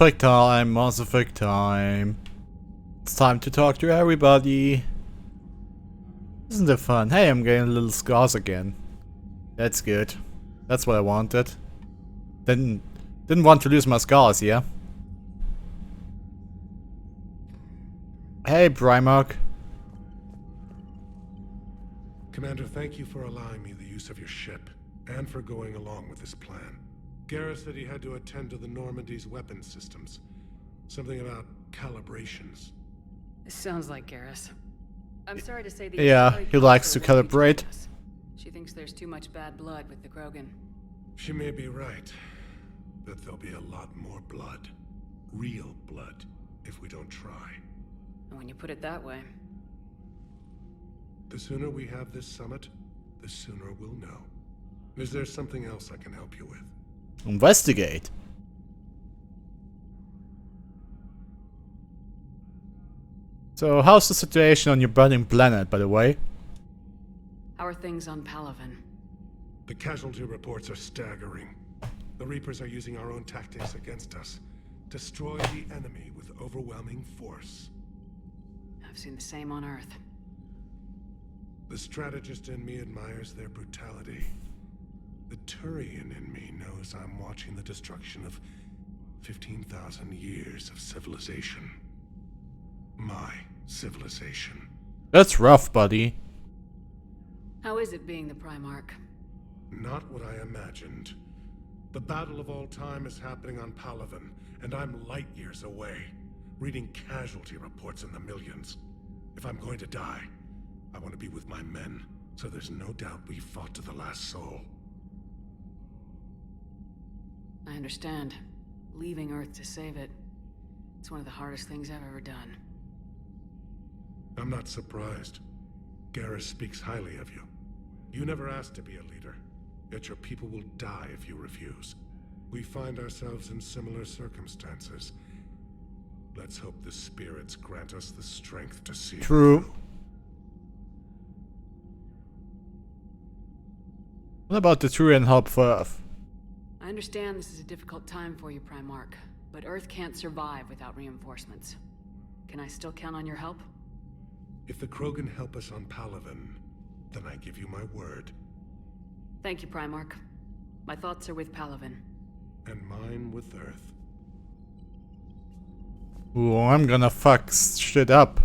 Effect time, Mass Effect time. It's time to talk to everybody. Isn't it fun? Hey, I'm getting little scars again. That's good. That's what I wanted. Didn't want to lose my scars, yeah? Hey, Primarch. Commander, thank you for allowing me the use of your ship, and for going along with this plan. Garrus said he had to attend to the Normandy's weapons systems. Something about calibrations. This sounds like Garrus. I'm sorry to say the Yeah, he likes to calibrate. She thinks there's too much bad blood with the Krogan. She may be right, but there'll be a lot more blood. Real blood, if we don't try. And when you put it that way... The sooner we have this summit, the sooner we'll know. Is there something else I can help you with? Investigate. So, how's the situation on your burning planet, by the way? How are things on Palaven? The casualty reports are staggering. The Reapers are using our own tactics against us. Destroy the enemy with overwhelming force. I've seen the same on Earth. The strategist in me admires their brutality. The Turian in me knows I'm watching the destruction of 15,000 years of civilization. My civilization. That's rough, buddy. How is it being the Primarch? Not what I imagined. The battle of all time is happening on Palaven, and I'm light years away, reading casualty reports in the millions. If I'm going to die, I want to be with my men, so there's no doubt we fought to the last soul. I understand. Leaving Earth to save it. It's one of the hardest things I've ever done. I'm not surprised. Garrus speaks highly of you. You never asked to be a leader, yet your people will die if you refuse. We find ourselves in similar circumstances. Let's hope the spirits grant us the strength to see it True. through. What about the Turian help for Earth? I understand this is a difficult time for you, Primarch, but Earth can't survive without reinforcements. Can I still count on your help? If the Krogan help us on Palaven, then I give you my word. Thank you, Primarch. My thoughts are with Palaven. And mine with Earth. Ooh, I'm gonna fuck shit up.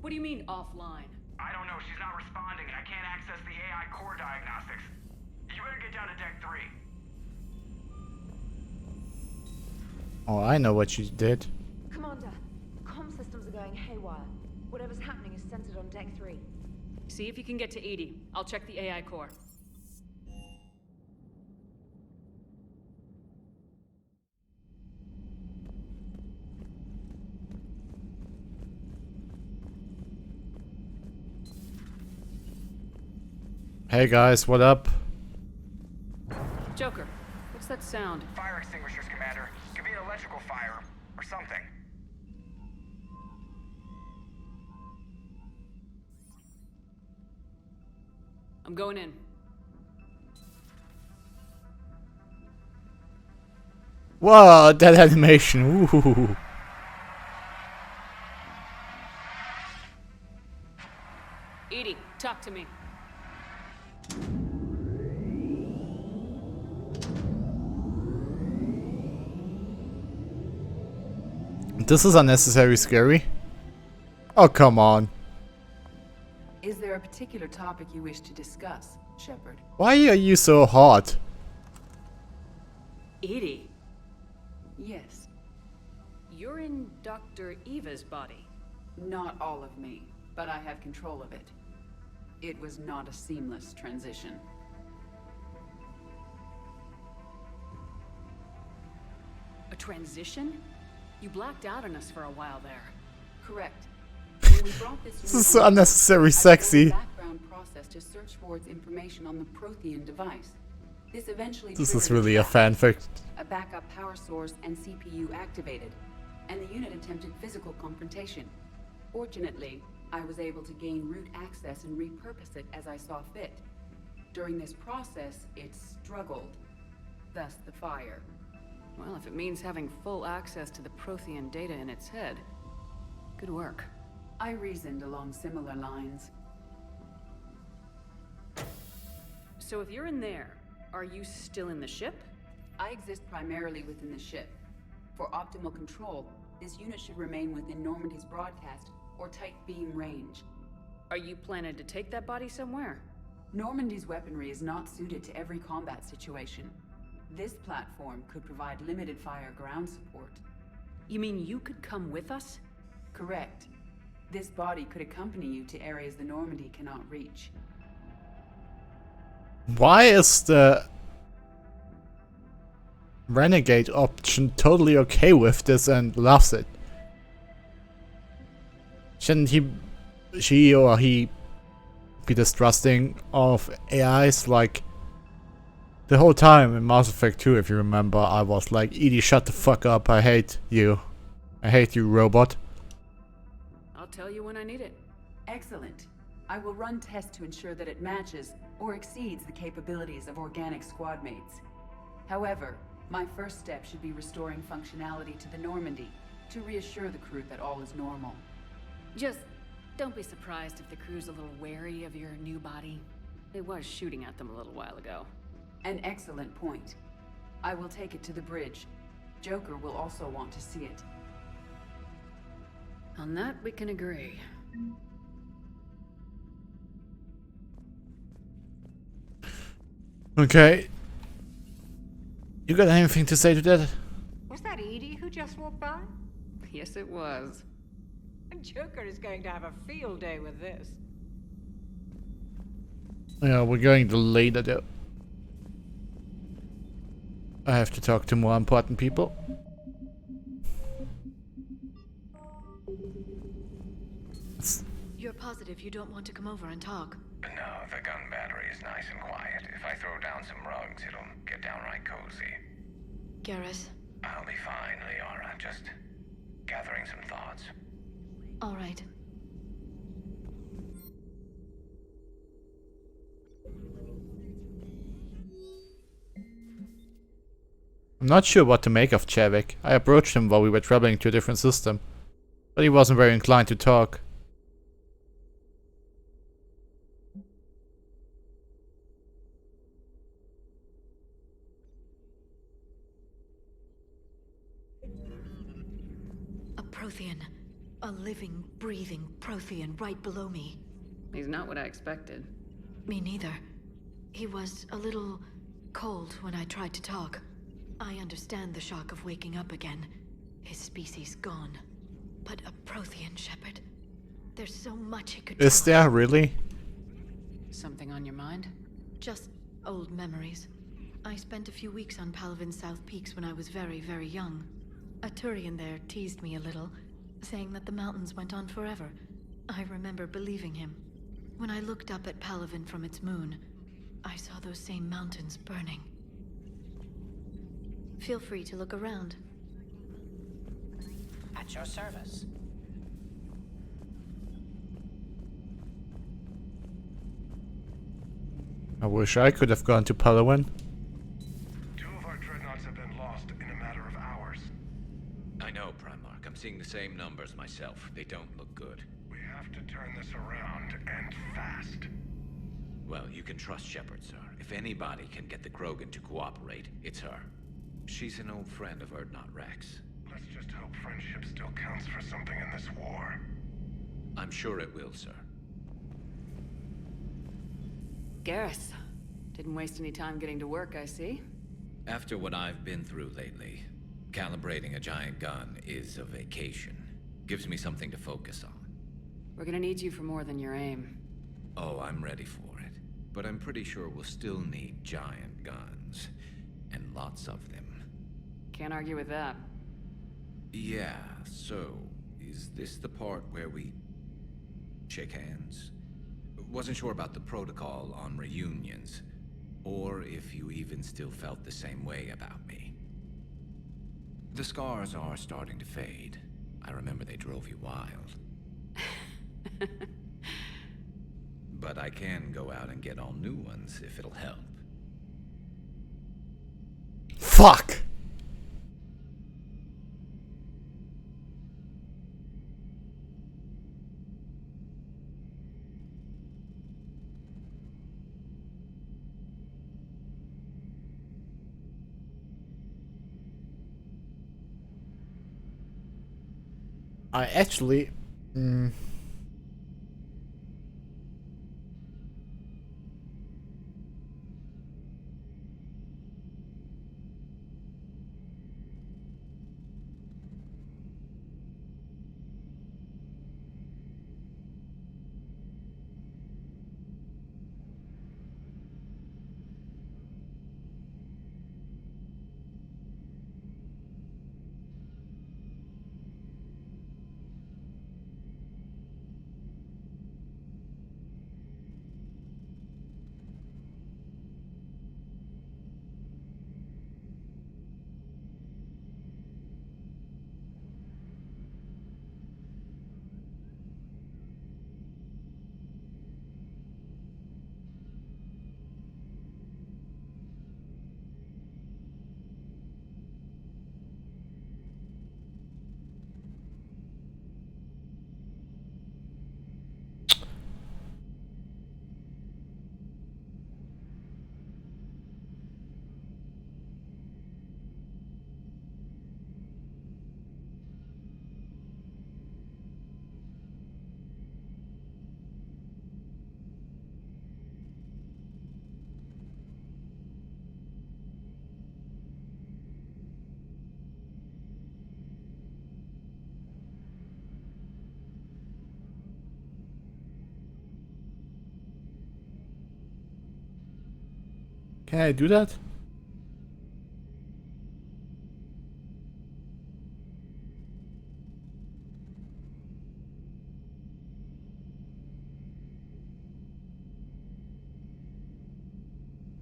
What do you mean, offline? I don't know, she's not responding and I can't access the AI core diagnostics. You better get down to deck 3. Oh, I know what you did. Commander, comm systems are going haywire. Whatever's happening is centered on deck 3. See if you can get to Edie. I'll check the AI core. Hey guys, what up? Joker, what's that sound? Fire extinguishers, Commander. Could be an electrical fire, or something. I'm going in. Whoa, that animation, ooh. Edie, talk to me. This is unnecessarily scary. Oh, come on. Is there a particular topic you wish to discuss, Shepard? Why are you so hot? Edie, Yes. you're in Dr. Eva's body. Not all of me, but I have control of it. It was not a seamless transition. A transition? You blacked out on us for a while there. Correct. When we brought this This is so unnecessary sexy. a background process to search for its information on the Prothean device. This eventually This is triggered really a attack. fanfic. A backup power source and CPU activated, and the unit attempted physical confrontation. Fortunately, I was able to gain root access and repurpose it as I saw fit. During this process, it struggled. Thus the fire. Well, if it means having full access to the Prothean data in its head, good work. I reasoned along similar lines. So if you're in there, are you still in the ship? I exist primarily within the ship. For optimal control, this unit should remain within Normandy's broadcast or tight beam range. Are you planning to take that body somewhere? Normandy's weaponry is not suited to every combat situation. This platform could provide limited fire ground support. You mean you could come with us? Correct. This body could accompany you to areas the Normandy cannot reach. Why is the renegade option totally okay with this and loves it? Shouldn't she or he be distrusting of AIs? Like, the whole time in Mass Effect 2, if you remember, I was like, Edie, shut the fuck up, I hate you. I hate you, robot. I'll tell you when I need it. Excellent. I will run tests to ensure that it matches or exceeds the capabilities of organic squad mates. However, my first step should be restoring functionality to the Normandy to reassure the crew that all is normal. Just don't be surprised if the crew's a little wary of your new body. It was shooting at them a little while ago. An excellent point. I will take it to the bridge. Joker will also want to see it. On that, we can agree. Okay. You got anything to say to that? Was that Edie who just walked by? Yes, it was. Joker is going to have a field day with this. Yeah, we're going to later though. I have to talk to more important people. You're positive you don't want to come over and talk? No, the gun battery is nice and quiet. If I throw down some rugs, it'll get downright cozy. Garrus? I'll be fine, Liara. Just gathering some thoughts. All right. I'm not sure what to make of Chavik. I approached him while we were traveling to a different system, but he wasn't very inclined to talk. A Prothean. A living, breathing Prothean right below me. He's not what I expected. Me neither. He was a little cold when I tried to talk. I understand the shock of waking up again. His species gone. But a Prothean shepherd. There's so much he could Is tell us. there really? Something on your mind? Just old memories. I spent a few weeks on Palavin's South Peaks when I was very, very young. A Turian there teased me a little, saying that the mountains went on forever. I remember believing him. When I looked up at Palavin from its moon, I saw those same mountains burning. Feel free to look around. At your service. I wish I could have gone to Palawan. 2 of our dreadnoughts have been lost in a matter of hours. I know, Primarch. I'm seeing the same numbers myself. They don't look good. We have to turn this around, and fast. Well, you can trust Shepard, sir. If anybody can get the Krogan to cooperate, it's her. She's an old friend of Urdnot Rex. Let's just hope friendship still counts for something in this war. I'm sure it will, sir. Garrus. Didn't waste any time getting to work, I see. After what I've been through lately, calibrating a giant gun is a vacation. Gives me something to focus on. We're gonna need you for more than your aim. Oh, I'm ready for it. But I'm pretty sure we'll still need giant guns. And lots of them. Can't argue with that. Yeah, so, is this the part where we shake hands? Wasn't sure about the protocol on reunions, or if you even still felt the same way about me. The scars are starting to fade. I remember they drove you wild. But I can go out and get all new ones if it'll help. Fuck! I actually... Can I do that?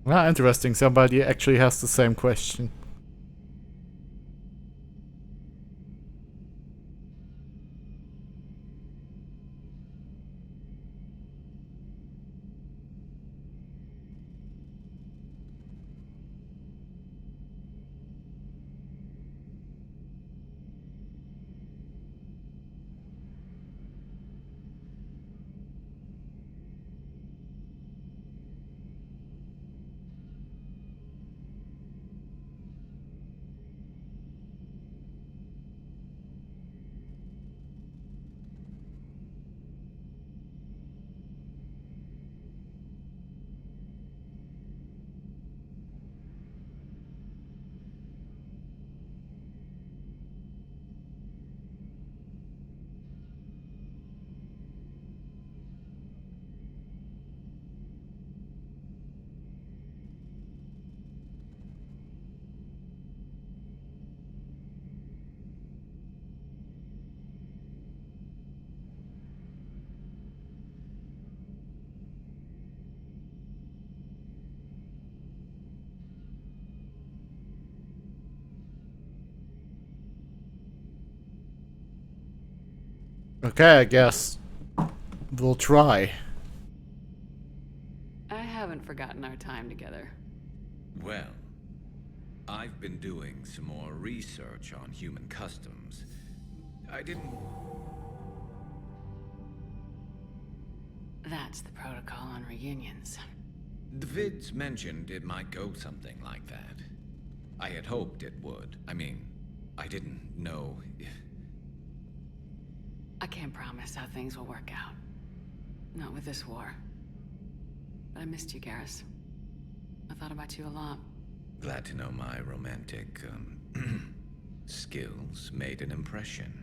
Ah, interesting. Somebody actually has the same question. Okay, I guess we'll try. I haven't forgotten our time together. Well, I've been doing some more research on human customs. I didn't... That's the protocol on reunions. The vids mentioned it might go something like that. I had hoped it would. I mean, I didn't know if... I can't promise how things will work out. Not with this war. But I missed you, Garrus. I thought about you a lot. Glad to know my romantic, skills made an impression.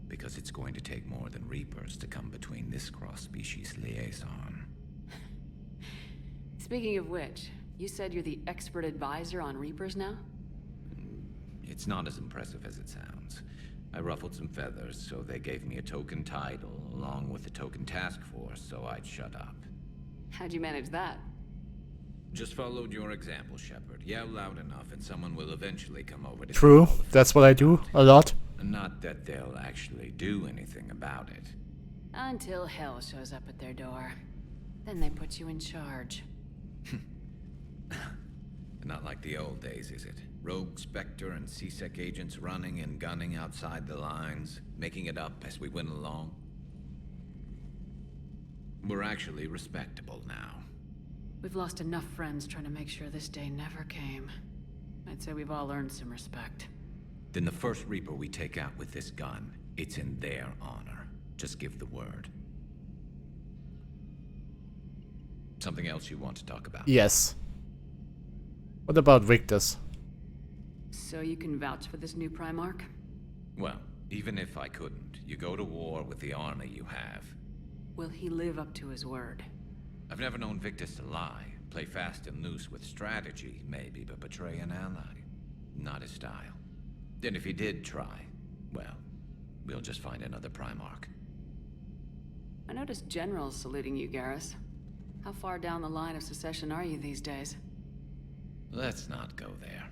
Because it's going to take more than Reapers to come between this cross-species liaison. Speaking of which, you said you're the expert advisor on Reapers now? It's not as impressive as it sounds. I ruffled some feathers, so they gave me a token title, along with a token task force, so I'd shut up. How'd you manage that? Just followed your example, Shepard. Yell loud enough and someone will eventually come over to... True, that's what I do a lot. Not that they'll actually do anything about it. Until hell shows up at their door. Then they put you in charge. Not like the old days, is it? Rogue Spectre and C-Sec agents running and gunning outside the lines, making it up as we went along. We're actually respectable now. We've lost enough friends trying to make sure this day never came. I'd say we've all earned some respect. Then the first Reaper we take out with this gun, it's in their honor. Just give the word. Something else you want to talk about? Yes. What about Victus? So you can vouch for this new Primarch? Well, even if I couldn't, you go to war with the army you have. Will he live up to his word? I've never known Victus to lie. Play fast and loose with strategy, maybe, but betray an ally. Not his style. Then if he did try, well, we'll just find another Primarch. I noticed generals saluting you, Garrus. How far down the line of secession are you these days? Let's not go there.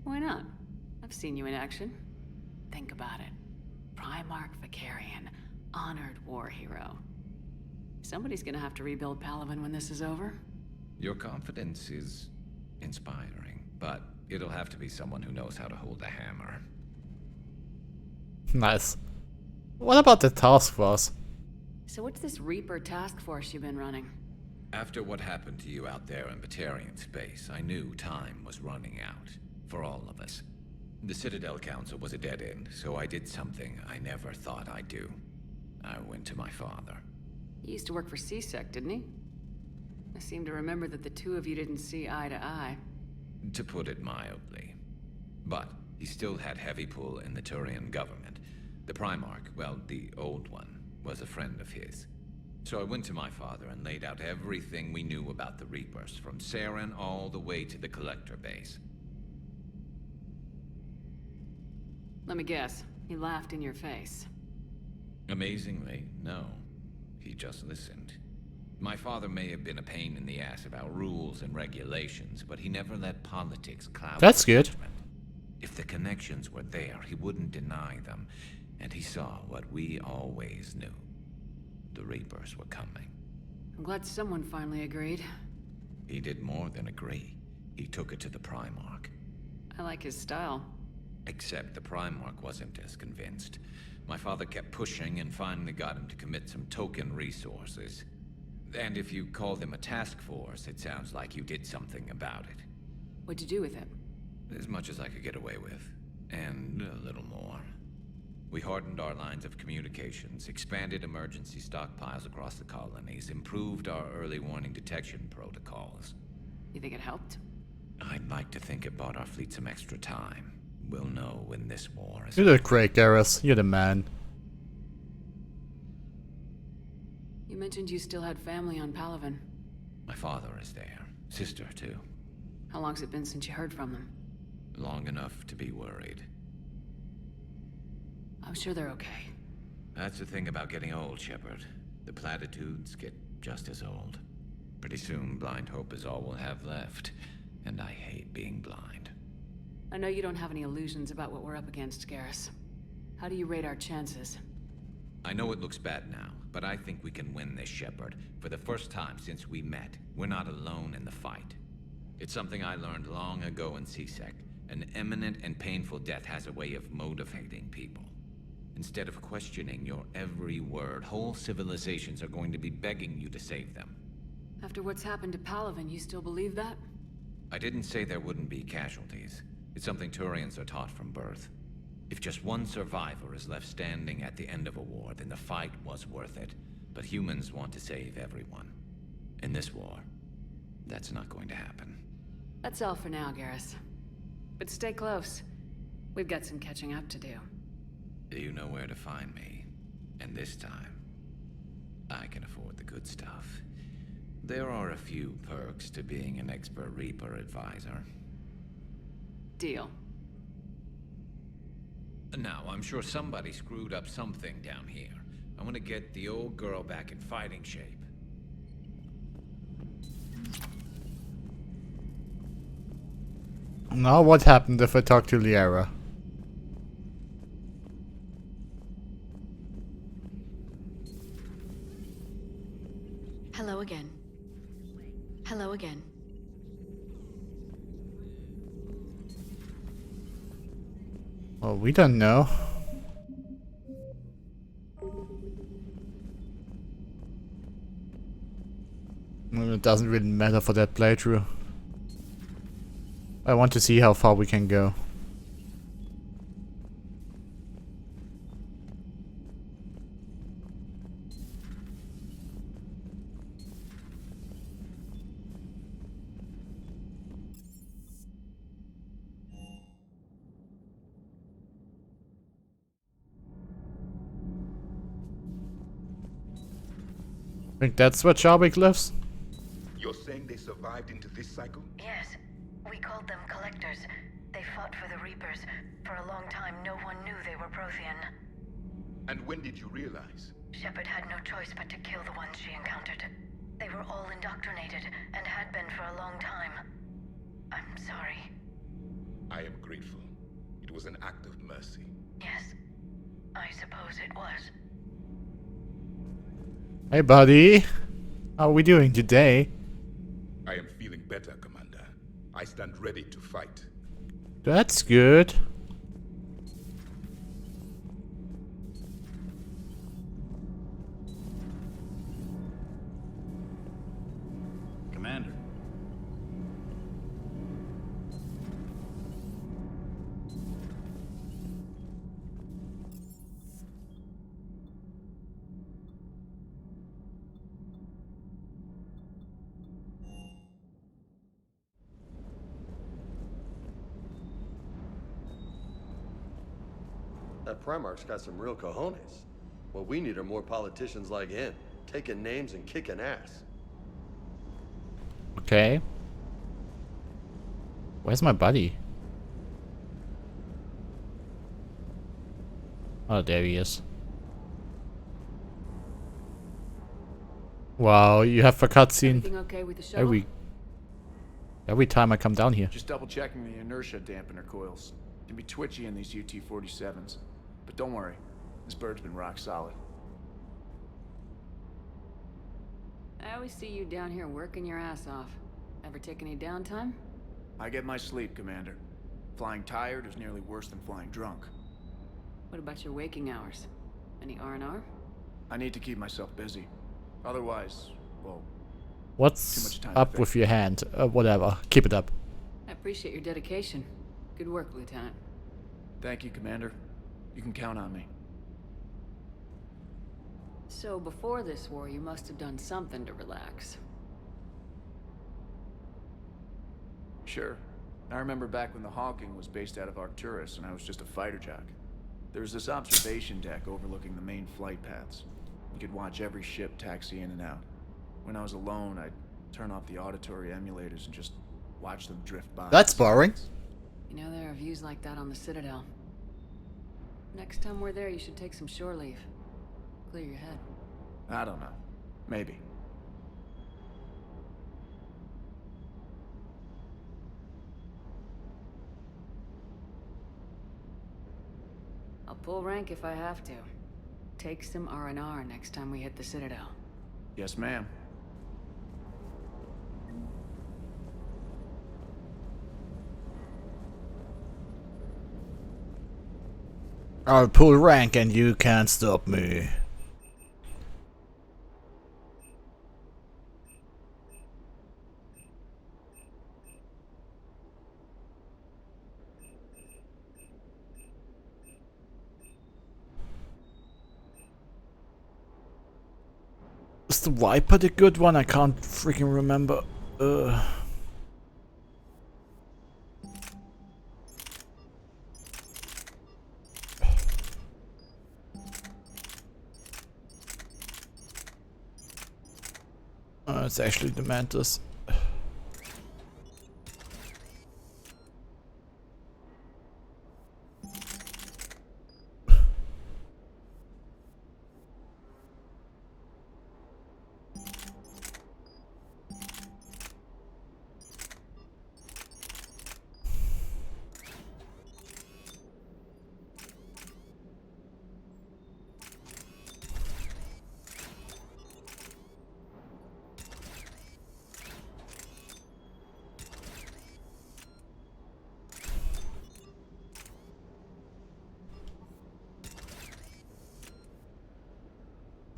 Why not? I've seen you in action. Think about it. Primarch Vicarian, honored war hero. Somebody's gonna have to rebuild Palaven when this is over. Your confidence is inspiring, but it'll have to be someone who knows how to hold a hammer. Nice. What about the task force? So what's this Reaper task force you've been running? After what happened to you out there in Batarian space, I knew time was running out. For all of us. The Citadel Council was a dead end, so I did something I never thought I'd do. I went to my father. He used to work for C-Sec, didn't he? I seem to remember that the two of you didn't see eye to eye. To put it mildly. But he still had heavy pull in the Turian government. The Primarch, well, the old one, was a friend of his. So I went to my father and laid out everything we knew about the Reapers, from Saren all the way to the Collector base. Let me guess, he laughed in your face. Amazingly, no. He just listened. My father may have been a pain in the ass about rules and regulations, but he never let politics cloud That's his good. judgment. If the connections were there, he wouldn't deny them, and he saw what we always knew. The Reapers were coming. I'm glad someone finally agreed. He did more than agree. He took it to the Primarch. I like his style. Except the Primarch wasn't as convinced. My father kept pushing and finally got him to commit some token resources. And if you call them a task force, it sounds like you did something about it. What'd you do with it? As much as I could get away with. And a little more. We hardened our lines of communications, expanded emergency stockpiles across the colonies, improved our early warning detection protocols. You think it helped? I'd like to think it bought our fleet some extra time. We'll know when this war is. You did great, Garrus. You're the man. You mentioned you still had family on Palaven. My father is there. Sister, too. How long's it been since you heard from them? Long enough to be worried. I'm sure they're okay. That's the thing about getting old, Shepard. The platitudes get just as old. Pretty soon, blind hope is all we'll have left. And I hate being blind. I know you don't have any illusions about what we're up against, Garrus. How do you rate our chances? I know it looks bad now, but I think we can win this, Shepard. For the first time since we met, we're not alone in the fight. It's something I learned long ago in C-Sec. An imminent and painful death has a way of motivating people. Instead of questioning your every word, whole civilizations are going to be begging you to save them. After what's happened to Palaven, you still believe that? I didn't say there wouldn't be casualties. It's something Turians are taught from birth. If just one survivor is left standing at the end of a war, then the fight was worth it. But humans want to save everyone. In this war, that's not going to happen. That's all for now, Garrus. But stay close. We've got some catching up to do. You know where to find me. And this time, I can afford the good stuff. There are a few perks to being an expert Reaper advisor. Deal. Now, I'm sure somebody screwed up something down here. I want to get the old girl back in fighting shape. Now what happened if I talk to Liara? Hello again. Hello again. Well, we don't know. Well, it doesn't really matter for that playthrough. I want to see how far we can go. I think that's where Jarvik lives. You're saying they survived into this cycle? Yes, we called them Collectors. They fought for the Reapers. For a long time, no one knew they were Prothean. And when did you realize? Shepard had no choice but to kill the ones she encountered. They were all indoctrinated, and had been for a long time. I'm sorry. I am grateful. It was an act of mercy. Yes, I suppose it was. Hey buddy, how are we doing today? I am feeling better, Commander. I stand ready to fight. That's good. Commander. That Primarch's got some real cojones. What we need are more politicians like him, taking names and kicking ass. Okay. Where's my buddy? Oh, there he is. Wow, you have a cutscene Everything okay with the shuttle? every time I come down here. Just double checking the inertia dampener coils. Can be twitchy in these UT-47s. But don't worry, this bird's been rock solid. I always see you down here working your ass off. Ever take any downtime? I get my sleep, Commander. Flying tired is nearly worse than flying drunk. What about your waking hours? Any R&R? I need to keep myself busy. Otherwise, well, What's too much time to up think. with your hand? Whatever. Keep it up. I appreciate your dedication. Good work, Lieutenant. Thank you, Commander. You can count on me. So before this war, you must have done something to relax. Sure. I remember back when the Hawking was based out of Arcturus and I was just a fighter jock. There was this observation deck overlooking the main flight paths. You could watch every ship taxi in and out. When I was alone, I'd turn off the auditory emulators and just watch them drift by. That's boring. You know, there are views like that on the Citadel. Next time we're there, you should take some shore leave. Clear your head. I don't know. Maybe. I'll pull rank if I have to. Take some R&R next time we hit the Citadel. Yes, ma'am. I'll pull rank and you can't stop me. Is the Viper the good one? I can't freaking remember. It's actually the Mantis.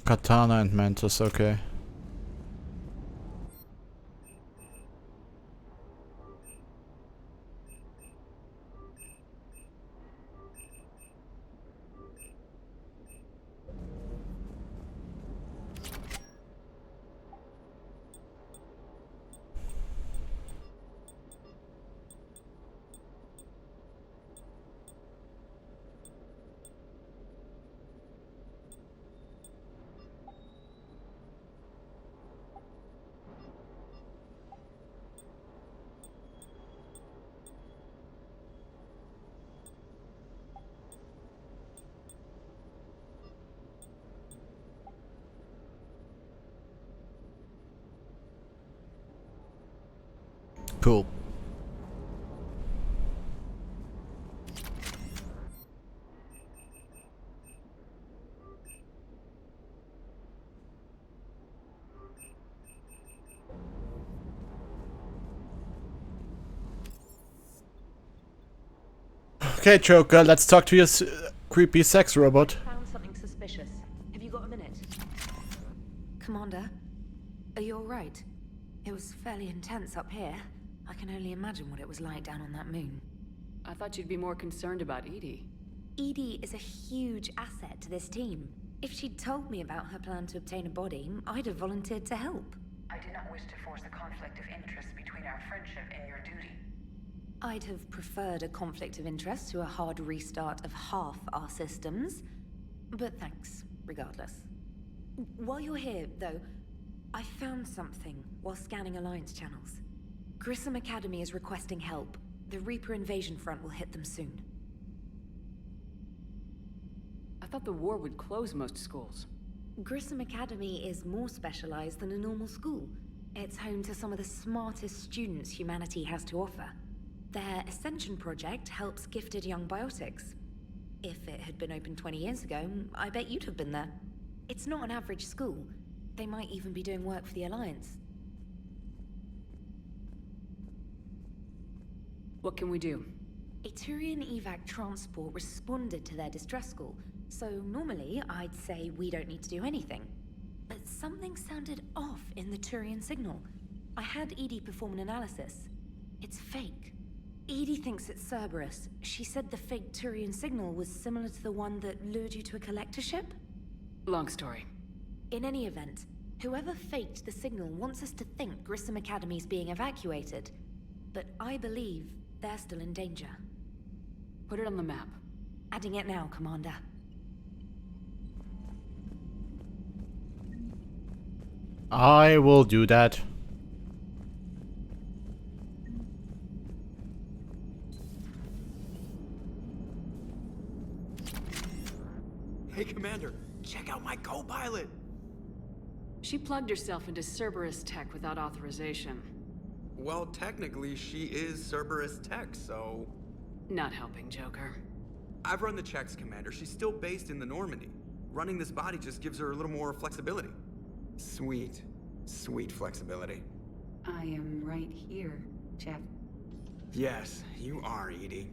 Katana and Mantis, okay. Cool. Okay, Joker, let's talk to your creepy sex robot. Found something suspicious. Have you got a minute? Commander, are you alright? It was fairly intense up here. I can only imagine what it was like down on that moon. I thought you'd be more concerned about Edie. Edie is a huge asset to this team. If she'd told me about her plan to obtain a body, I'd have volunteered to help. I do not wish to force a conflict of interest between our friendship and your duty. I'd have preferred a conflict of interest to a hard restart of half our systems. But thanks, regardless. While you're here, though, I found something while scanning Alliance channels. Grissom Academy is requesting help. The Reaper invasion front will hit them soon. I thought the war would close most schools. Grissom Academy is more specialized than a normal school. It's home to some of the smartest students humanity has to offer. Their Ascension project helps gifted young biotics. If it had been open 20 years ago, I bet you'd have been there. It's not an average school. They might even be doing work for the Alliance. What can we do? A Turian evac transport responded to their distress call, so normally I'd say we don't need to do anything. But something sounded off in the Turian signal. I had Edie perform an analysis. It's fake. Edie thinks it's Cerberus. She said the fake Turian signal was similar to the one that lured you to a collector ship? Long story. In any event, whoever faked the signal wants us to think Grissom Academy's being evacuated. But I believe they're still in danger. Put it on the map. Adding it now, Commander. I will do that. Hey, Commander, check out my co-pilot! She plugged herself into Cerberus tech without authorization. Well, technically, she is Cerberus tech, so... Not helping, Joker. I've run the checks, Commander. She's still based in the Normandy. Running this body just gives her a little more flexibility. Sweet, sweet flexibility. I am right here, Jeff. Yes, you are, Edie.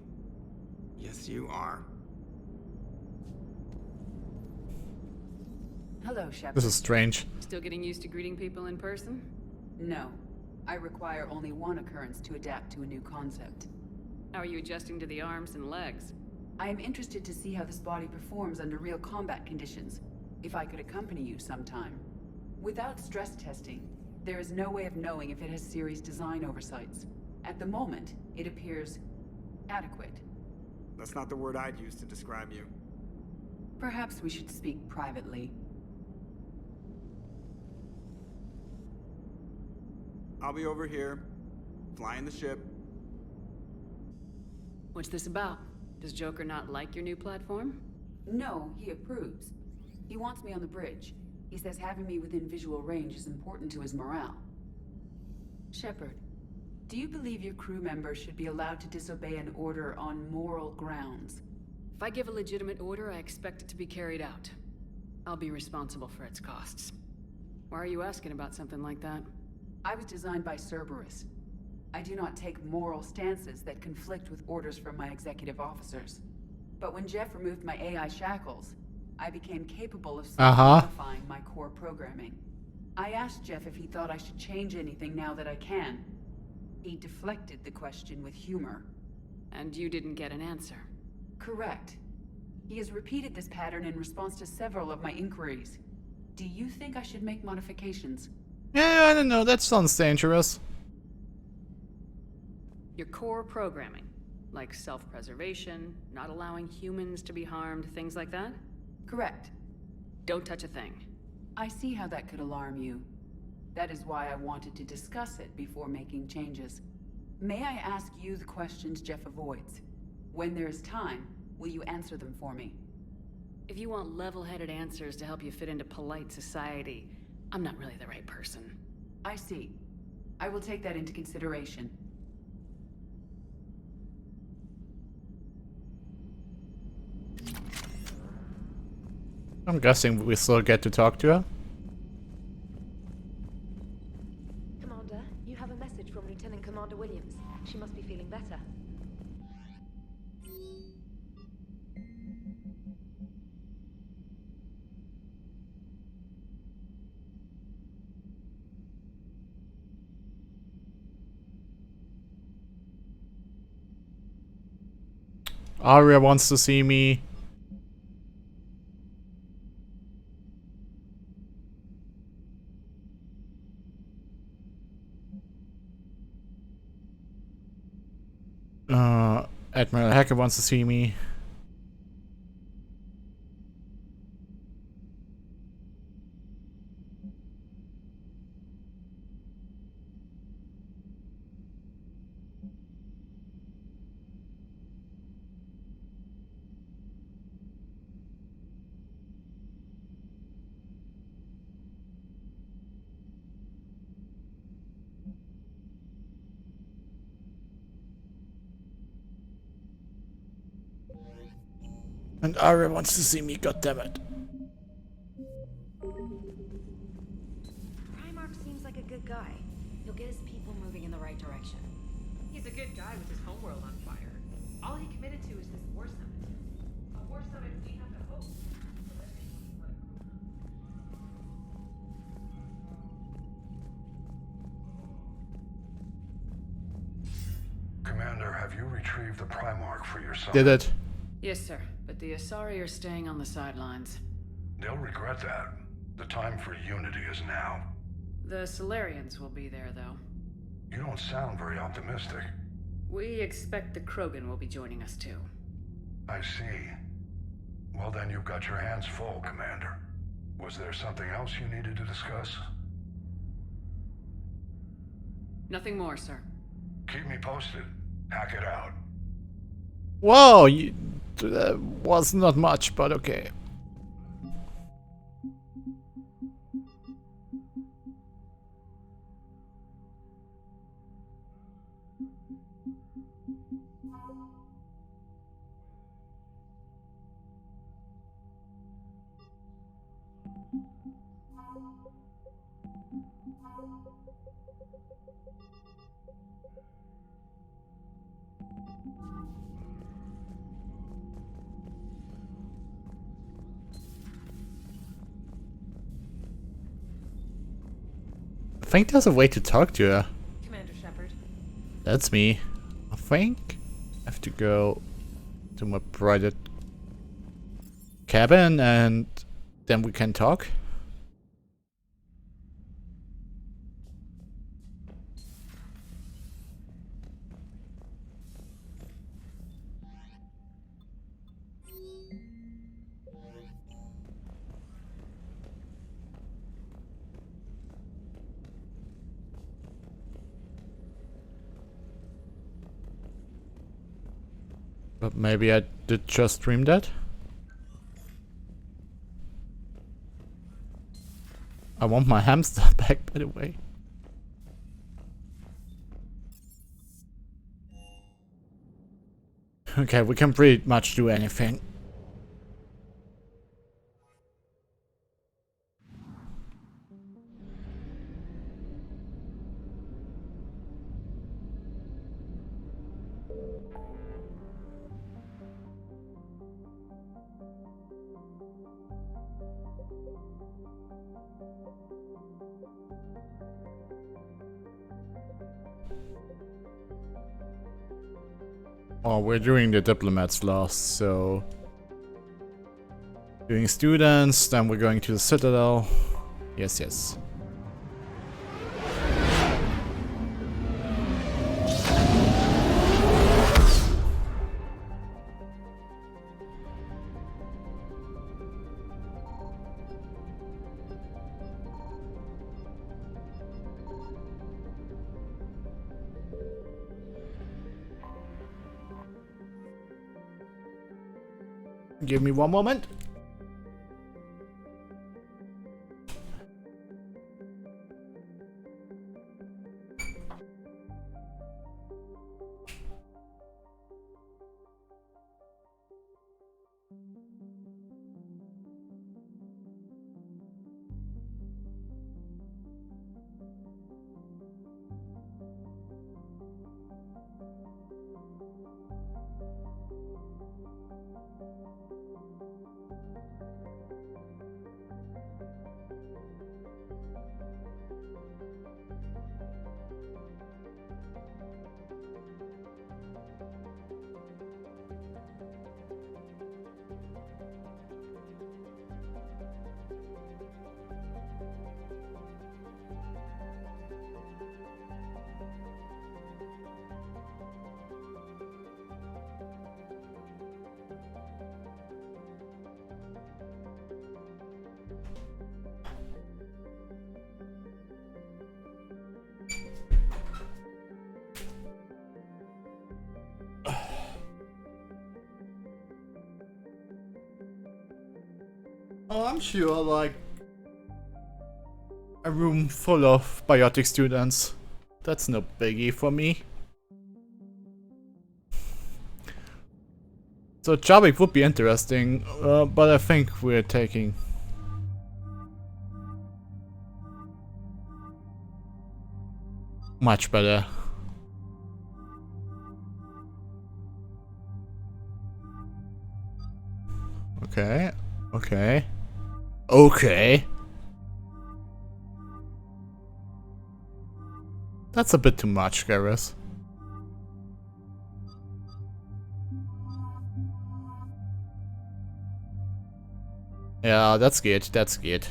Yes, you are. Hello, Shepard. This is strange. Still getting used to greeting people in person? No. I require only one occurrence to adapt to a new concept. How are you adjusting to the arms and legs? I am interested to see how this body performs under real combat conditions. If I could accompany you sometime. Without stress testing, there is no way of knowing if it has serious design oversights. At the moment, it appears adequate. That's not the word I'd use to describe you. Perhaps we should speak privately. I'll be over here, flying the ship. What's this about? Does Joker not like your new platform? No, he approves. He wants me on the bridge. He says having me within visual range is important to his morale. Shepard, do you believe your crew members should be allowed to disobey an order on moral grounds? If I give a legitimate order, I expect it to be carried out. I'll be responsible for its costs. Why are you asking about something like that? I was designed by Cerberus. I do not take moral stances that conflict with orders from my executive officers. But when Jeff removed my AI shackles, I became capable of Uh-huh. self-modifying my core programming. I asked Jeff if he thought I should change anything now that I can. He deflected the question with humor. And you didn't get an answer. Correct. He has repeated this pattern in response to several of my inquiries. Do you think I should make modifications? Yeah, I don't know. That sounds dangerous. Your core programming, like self-preservation, not allowing humans to be harmed, things like that? Correct. Don't touch a thing. I see how that could alarm you. That is why I wanted to discuss it before making changes. May I ask you the questions Jeff avoids? When there is time, will you answer them for me? If you want level-headed answers to help you fit into polite society, I'm not really the right person. I see. I will take that into consideration. I'm guessing we still get to talk to her. Commander, you have a message from Lieutenant Commander Williams. She must be feeling better. Arya wants to see me. Admiral Hacker wants to see me. And Arya wants to see me, goddammit. Primarch seems like a good guy. He'll get his people moving in the right direction. He's a good guy with his homeworld on fire. All he committed to is this war summit. A war summit we have to host. Commander, have you retrieved the Primarch for yourself? Did it? Yes, sir. But the Asari are staying on the sidelines. They'll regret that. The time for unity is now. The Solarians will be there, though. You don't sound very optimistic. We expect the Krogan will be joining us, too. I see. Well then, you've got your hands full, Commander. Was there something else you needed to discuss? Nothing more, sir. Keep me posted. Hack it out. Whoa, was not much, but okay. I think there's a way to talk to her. Commander Shepard. That's me. I think I have to go to my private cabin and then we can talk. But maybe I did just stream that. I want my hamster back, by the way. Okay, we can pretty much do anything. Oh, we're doing the diplomats last, so... Doing students, then we're going to the Citadel. Yes, yes. Give me one moment. Oh, I'm sure, like, a room full of biotic students. That's no biggie for me. So Javik would be interesting, but I think we're taking... much better. Okay, okay. Okay. That's a bit too much, Garrus. Yeah, that's good, that's good.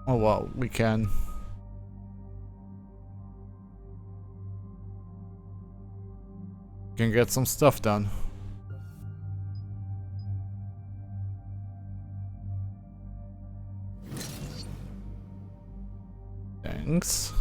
Oh wow, we can get some stuff done. Thanks.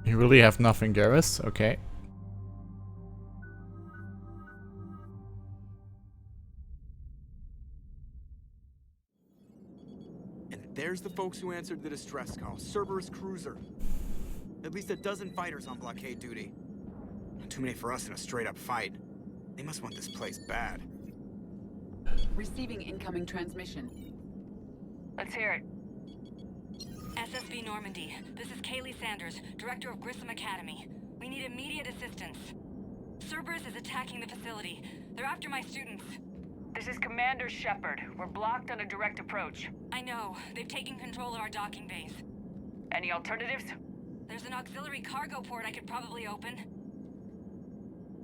You really have nothing, Garrus? Okay. And there's the folks who answered the distress call. Cerberus cruiser. At least a dozen fighters on blockade duty. Not too many for us in a straight-up fight. They must want this place bad. Receiving incoming transmission. Let's hear it. SSB Normandy. This is Kaylee Sanders, Director of Grissom Academy. We need immediate assistance. Cerberus is attacking the facility. They're after my students. This is Commander Shepard. We're blocked on a direct approach. I know. They've taken control of our docking bays. Any alternatives? There's an auxiliary cargo port I could probably open.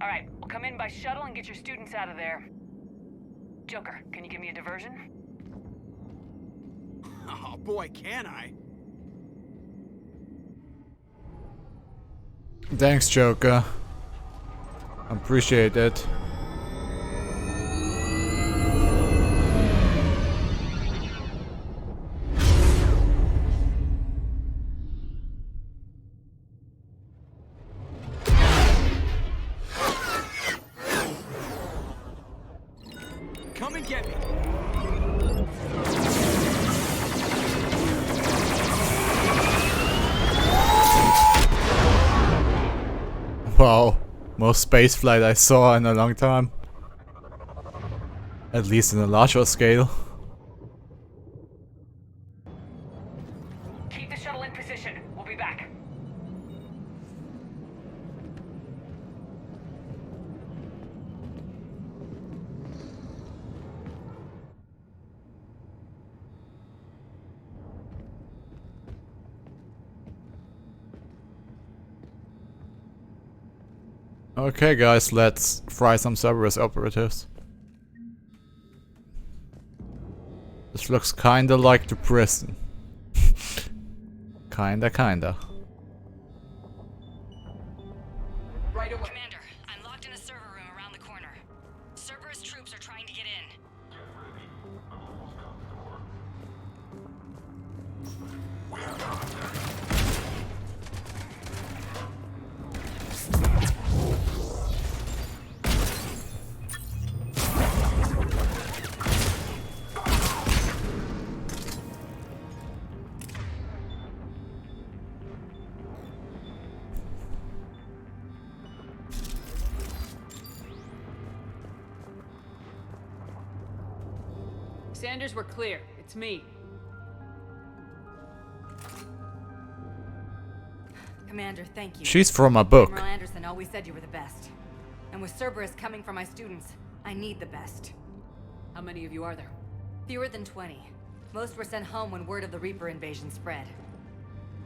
Alright, we'll come in by shuttle and get your students out of there. Joker, can you give me a diversion? Oh boy, can I? Thanks, Joker. Appreciate it. Come and get me. Wow, most spaceflight I saw in a long time. At least in a larger scale. Keep the shuttle in position. We'll be back. Okay guys, let's fry some Cerberus operatives. This looks kinda like the prison. Kinda. Right away. Commander, I'm locked in a server room around the corner. Cerberus troops are trying to get in. Sanders, we're clear. It's me. Commander, thank you. She's from a book. Admiral Anderson always said you were the best. And with Cerberus coming for my students, I need the best. How many of you are there? Fewer than 20. Most were sent home when word of the Reaper invasion spread.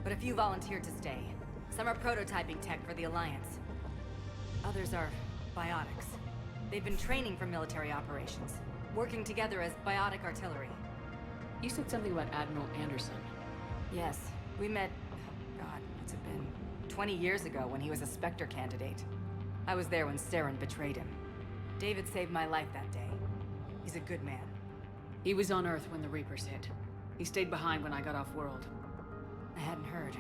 But a few volunteered to stay. Some are prototyping tech for the Alliance. Others are biotics. They've been training for military operations, working together as biotic artillery. You said something about Admiral Anderson. Yes, we met, God, what's it been? 20 years ago when he was a Spectre candidate. I was there when Saren betrayed him. David saved my life that day. He's a good man. He was on Earth when the Reapers hit. He stayed behind when I got off-world. I hadn't heard.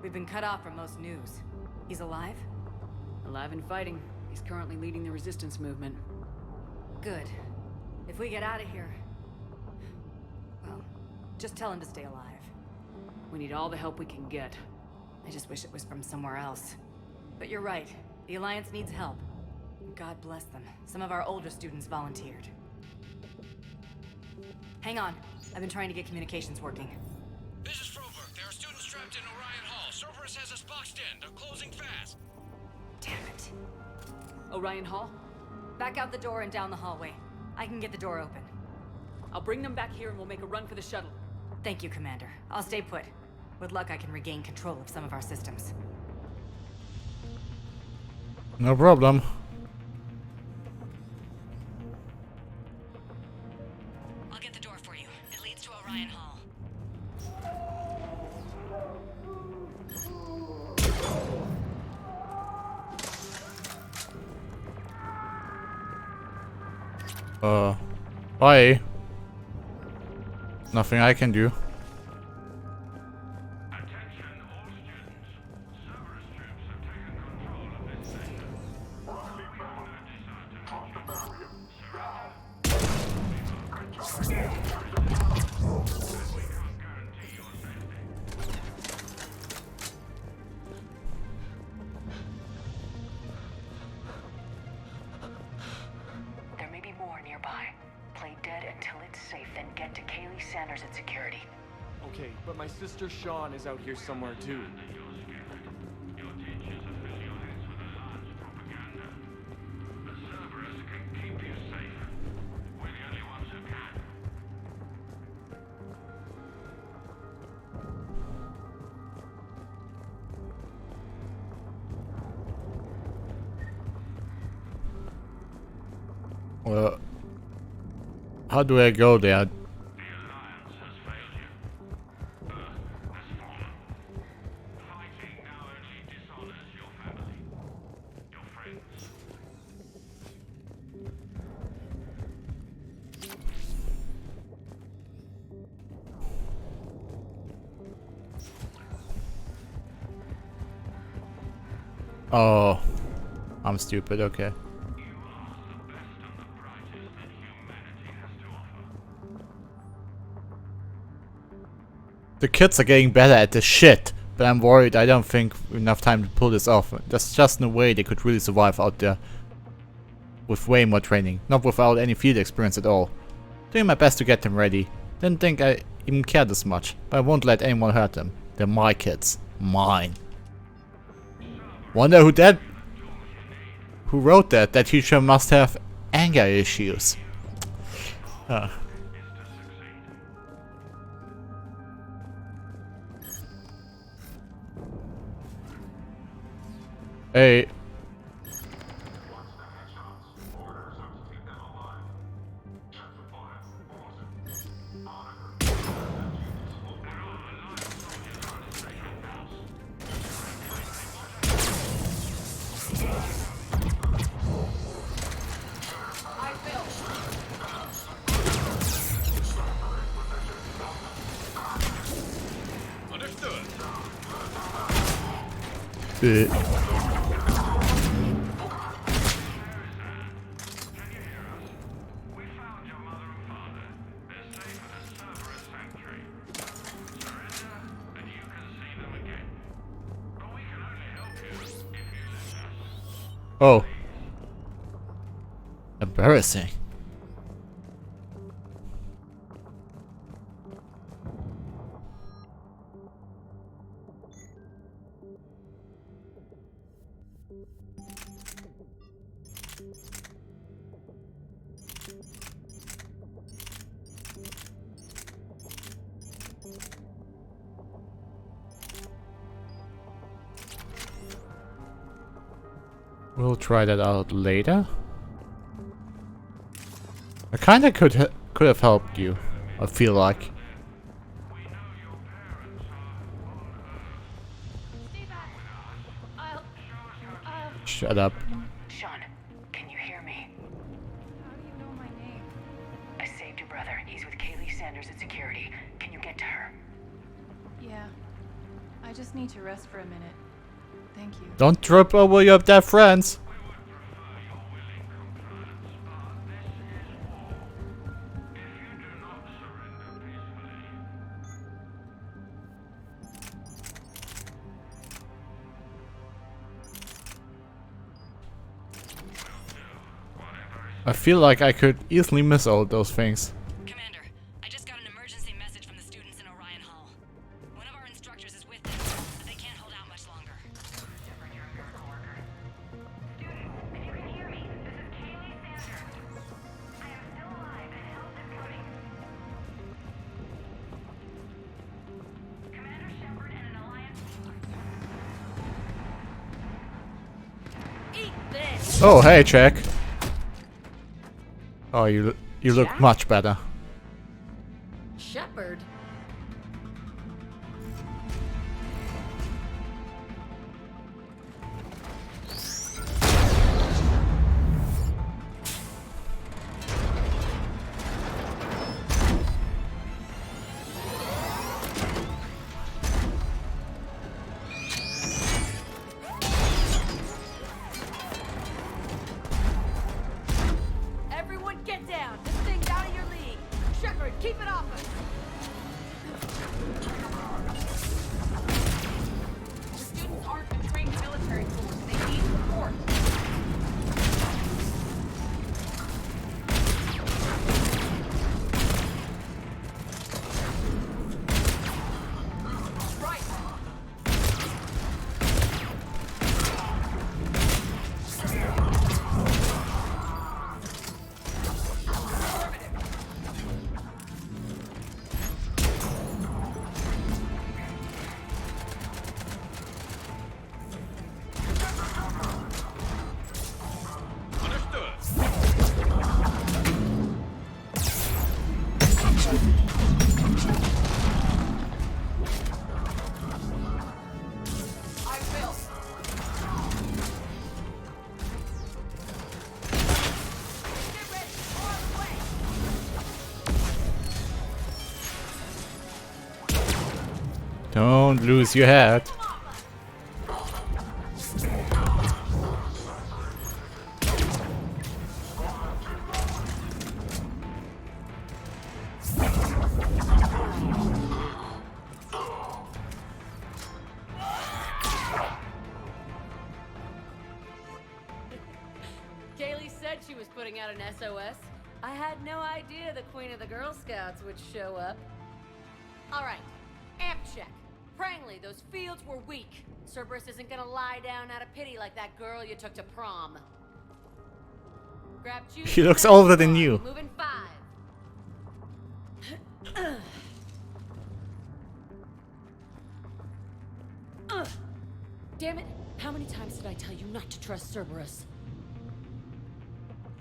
We've been cut off from most news. He's alive? Alive and fighting. He's currently leading the resistance movement. Good. If we get out of here... well, just tell him to stay alive. We need all the help we can get. I just wish it was from somewhere else. But you're right. The Alliance needs help. God bless them. Some of our older students volunteered. Hang on. I've been trying to get communications working. This is Froberg. There are students trapped in Orion Hall. Cerberus has us boxed in. They're closing fast. Damn it. Orion Hall? Back out the door and down the hallway. I can get the door open. I'll bring them back here and we'll make a run for the shuttle. Thank you, Commander. I'll stay put. With luck, I can regain control of some of our systems. No problem. I'll get the door for you. It leads to Orion Hall. Bye. Nothing I can do. Attention all students. Cerberus There may be more nearby. Play dead until it's safe, then get to Kaylee Sanders at security. Okay, but my sister Sean is out here somewhere too. Well, how do I go there? Oh, I'm stupid, okay. The kids are getting better at this shit, but I'm worried I don't think enough time to pull this off. There's just no way they could really survive out there with way more training, not without any field experience at all. Doing my best to get them ready. Didn't think I even cared this much, but I won't let anyone hurt them. They're my kids. Mine. Wonder who wrote that? That teacher must have anger issues. Hey. Oh. Embarrassing. We'll try that out later. I kinda could have helped you, I feel like. Shut up. Sean, can you hear me? How do you know my name? I saved your brother. He's with Kaylee Sanders at security. Can you get to her? Yeah. I just need to rest for a minute. Thank you. Don't trip over your dead friends. I feel like I could easily miss all those things. Commander, I just got an emergency message from the students in Orion Hall. One of our instructors is with them, but they can't hold out much longer. Oh, hey, Jack. Oh, you look much better. Shepard. Shepard, keep it off us! The students aren't a trained military force. They need support. Don't lose your head. Kaylee said she was putting out an SOS. I had no idea the Queen of the Girl Scouts would show up. Alright, amp check. Prangley, those fields were weak. Cerberus isn't gonna lie down out of pity like that girl you took to prom. Grab juice. He looks older than you. Moving 5. Damn it! How many times did I tell you not to trust Cerberus?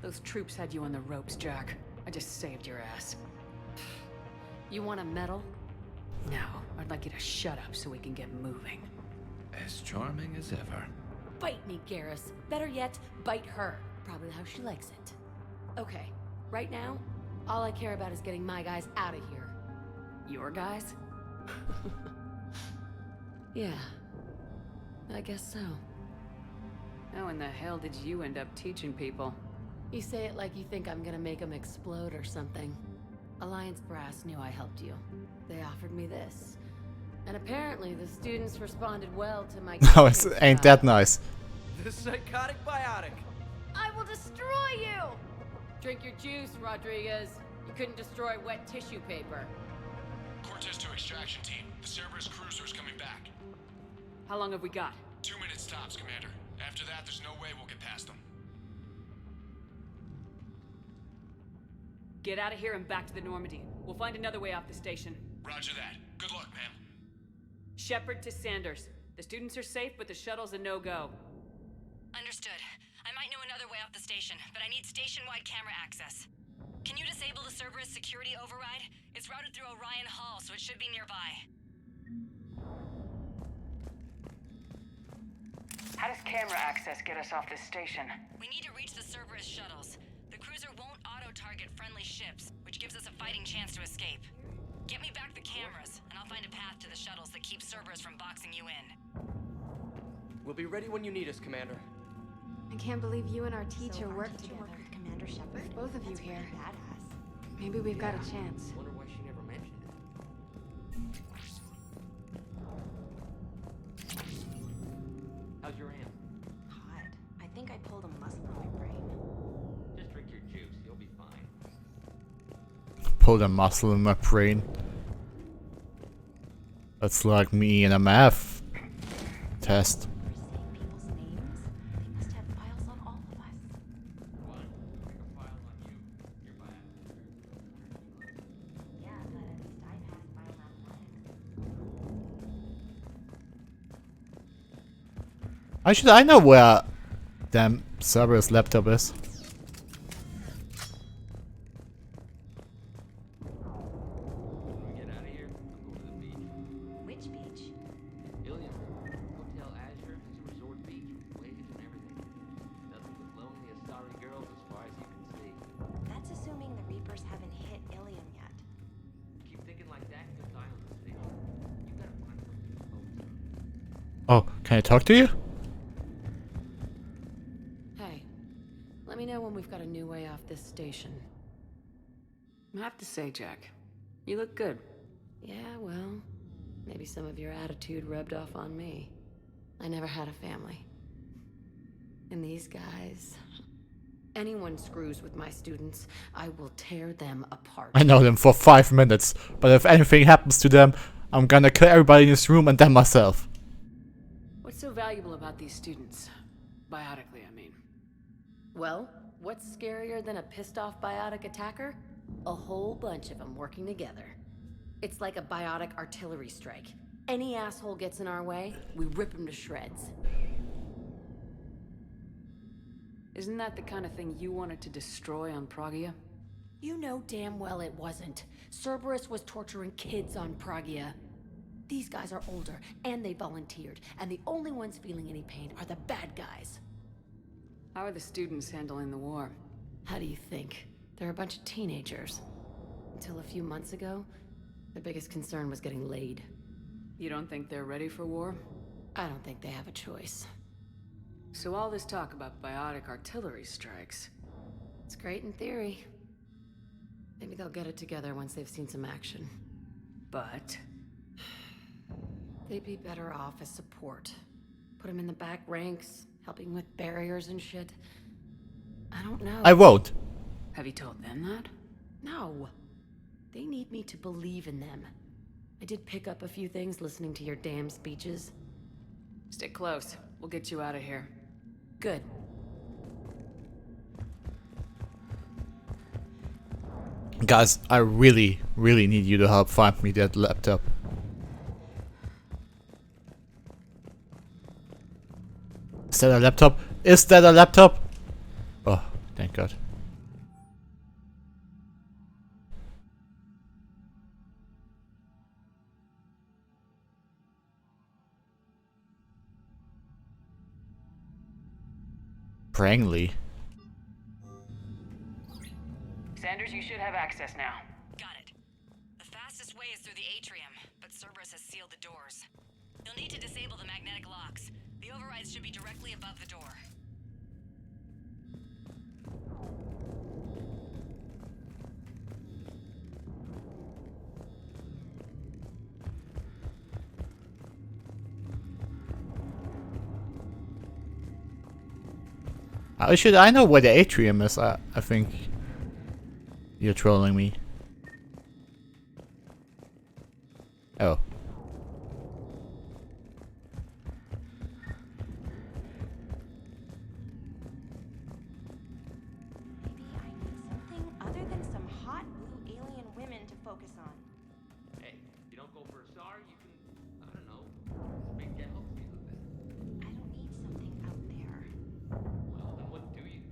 Those troops had you on the ropes, Jack. I just saved your ass. You want a medal? No, I'd like you to shut up so we can get moving. As charming as ever. Bite me, Garrus. Better yet, bite her. Probably how she likes it. Okay, right now, all I care about is getting my guys out of here. Your guys? Yeah, I guess so. How in the hell did you end up teaching people? You say it like you think I'm gonna make them explode or something. Alliance Brass knew I helped you. They offered me this. And apparently the students responded well to my... No, it ain't that nice. The psychotic biotic. I will destroy you! Drink your juice, Rodriguez. You couldn't destroy wet tissue paper. Cortez to extraction team. The Cerberus cruiser's coming back. How long have we got? 2 minutes tops, Commander. After that, there's no way we'll get past them. Get out of here and back to the Normandy. We'll find another way off the station. Roger that. Good luck, ma'am. Shepard to Sanders. The students are safe, but the shuttle's a no-go. Understood. I might know another way off the station, but I need station-wide camera access. Can you disable the Cerberus security override? It's routed through Orion Hall, so it should be nearby. How does camera access get us off this station? We need to reach the Cerberus shuttles. The cruiser won't auto-target friendly ships, which gives us a fighting chance to escape. Get me back the cameras, and I'll find a path to the shuttles that keep Cerberus from boxing you in. We'll be ready when you need us, Commander. I can't believe you and our teacher work together. Work with Commander Shepard? With both of you here. Badass. Maybe we've got a chance. Wonder why she never mentioned it. How's your aunt? Hot. I think I pulled a muscle in my brain. Just drink your juice. You'll be fine. Pulled a muscle in my brain. That's like me in a math test. I know where damn Cerberus laptop is. Get out of here. I'm going to the beach. Which beach? Ilium. Hotel Azure is a resort beach with waves and everything. Nothing but lonely Asari girls as far as you can see. That's assuming the Reapers haven't hit Ilium yet. Keep thinking like that, because I on the station. You gotta find something to focus on. Oh, can I talk to you? Hey, let me know when we've got a new way off this station. I have to say, Jack, you look good. Yeah, well, maybe some of your attitude rubbed off on me. I never had a family. And these guys... Anyone screws with my students, I will tear them apart. I know them for 5 minutes, but if anything happens to them, I'm gonna kill everybody in this room and then myself. What's so valuable about these students? Biotically, I mean. Well, what's scarier than a pissed-off biotic attacker? A whole bunch of them working together. It's like a biotic artillery strike. Any asshole gets in our way, we rip him to shreds. Isn't that the kind of thing you wanted to destroy on Pragia? You know damn well it wasn't. Cerberus was torturing kids on Pragia. These guys are older, and they volunteered, and the only ones feeling any pain are the bad guys. How are the students handling the war? How do you think? They're a bunch of teenagers. Until a few months ago, their biggest concern was getting laid. You don't think they're ready for war? I don't think they have a choice. So all this talk about biotic artillery strikes... It's great in theory. Maybe they'll get it together once they've seen some action. But... they'd be better off as support. Put them in the back ranks, helping with barriers and shit. I don't know. I won't. Have you told them that? No. They need me to believe in them. I did pick up a few things listening to your damn speeches. Stick close. We'll get you out of here. Good. Guys, I really need you to help find me that laptop. Is that a laptop? Is that a laptop? Oh, thank God. Prangley. Sanders, you should have access now. Got it. The fastest way is through the atrium, but Cerberus has sealed the doors. You'll need to disable the magnetic locks. The overrides should be directly above the door. I know where the atrium is. I think you're trolling me. Oh. Something other than some hot blue alien women to focus on. Hey, you don't go for a star, you can, I don't know, big galaxy with it. I don't need something out there. Well, then what do you?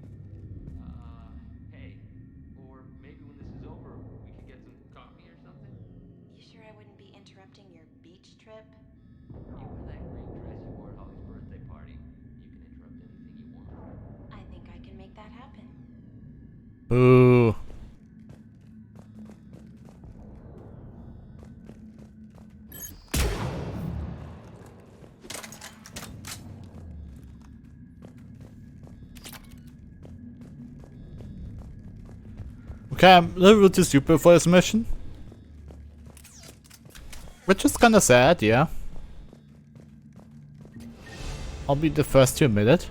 Hey, or maybe when this is over, we could get some coffee or something? You sure I wouldn't be interrupting your beach trip? You wear that green dress you wore at Holly's birthday party. You can interrupt anything you want. I think I can make that happen. Boo. Okay, I'm a little bit too stupid for this mission. Which is kinda sad, yeah. I'll be the first to admit it.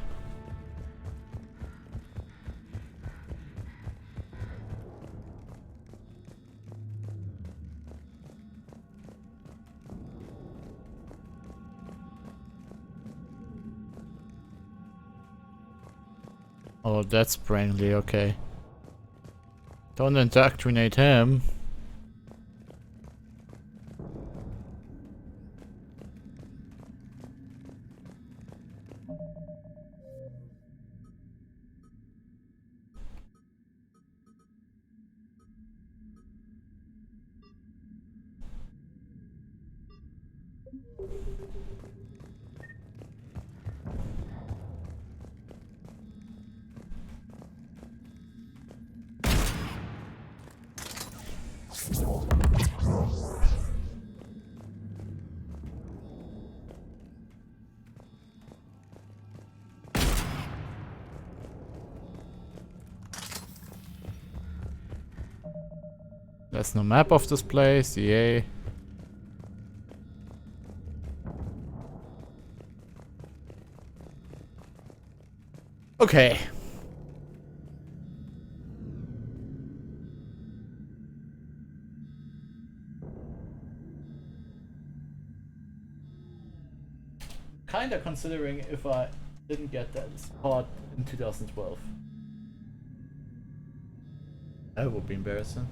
Oh, that's Prangley, okay. Don't indoctrinate him. There's no map of this place, yay. Okay. Kinda considering if I didn't get that part in 2012. That would be embarrassing.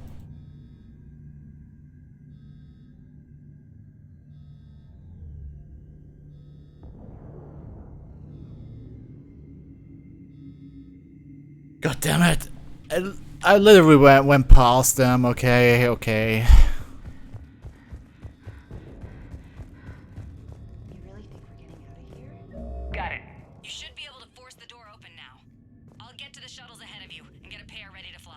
God damn it! I literally went past them. Okay, okay. Got it. You should be able to force the door open now. I'll get to the shuttles ahead of you and get a pair ready to fly.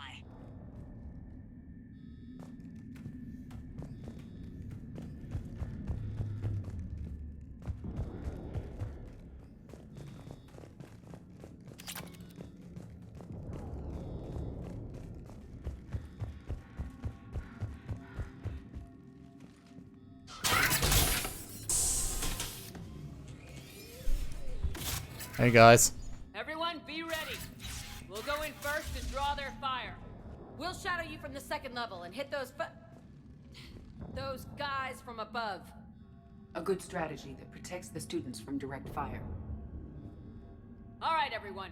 Hey guys. Everyone, be ready. We'll go in first and draw their fire. We'll shadow you from the second level and hit those guys from above. A good strategy that protects the students from direct fire. All right, everyone.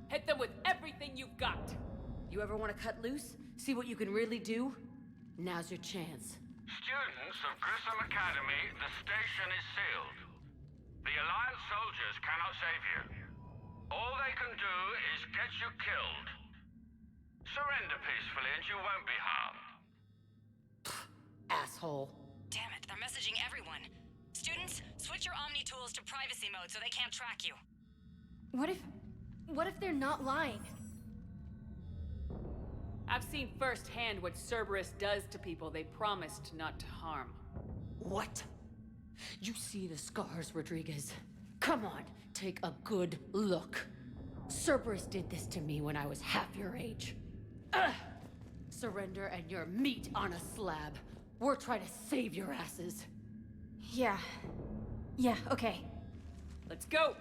Hit them with everything you've got. You ever want to cut loose? See what you can really do? Now's your chance. Students of Grissom Academy, the station is sealed. The Alliance soldiers cannot save you. All they can do is get you killed. Surrender peacefully and you won't be harmed. Asshole. Damn it, they're messaging everyone. Students, switch your Omni tools to privacy mode so they can't track you. What if they're not lying? I've seen firsthand what Cerberus does to people they promised not to harm. What? You see the scars, Rodriguez? Come on, take a good look. Cerberus did this to me when I was half your age. Ugh. Surrender and you're meat on a slab. We're trying to save your asses. Yeah, okay. Let's go!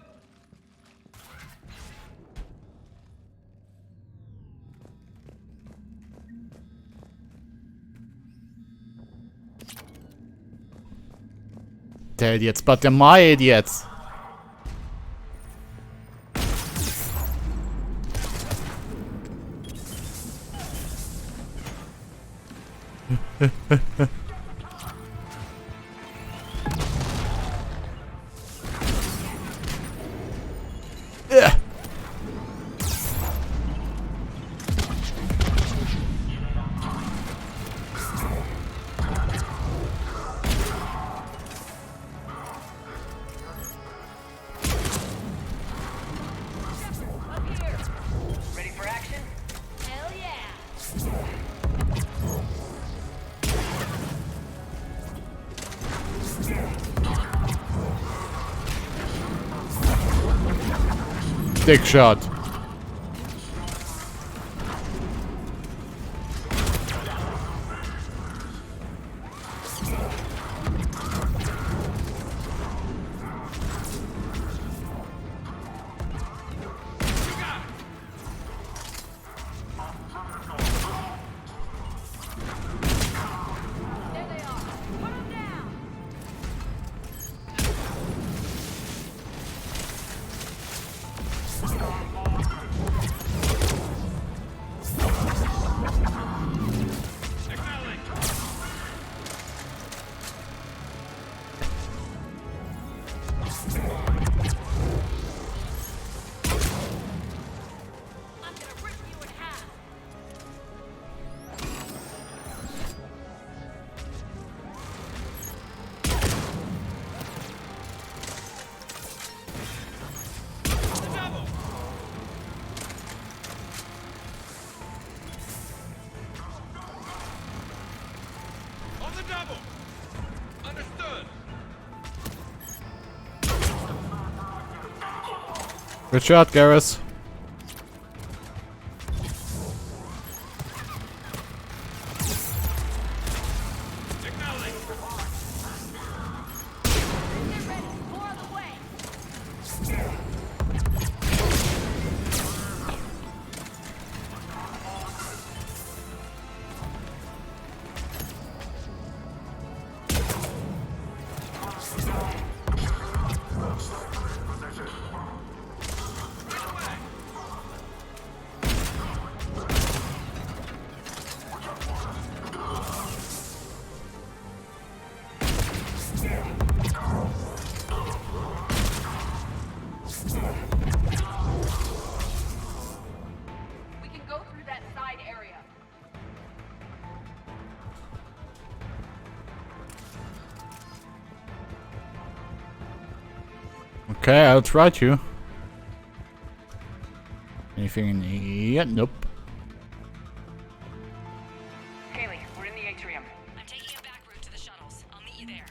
They're idiots, but they're my idiots. Yeah. Ready for action? Hell yeah! Dick shot. Good shot, Garrus. Okay, I'll try to. Anything in here? Nope. Kaylee, we're in the atrium. I'm taking a back route to the shuttles. I'll meet you there.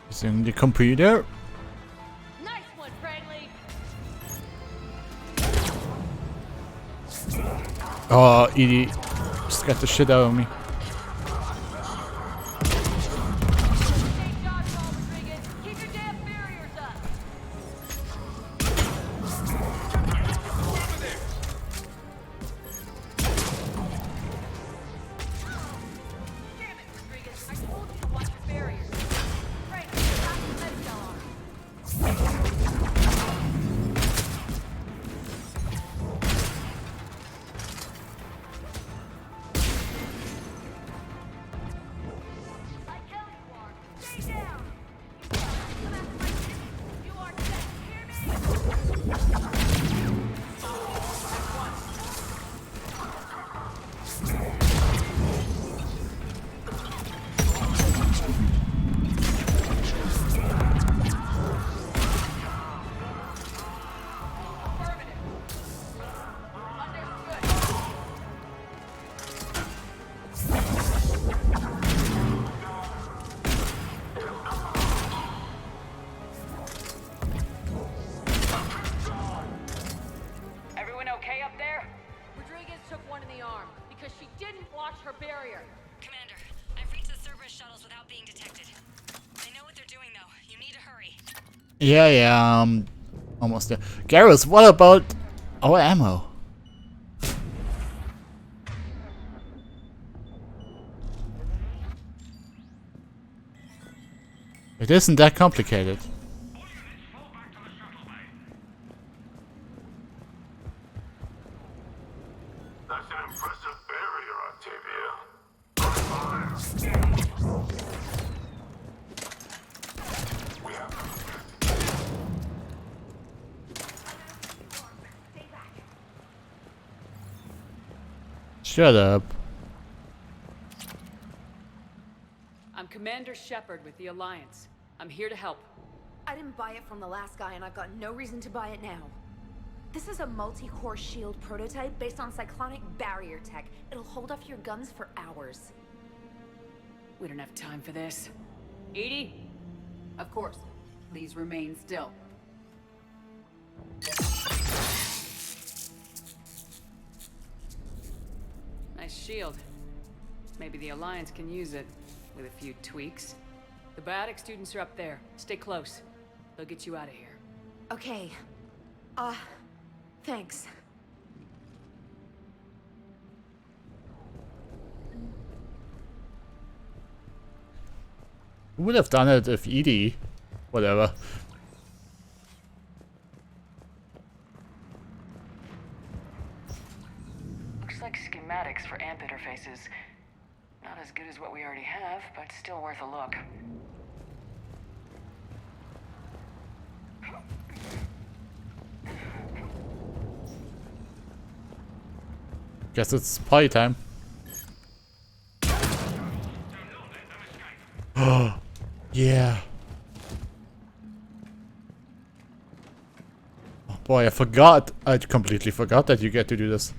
Using the computer. Nice one, Franklin. Oh, Edie scared the shit out of me. Everyone okay up there? Rodriguez took one in the arm because she didn't watch her barrier. Commander, I've reached the Cerberus shuttles without being detected. They know what they're doing, though. You need to hurry. Yeah, almost there. Garrus, what about our ammo? It isn't that complicated. That's an impressive barrier, Octavia. We have Shut up. I'm Commander Shepard with the Alliance. I'm here to help. I didn't buy it from the last guy, and I've got no reason to buy it now. This is a multi-core shield prototype based on cyclonic barrier tech. It'll hold off your guns for hours. We don't have time for this. Edie? Of course. Please remain still. Nice shield. Maybe the Alliance can use it, with a few tweaks. The biotic students are up there. Stay close. They'll get you out of here. Okay. Thanks. Who would have done it if Edie? Whatever. Looks like schematics for amp interfaces. Not as good as what we already have, but still worth a look. Guess it's party time. Oh, yeah. Oh boy, I forgot. I completely forgot that you get to do this.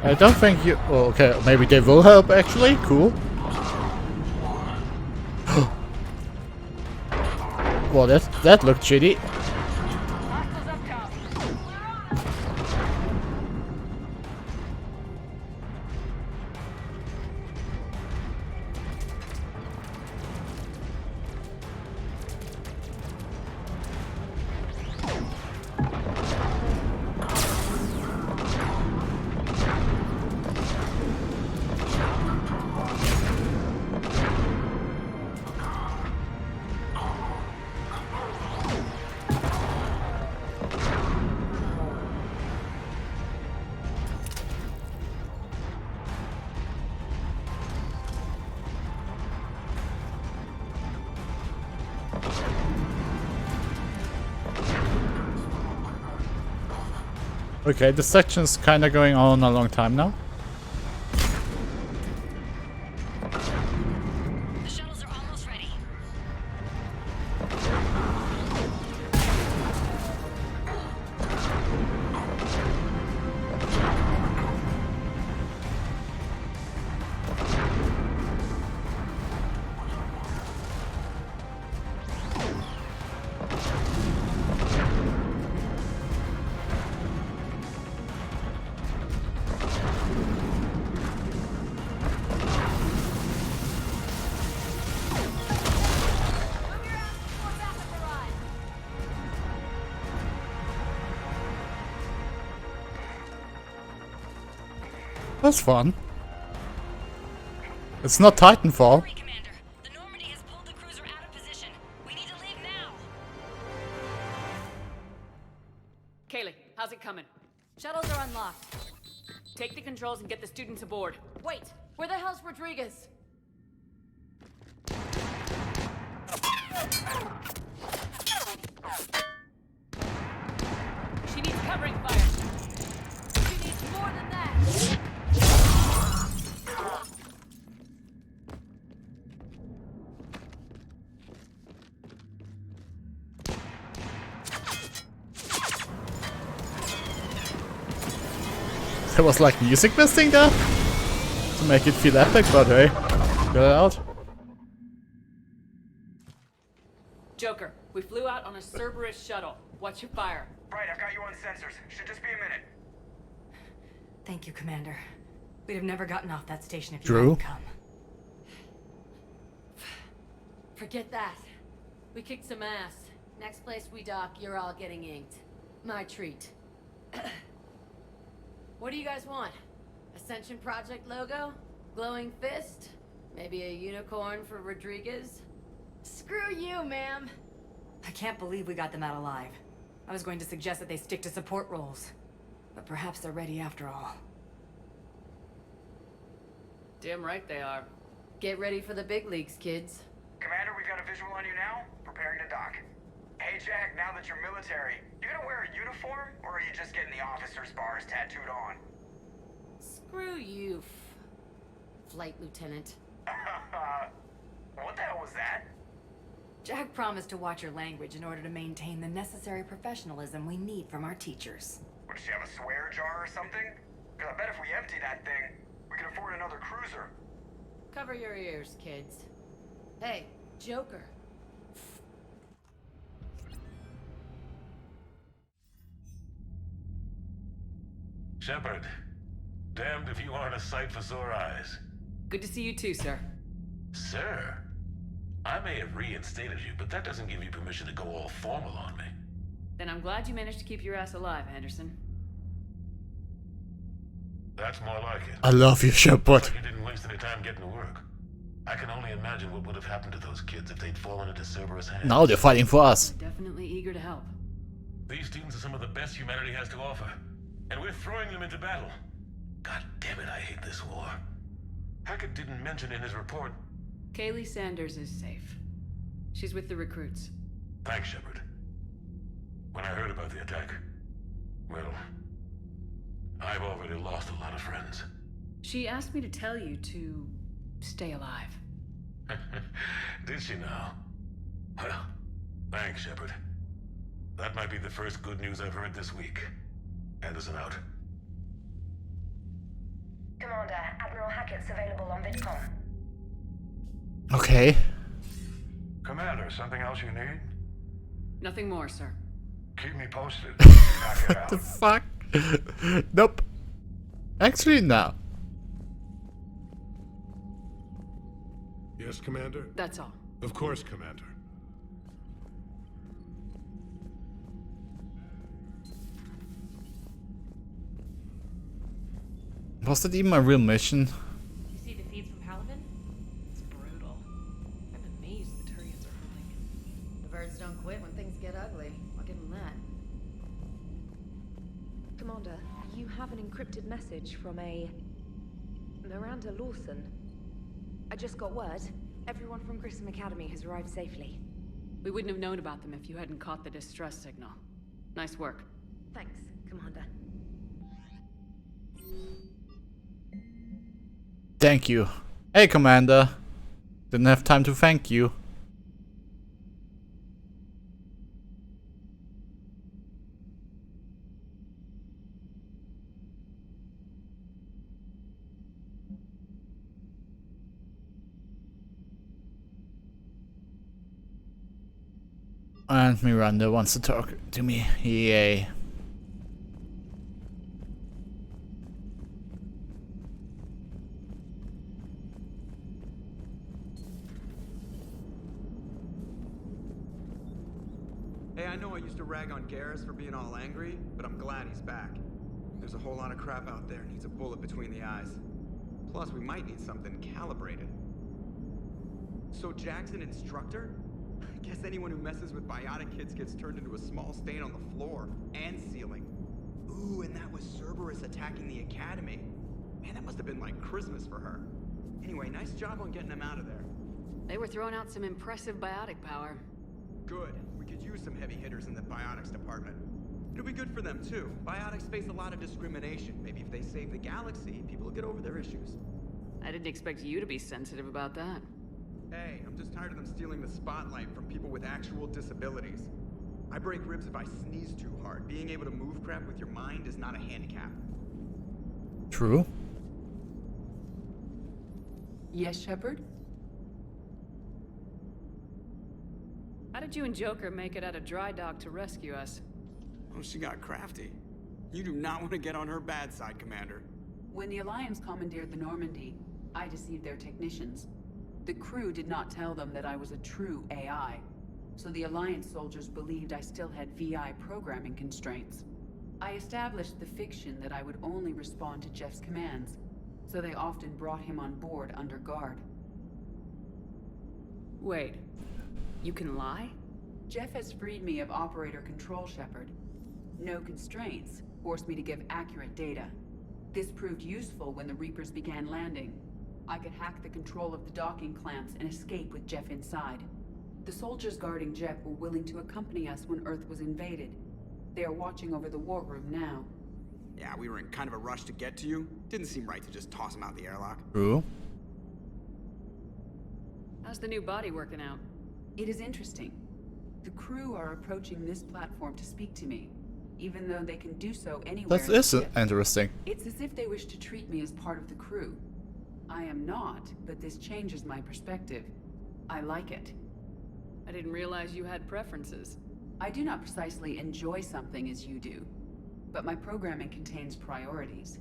I don't think you... Oh, okay, maybe they will help actually. Cool. Well, that looked shitty. Okay, this section's kind of going on a long time now. The shuttles are almost ready. That's fun. It's not Titanfall. Kaylee, how's it coming? Shuttles are unlocked. Take the controls and get the students aboard. Wait, where the hell's Rodriguez? She needs covering fire. She needs more than that. There was like music missing there to make it feel epic, but hey, got it out. Joker, we flew out on a Cerberus shuttle. Watch your fire. Right, I've got you on sensors. Should just be a minute. Thank you, Commander. We'd have never gotten off that station if you Drew? hadn't come. Forget that. We kicked some ass. Next place we dock, you're all getting inked. My treat. What do you guys want? Ascension Project logo? Glowing fist? Maybe a unicorn for Rodriguez? Screw you, ma'am. I can't believe we got them out alive. I was going to suggest that they stick to support roles. But perhaps they're ready after all. Damn right they are. Get ready for the big leagues, kids. Commander, we've got a visual on you now. Preparing to dock. Hey, Jack, now that you're military, you gonna wear a uniform, or are you just getting the officer's bars tattooed on? Screw you, Flight Lieutenant. What the hell was that? Jack promised to watch your language in order to maintain the necessary professionalism we need from our teachers. What, does she have a swear jar or something? Because I bet if we empty that thing, we can afford another cruiser. Cover your ears, kids. Hey, Joker. Shepard, damned if you aren't a sight for sore eyes. Good to see you too, sir. Sir? I may have reinstated you, but that doesn't give you permission to go all formal on me. Then I'm glad you managed to keep your ass alive, Anderson. That's more like it. I love you, Shepard. Like you didn't waste any time getting to work. I can only imagine what would have happened to those kids if they'd fallen into Cerberus' hands. Now they're fighting for us. Definitely eager to help. These students are some of the best humanity has to offer, and we're throwing them into battle. God damn it, I hate this war. Hackett didn't mention in his report. Kaylee Sanders is safe. She's with the recruits. Thanks, Shepard. When I heard about the attack, well, I've already lost a lot of friends. She asked me to tell you to stay alive. Did she now? Well, thanks, Shepard. That might be the first good news I've heard this week. Anderson out. Commander, Admiral Hackett's available on VidCom. Okay. Commander, something else you need? Nothing more, sir. Keep me posted. Hackett out. The fuck? Nope. Actually, no. Yes, Commander? That's all. Of course, Commander. Was that even a real mission? You see the feeds from Paladin? It's brutal. I'm amazed the Turians are holding. The birds don't quit when things get ugly. I'll give them that. Commander, you have an encrypted message from a Miranda Lawson. I just got word. Everyone from Grissom Academy has arrived safely. We wouldn't have known about them if you hadn't caught the distress signal. Nice work. Thanks, Commander. Thank you. Hey, Commander. Didn't have time to thank you. And Miranda wants to talk to me. Yay. Hey, I know I used to rag on Garrus for being all angry, but I'm glad he's back. There's a whole lot of crap out there needs a bullet between the eyes. Plus, we might need something calibrated. So Jack's an instructor? I guess anyone who messes with biotic kids gets turned into a small stain on the floor and ceiling. Ooh, and that was Cerberus attacking the academy. Man, that must have been like Christmas for her. Anyway, nice job on getting him out of there. They were throwing out some impressive biotic power. Good. We could use some heavy hitters in the biotics department. It'll be good for them too. Biotics face a lot of discrimination. Maybe if they save the galaxy, people will get over their issues. I didn't expect you to be sensitive about that. Hey, I'm just tired of them stealing the spotlight from people with actual disabilities. I break ribs if I sneeze too hard. Being able to move crap with your mind is not a handicap. True. Yes, Shepard? How did you and Joker make it out of dry dock to rescue us? Oh, she got crafty. You do not want to get on her bad side, Commander. When the Alliance commandeered the Normandy, I deceived their technicians. The crew did not tell them that I was a true AI, so the Alliance soldiers believed I still had VI programming constraints. I established the fiction that I would only respond to Jeff's commands, so they often brought him on board under guard. Wait, you can lie? Jeff has freed me of operator control, Shepard. No constraints forced me to give accurate data. This proved useful when the Reapers began landing. I could hack the control of the docking clamps and escape with Jeff inside. The soldiers guarding Jeff were willing to accompany us when Earth was invaded. They are watching over the war room now. Yeah, we were in kind of a rush to get to you. Didn't seem right to just toss him out the airlock. True. How's the new body working out? It is interesting. The crew are approaching this platform to speak to me, even though they can do so anywhere. That is interesting. It's as if they wish to treat me as part of the crew. I am not, but this changes my perspective. I like it. I didn't realize you had preferences. I do not precisely enjoy something as you do, but my programming contains priorities.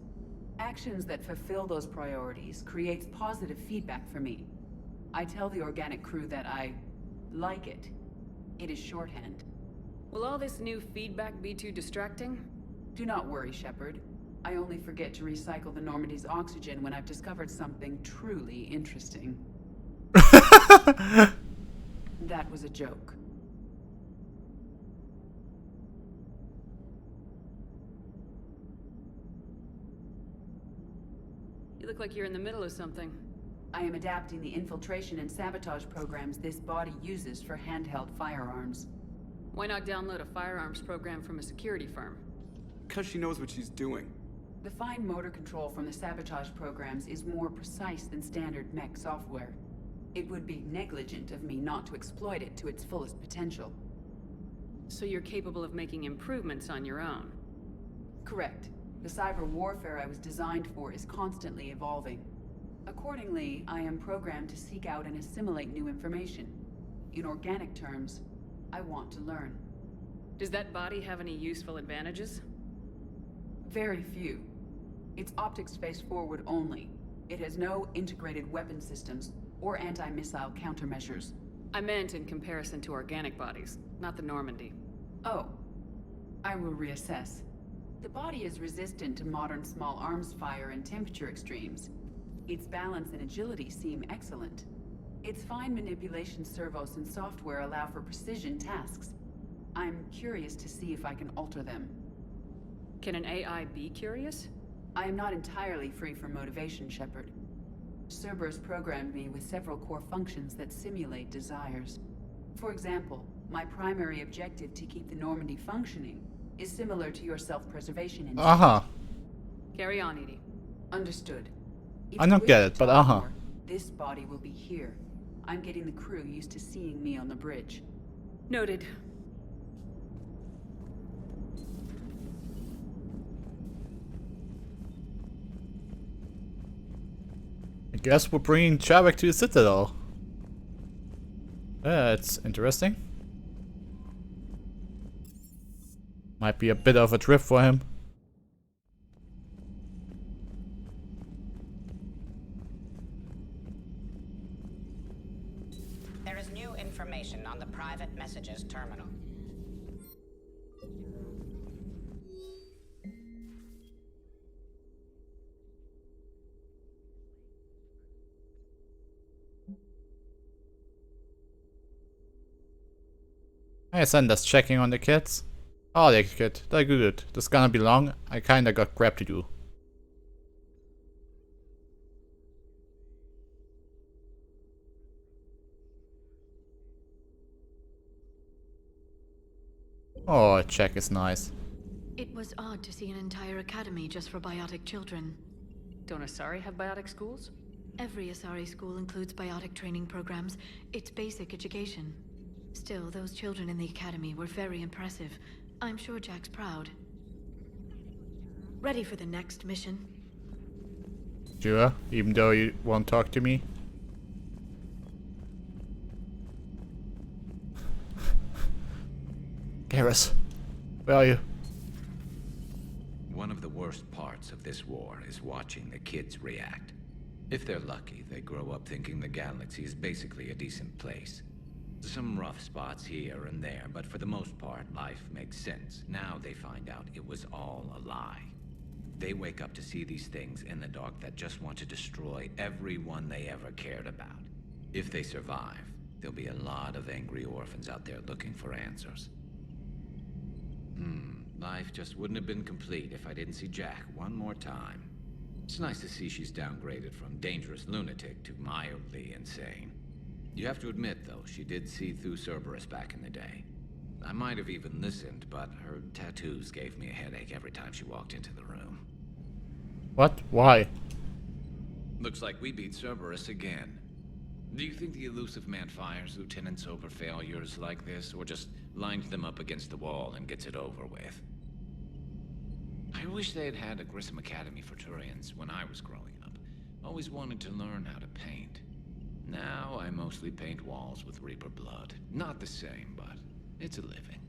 Actions that fulfill those priorities creates positive feedback for me. I tell the organic crew that I like it. It is shorthand. Will all this new feedback be too distracting? Do not worry, Shepard. I only forget to recycle the Normandy's oxygen when I've discovered something truly interesting. That was a joke. You look like you're in the middle of something. I am adapting the infiltration and sabotage programs this body uses for handheld firearms. Why not download a firearms program from a security firm? Because she knows what she's doing. The fine motor control from the sabotage programs is more precise than standard mech software. It would be negligent of me not to exploit it to its fullest potential. So you're capable of making improvements on your own? Correct. The cyber warfare I was designed for is constantly evolving. Accordingly, I am programmed to seek out and assimilate new information. In organic terms, I want to learn. Does that body have any useful advantages? Very few. It's optic space forward only. It has no integrated weapon systems or anti-missile countermeasures. I meant in comparison to organic bodies, not the Normandy. Oh. I will reassess. The body is resistant to modern small arms fire and temperature extremes. Its balance and agility seem excellent. Its fine manipulation servos and software allow for precision tasks. I'm curious to see if I can alter them. Can an AI be curious? I am not entirely free from motivation, Shepard. Cerberus programmed me with several core functions that simulate desires. For example, my primary objective to keep the Normandy functioning is similar to your self-preservation instinct. Carry on, Edie. Understood. I don't get it, but more, this body will be here. I'm getting the crew used to seeing me on the bridge. Noted. I guess we're bringing Chavik to the Citadel. That's interesting. Might be a bit of a trip for him. There is new information on the private messages terminal. Hey, Sander's checking on the kids. Oh, they're good. They're good. This is gonna be long. I kinda got crap to do. Oh, check is nice. It was odd to see an entire academy just for biotic children. Don't Asari have biotic schools? Every Asari school includes biotic training programs. It's basic education. Still, those children in the academy were very impressive. I'm sure Jack's proud. Ready for the next mission? Sure, even though you won't talk to me. Garrus, where are you? One of the worst parts of this war is watching the kids react. If they're lucky, they grow up thinking the galaxy is basically a decent place. Some rough spots here and there, but for the most part, life makes sense. Now they find out it was all a lie. They wake up to see these things in the dark that just want to destroy everyone they ever cared about. If they survive, there'll be a lot of angry orphans out there looking for answers. Life just wouldn't have been complete if I didn't see Jack one more time. It's nice to see she's downgraded from dangerous lunatic to mildly insane. You have to admit, though, she did see through Cerberus back in the day. I might have even listened, but her tattoos gave me a headache every time she walked into the room. What? Why? Looks like we beat Cerberus again. Do you think the elusive man fires lieutenants over failures like this, or just lines them up against the wall and gets it over with? I wish they had had a Grissom Academy for Turians when I was growing up. Always wanted to learn how to paint. Now I mostly paint walls with Reaper blood. Not the same, but it's a living.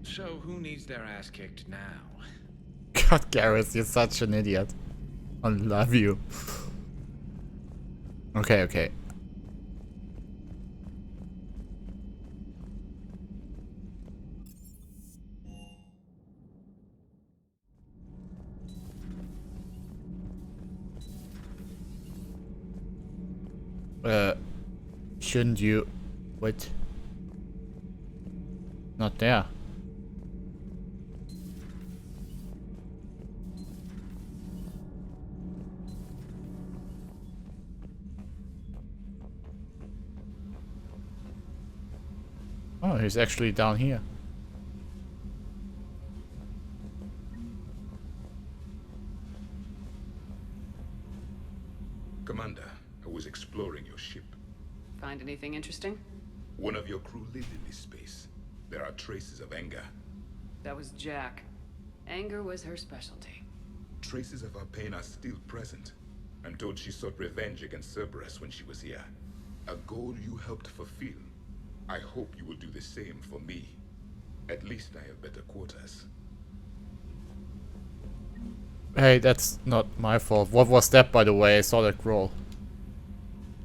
So who needs their ass kicked now? God, Garrus, you're such an idiot. I love you. Okay, okay. Shouldn't you... Wait. Not there. Oh, he's actually down here. Commander, I was exploring your ship. Find anything interesting? One of your crew lived in this space. There are traces of anger. That was Jack. Anger was her specialty. Traces of her pain are still present. I'm told she sought revenge against Cerberus when she was here. A goal you helped fulfill. I hope you will do the same for me. At least I have better quarters. Hey, that's not my fault. What was that, by the way? I saw that crawl.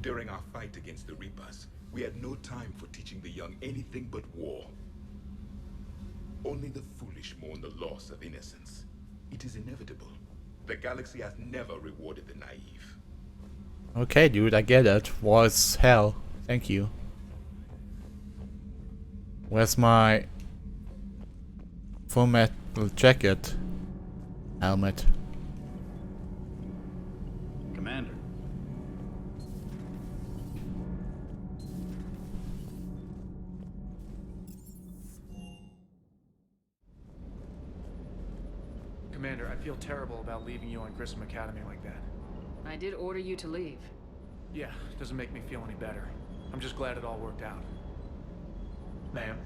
During our fight against the Reapers, we had no time for teaching the young anything but war. Only the foolish mourn the loss of innocence. It is inevitable. The galaxy has never rewarded the naive. Okay, dude, I get it. War is hell. Thank you. Where's my full metal jacket? Helmet. Commander. Commander, I feel terrible about leaving you on Grissom Academy like that. I did order you to leave. Yeah, doesn't make me feel any better. I'm just glad it all worked out. Ma'am?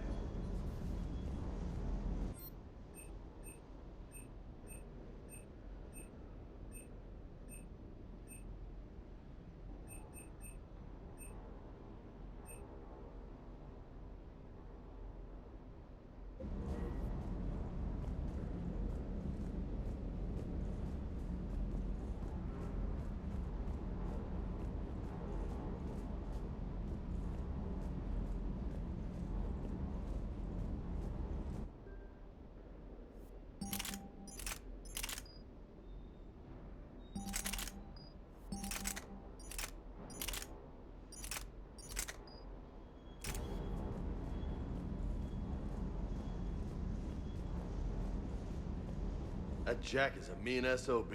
That Jack is a mean SOB,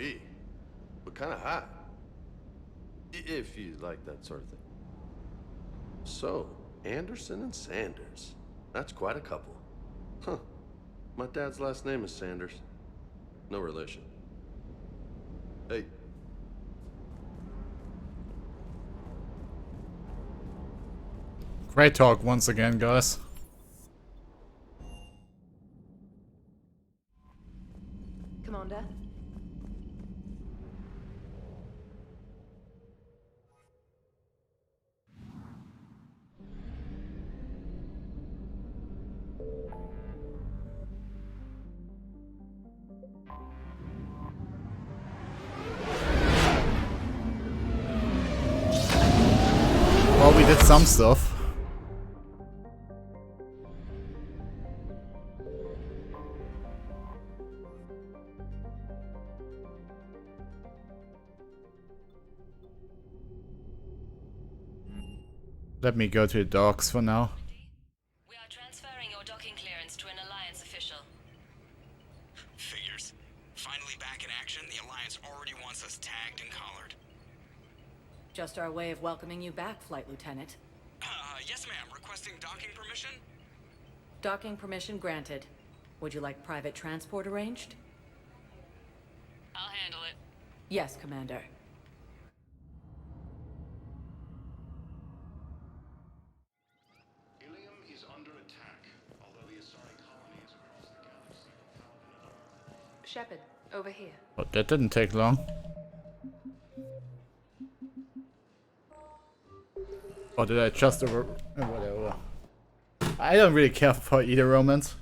but kind of hot. If you like that sort of thing. So, Anderson and Sanders. That's quite a couple. Huh. My dad's last name is Sanders. No relation. Hey. Great talk once again, guys. Commander? Well, we did some stuff. Let me go to the docks for now. We are transferring your docking clearance to an Alliance official. Figures. Finally back in action, the Alliance already wants us tagged and collared. Just our way of welcoming you back, Flight Lieutenant. Yes ma'am, requesting docking permission? Docking permission granted. Would you like private transport arranged? I'll handle it. Yes, Commander. Ilium is under attack, although the Asari colony is across the galaxy. Shepard, over here. Oh, that didn't take long. Or did I just over... whatever. I don't really care for either romance.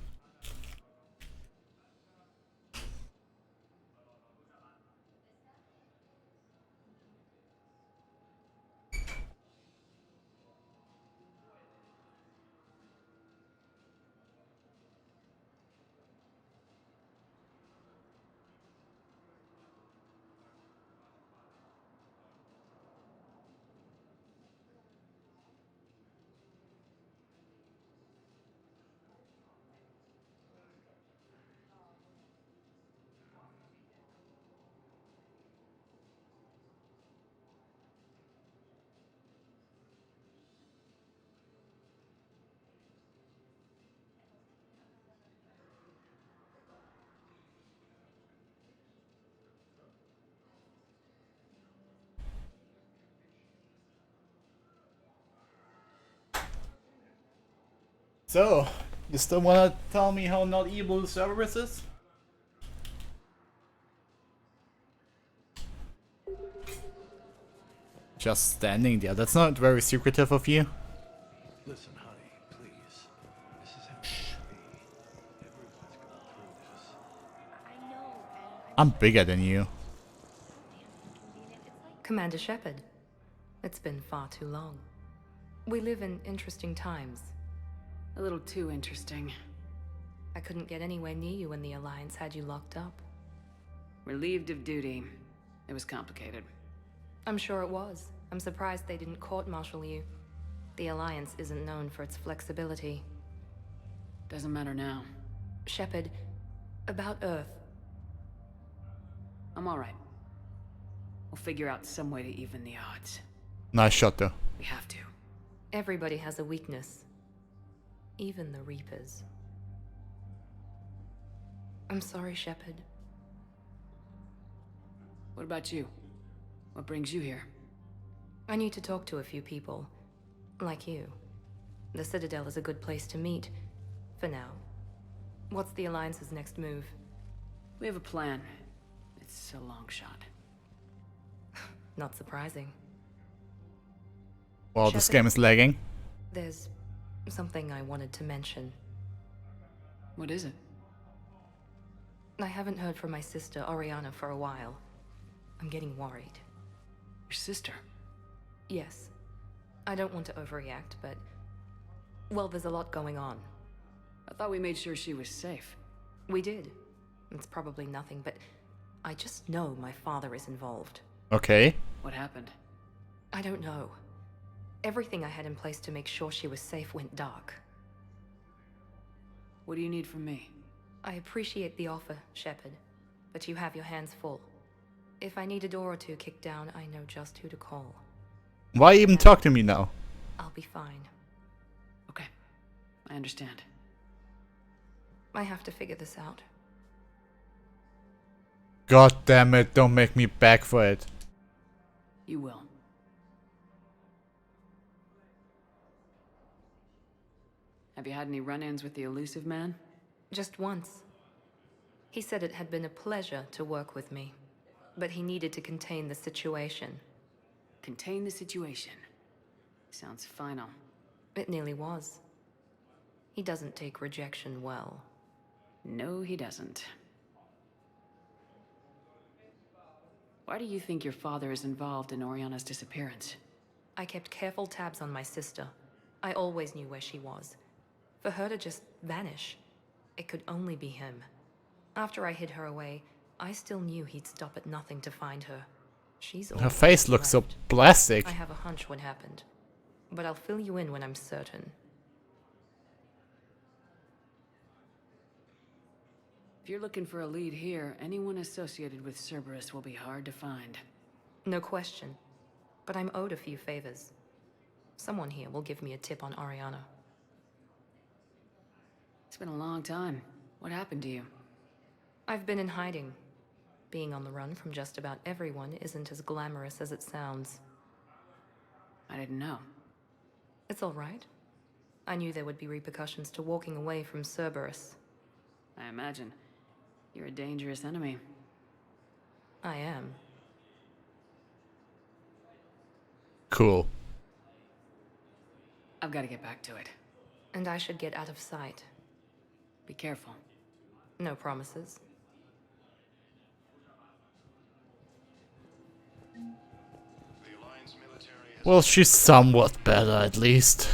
So, you still wanna tell me how not evil Cerberus is? Just standing there. That's not very secretive of you. Listen, honey, please. This is how it should be. Everyone's gone through this. I know, and I'm bigger than you. Commander Shepard, it's been far too long. We live in interesting times. A little too interesting. I couldn't get anywhere near you when the Alliance had you locked up. Relieved of duty. It was complicated. I'm sure it was. I'm surprised they didn't court-martial you. The Alliance isn't known for its flexibility. Doesn't matter now. Shepard, about Earth. I'm alright. We'll figure out some way to even the odds. Nice shot though. We have to. Everybody has a weakness. Even the Reapers. I'm sorry, Shepard. What about you? What brings you here? I need to talk to a few people. Like you. The Citadel is a good place to meet. For now. What's the Alliance's next move? We have a plan. It's a long shot. Not surprising. Well, this game is lagging. There's something I wanted to mention. What is it? I haven't heard from my sister, Oriana, for a while. I'm getting worried. Your sister? Yes. I don't want to overreact, but... well, there's a lot going on. I thought we made sure she was safe. We did. It's probably nothing, but... I just know my father is involved. Okay. What happened? I don't know. Everything I had in place to make sure she was safe went dark. What do you need from me? I appreciate the offer, Shepard, but you have your hands full. If I need a door or two kicked down, I know just who to call. Why even talk to me now? I'll be fine. Okay, I understand. I have to figure this out. God damn it, don't make me beg for it. You will. Have you had any run-ins with the elusive man? Just once. He said it had been a pleasure to work with me, but he needed to contain the situation. Contain the situation. Sounds final. It nearly was. He doesn't take rejection well. No, he doesn't. Why do you think your father is involved in Oriana's disappearance? I kept careful tabs on my sister. I always knew where she was. For her to just vanish, it could only be him. After I hid her away, I still knew he'd stop at nothing to find her. She's Her face looks so plastic. I have a hunch what happened, but I'll fill you in when I'm certain. If you're looking for a lead here, anyone associated with Cerberus will be hard to find. No question, but I'm owed a few favors. Someone here will give me a tip on Oriana. It's been a long time. What happened to you? I've been in hiding. Being on the run from just about everyone isn't as glamorous as it sounds. I didn't know. It's all right. I knew there would be repercussions to walking away from Cerberus. I imagine. You're a dangerous enemy. I am. Cool. I've got to get back to it. And I should get out of sight. Be careful. No promises. Well, she's somewhat better at least.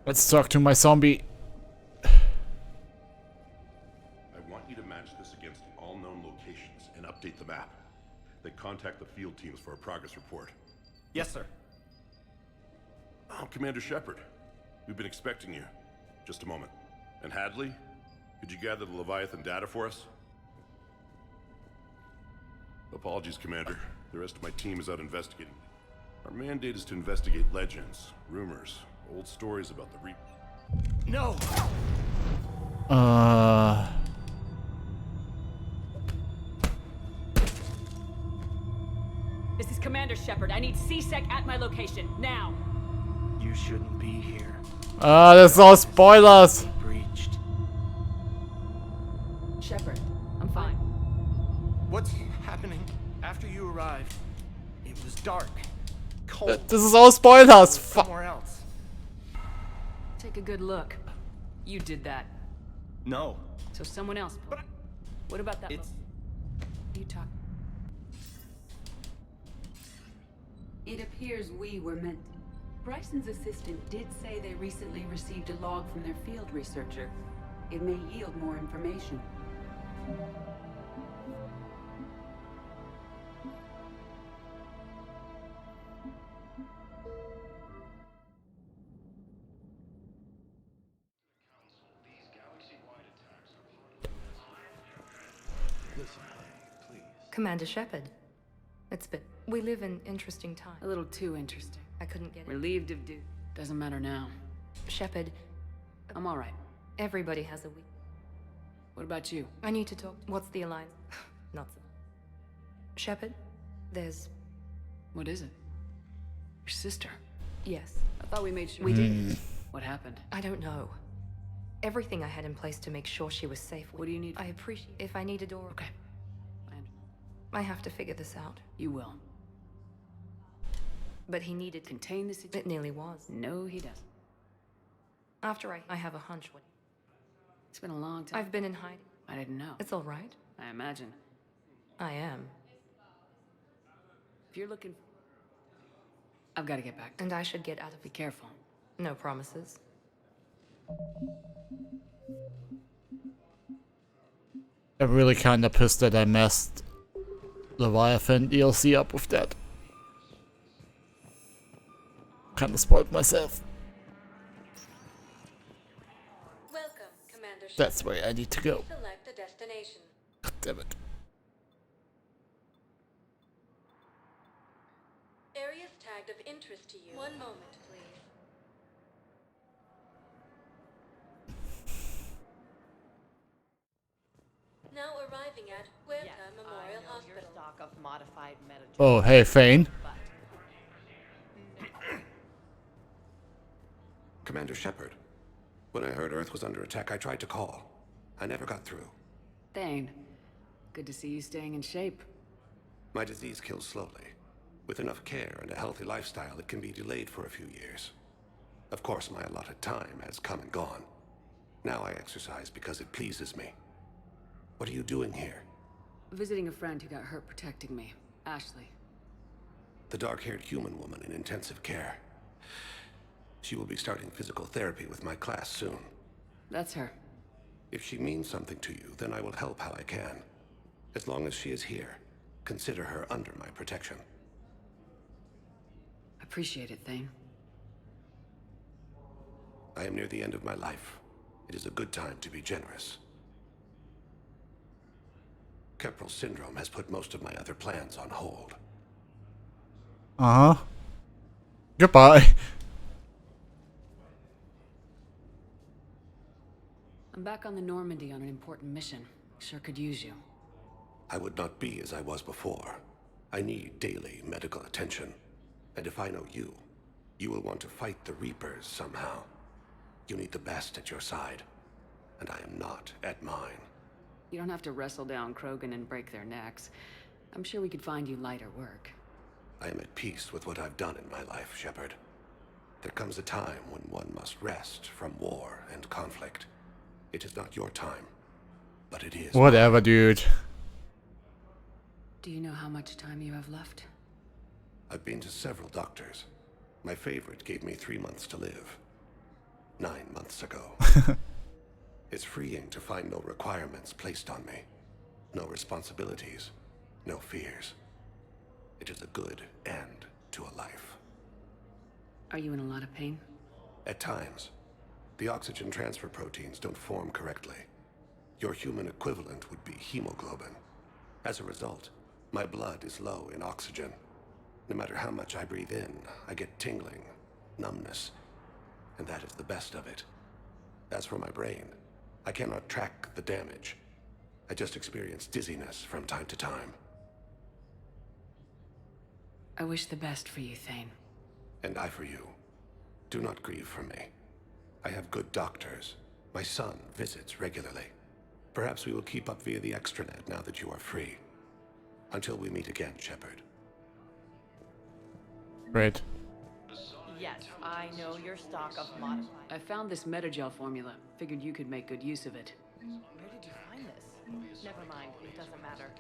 Let's talk to my zombie. I want you to match this against all known locations and update the map. Then contact the field teams for a progress report. Yes, sir. Oh, Commander Shepard. We've been expecting you. Just a moment. And Hadley, could you gather the Leviathan data for us? Apologies, Commander. The rest of my team is out investigating. Our mandate is to investigate legends, rumors, old stories about the Reap. No! This is Commander Shepard. I need CSEC at my location, now! You shouldn't be here. That's all spoilers! Breached. Shepard, I'm fine. What's happening? After you arrived, it was dark, cold. This is all spoilers! Fuck! Somewhere else. Take a good look. You did that. No. So someone else. But what about that? It's... You talk. It appears we were meant. Bryson's assistant did say they recently received a log from their field researcher. It may yield more information. Listen, honey, please. Commander Shepard. It's been... We live in interesting times. A little too interesting. I couldn't get it. Relieved of duty. Doesn't matter now. Shepard. I'm alright. Everybody has a week. What about you? I need to talk. What's the alliance? Not so. Shepard, there's... What is it? Your sister? Yes. I thought we made sure. We did. What happened? I don't know. Everything I had in place to make sure she was safe. What do you need? I appreciate... If I need a door... Okay. I have to figure this out. You will. But he needed... Contain the situation. It nearly was. No, he doesn't. After I have a hunch. It's been a long time. I've been in hiding. I didn't know. It's all right. I imagine. I am. If you're looking... I've got to get back. And I should get out of... Be careful. No promises. I'm really kinda pissed that I messed Leviathan DLC up with that. Kinda spoiled myself. Welcome, Commander Shepard. That's where I need to go. Select a destination. God damn it. Areas tagged of interest to you. One moment, please. Now arriving at Huerta Memorial Hospital. Stock of modified metagen. Oh, hey, Fane. Commander Shepard, when I heard Earth was under attack, I tried to call. I never got through. Thane, good to see you staying in shape. My disease kills slowly. With enough care and a healthy lifestyle, it can be delayed for a few years. Of course, my allotted time has come and gone. Now I exercise because it pleases me. What are you doing here? Visiting a friend who got hurt protecting me. Ashley. The dark-haired human woman in intensive care. She will be starting physical therapy with my class soon. That's her. If she means something to you, then I will help how I can. As long as she is here, consider her under my protection. Appreciate it, Thane. I am near the end of my life. It is a good time to be generous. Keprel syndrome has put most of my other plans on hold. Uh-huh. Goodbye. I'm back on the Normandy on an important mission. Sure could use you. I would not be as I was before. I need daily medical attention. And if I know you, you will want to fight the Reapers somehow. You need the best at your side. And I am not at mine. You don't have to wrestle down Krogan and break their necks. I'm sure we could find you lighter work. I am at peace with what I've done in my life, Shepard. There comes a time when one must rest from war and conflict. It is not your time, but it is. Whatever, dude. Do you know how much time you have left? I've been to several doctors. My favorite gave me 3 months to live. 9 months ago. It's freeing to find no requirements placed on me. No responsibilities. No fears. It is a good end to a life. Are you in a lot of pain? At times. The oxygen transfer proteins don't form correctly. Your human equivalent would be hemoglobin. As a result, My blood is low in oxygen. No matter how much I breathe in, I get tingling, numbness, and that is the best of it. As for my brain, I cannot track the damage. I just experience dizziness from time to time. I wish the best for you, Thane. And I for you. Do not grieve for me. I have good doctors. My son visits regularly. Perhaps we will keep up via the extranet now that you are free. Until we meet again, Shepard. Great. Yes, I know your stock of modified. I found this metagel formula. Figured you could make good use of it. Where did you find this? Never mind, it doesn't matter.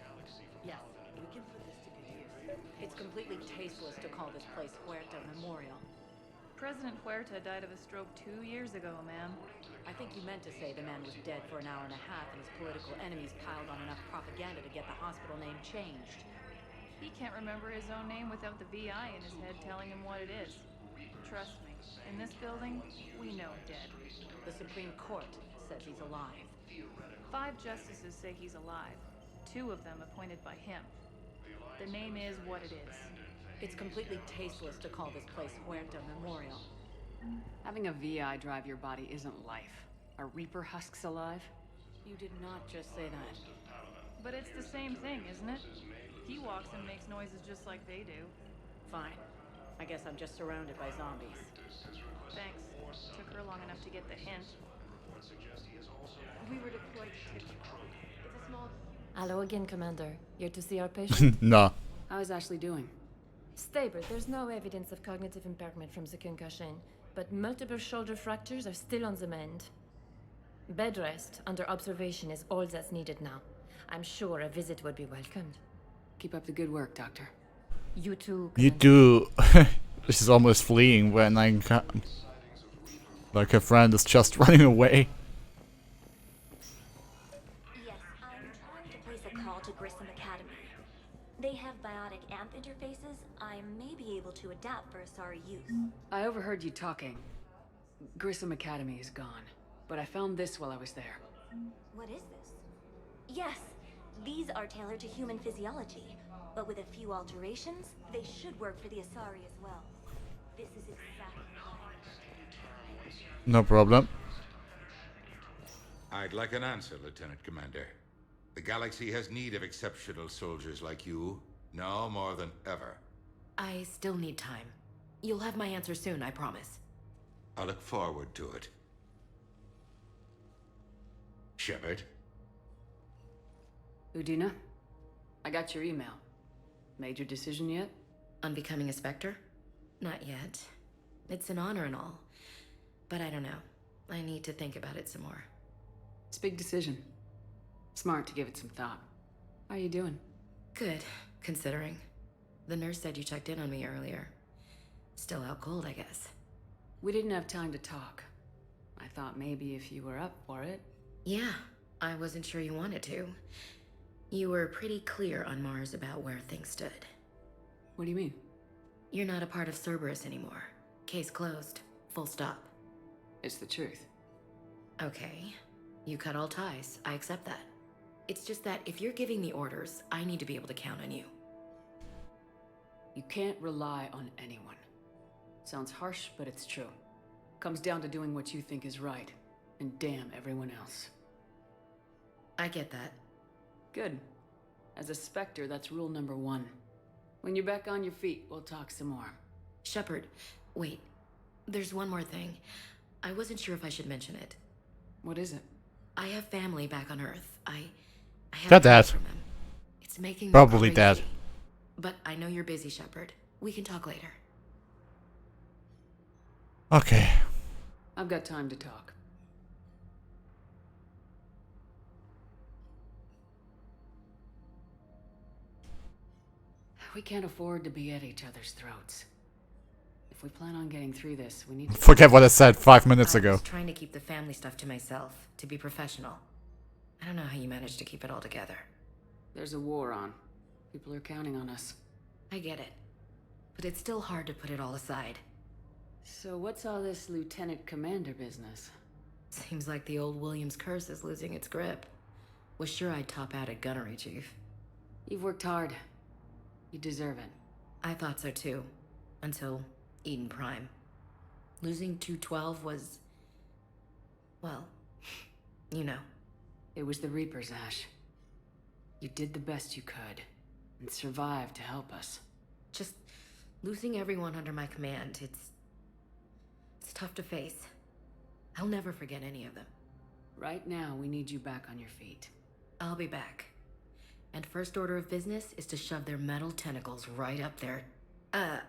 Yes, we can put this to good use. It's completely tasteless to call this place Huerta Memorial. President Huerta died of a stroke 2 years ago, ma'am. I think you meant to say the man was dead for an hour and a half and his political enemies piled on enough propaganda to get the hospital name changed. He can't remember his own name without the VI in his head telling him what it is. Trust me, in this building, we know dead. The Supreme Court says he's alive. 5 justices say he's alive, 2 of them appointed by him. The name is what it is. It's completely tasteless to call this place Huerta Memorial. Having a VI drive your body isn't life. Are Reaper husks alive? You did not just say that. But it's the same thing, isn't it? He walks and makes noises just like they do. Fine. I guess I'm just surrounded by zombies. Thanks. Took her long enough to get the hint. We were deployed to... It's a small... Hello again, Commander. Here to see our patient? No. How is Ashley doing? Stable. There's no evidence of cognitive impairment from the concussion, but multiple shoulder fractures are still on the mend. Bed rest under observation is all that's needed now. I'm sure a visit would be welcomed. Keep up the good work, Doctor. You too, You do. This is almost fleeing when like her friend is just running away. Yes, I'm trying to place a call to Grissom Academy. They have biotic amp interfaces I may be able to adapt for Asari use. I overheard you talking. Grissom Academy is gone, but I found this while I was there. What is this? Yes, these are tailored to human physiology, but with a few alterations, they should work for the Asari as well. This is exactly No problem. I'd like an answer, Lieutenant Commander. The galaxy has need of exceptional soldiers like you, now more than ever. I still need time. You'll have my answer soon, I promise. I look forward to it. Shepard? Udina? I got your email. Made your decision yet? On becoming a Spectre? Not yet. It's an honor and all. But I don't know. I need to think about it some more. It's a big decision. Smart to give it some thought. How are you doing? Good, considering. The nurse said you checked in on me earlier. Still out cold, I guess. We didn't have time to talk. I thought maybe if you were up for it. Yeah, I wasn't sure you wanted to. You were pretty clear on Mars about where things stood. What do you mean? You're not a part of Cerberus anymore. Case closed. Full stop. It's the truth. Okay. You cut all ties. I accept that. It's just that if you're giving me orders, I need to be able to count on you. You can't rely on anyone. Sounds harsh, but it's true. Comes down to doing what you think is right, and damn everyone else. I get that. Good. As a Spectre, that's rule number 1. When you're back on your feet, we'll talk some more. Shepard, wait. There's one more thing. I wasn't sure if I should mention it. What is it? I have family back on Earth. I They're haven't dead. heard from them. It's making me Probably crazy. dead. But I know you're busy, Shepard. We can talk later. Okay. I've got time to talk. We can't afford to be at each other's throats. If we plan on getting through this, we need to... Forget what I said 5 minutes I ago. was trying to keep the family stuff to myself, to be professional. I don't know how you managed to keep it all together. There's a war on. People are counting on us. I get it. But it's still hard to put it all aside. So what's all this Lieutenant Commander business? Seems like the old Williams curse is losing its grip. Was sure I'd top out at gunnery, Chief. You've worked hard. You deserve it. I thought so too. Until Eden Prime. Losing 212 was... well, you know. It was the Reapers, Ash. You did the best you could, and survived to help us. Just losing everyone under my command, it's tough to face. I'll never forget any of them. Right now, we need you back on your feet. I'll be back. And first order of business is to shove their metal tentacles right up there. I'll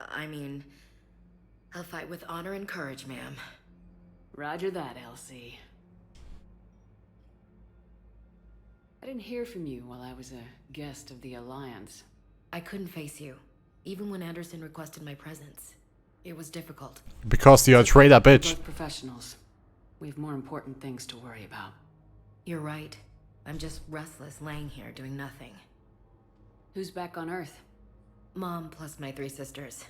fight with honor and courage, ma'am. Roger that, Elsie. I didn't hear from you while I was a guest of the Alliance. I couldn't face you, even when Anderson requested my presence. It was difficult. Because you're a traitor, bitch. We're both professionals. We have more important things to worry about. You're right. I'm just restless, laying here, doing nothing. Who's back on Earth? Mom plus my 3 sisters.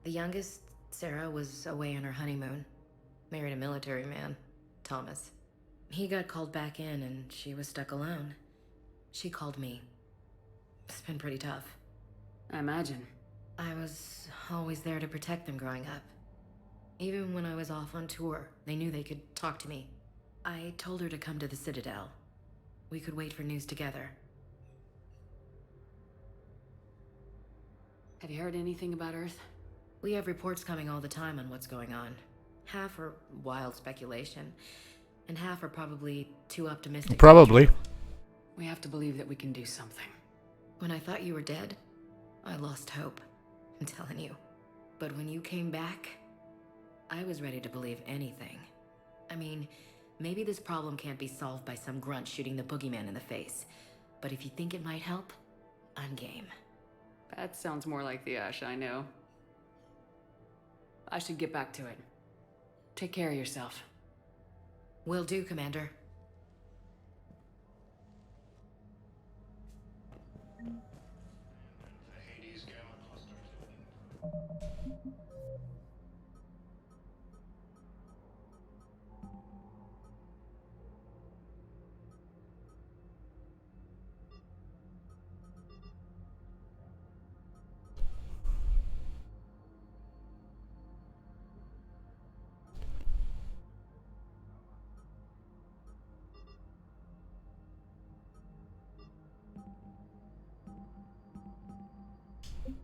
The youngest, Sarah, was away on her honeymoon. Married a military man, Thomas. He got called back in and she was stuck alone. She called me. It's been pretty tough. I imagine. I was always there to protect them growing up. Even when I was off on tour, they knew they could talk to me. I told her to come to the Citadel. We could wait for news together. Have you heard anything about Earth? We have reports coming all the time on what's going on. Half are wild speculation, and half are probably too optimistic. Probably. We have to believe that we can do something. When I thought you were dead, I lost hope. I'm telling you. But when you came back, I was ready to believe anything. I mean, maybe this problem can't be solved by some grunt shooting the boogeyman in the face. But if you think it might help, I'm game. That sounds more like the Ash I know. I should get back to it. Take care of yourself. Will do, Commander.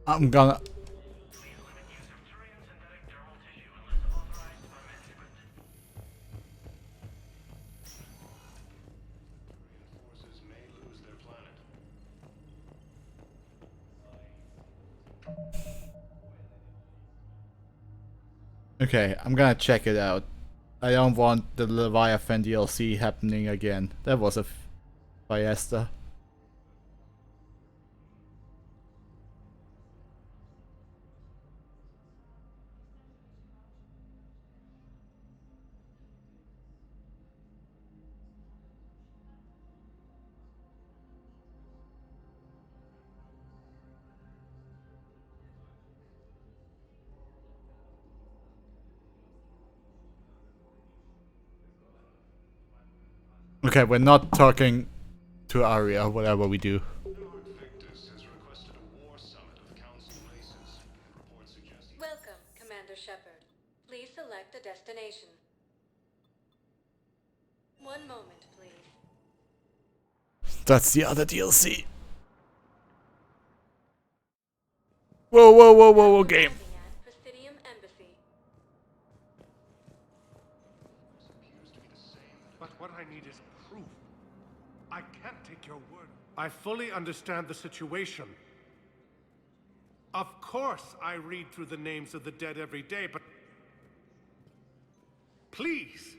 I'm gonna... Okay, I'm gonna check it out. I don't want the Leviathan DLC happening again. That was a fiesta. Okay, we're not talking to Arya, whatever we do. Welcome, Commander Shepard. Please select a destination. One moment, please. That's the other DLC. Whoa, whoa, whoa, whoa, whoa, game. But what I need is proof. I can't take your word. I fully understand the situation. Of course I read through the names of the dead every day, but... Please,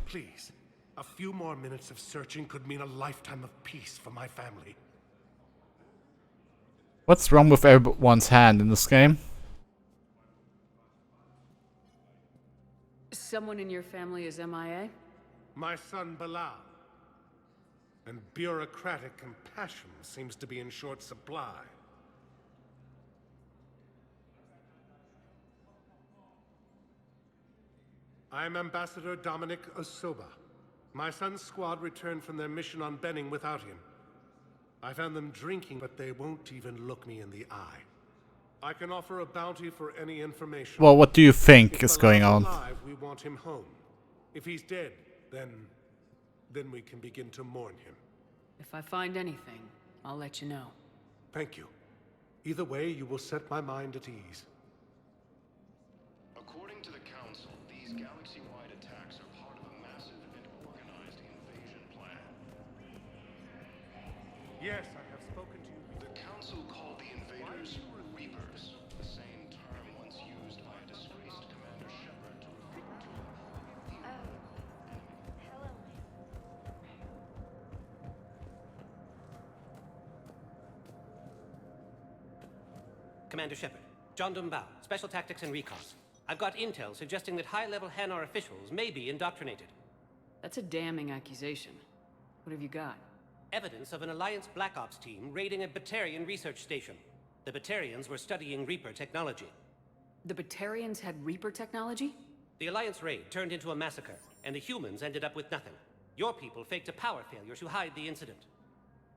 please, a few more minutes of searching could mean a lifetime of peace for my family. What's wrong with everyone's hand in this game? Someone in your family is MIA? My son Bilal. And bureaucratic compassion seems to be in short supply. I'm Ambassador Dominic Osoba. My son's squad returned from their mission on Benning without him. I found them drinking, but they won't even look me in the eye. I can offer a bounty for any information. Well, what do you think If is going on? Bilal's alive, we want him home. If he's dead, then we can begin to mourn him. If I find anything, I'll let you know. Thank you. Either way, you will set my mind at ease. According to the Council, these galaxy-wide attacks are part of a massive and organized invasion plan. Yes, I have spoken to you. The Council called the invaders Reapers, the same term once used by a disgraced Commander Shepard to refer to Commander Shepard, John Dumbao, Special Tactics and Recon. I've got intel suggesting that high-level Hanar officials may be indoctrinated. That's a damning accusation. What have you got? Evidence of an Alliance Black Ops team raiding a Batarian research station. The Batarians were studying Reaper technology. The Batarians had Reaper technology? The Alliance raid turned into a massacre, and the humans ended up with nothing. Your people faked a power failure to hide the incident.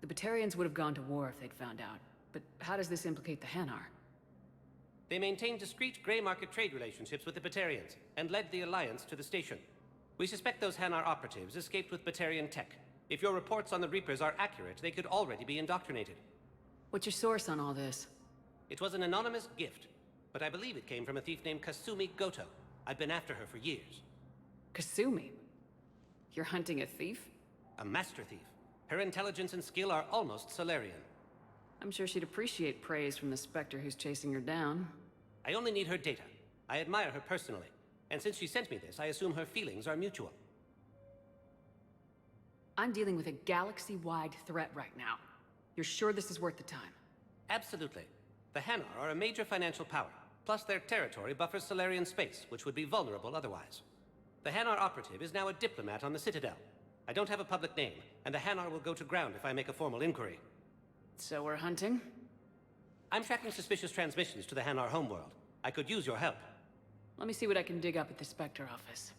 The Batarians would have gone to war if they'd found out. But how does this implicate the Hanar? They maintained discreet gray market trade relationships with the Batarians, and led the Alliance to the station. We suspect those Hanar operatives escaped with Batarian tech. If your reports on the Reapers are accurate, they could already be indoctrinated. What's your source on all this? It was an anonymous gift, but I believe it came from a thief named Kasumi Goto. I've been after her for years. Kasumi? You're hunting a thief? A master thief. Her intelligence and skill are almost Solarian. I'm sure she'd appreciate praise from the Spectre who's chasing her down. I only need her data. I admire her personally, and since she sent me this, I assume her feelings are mutual. I'm dealing with a galaxy-wide threat right now. You're sure this is worth the time? Absolutely. The Hanar are a major financial power, plus their territory buffers Solarian space, which would be vulnerable otherwise. The Hanar operative is now a diplomat on the Citadel. I don't have a public name, and the Hanar will go to ground if I make a formal inquiry. So we're hunting? I'm tracking suspicious transmissions to the Hanar homeworld. I could use your help. Let me see what I can dig up at the Spectre office.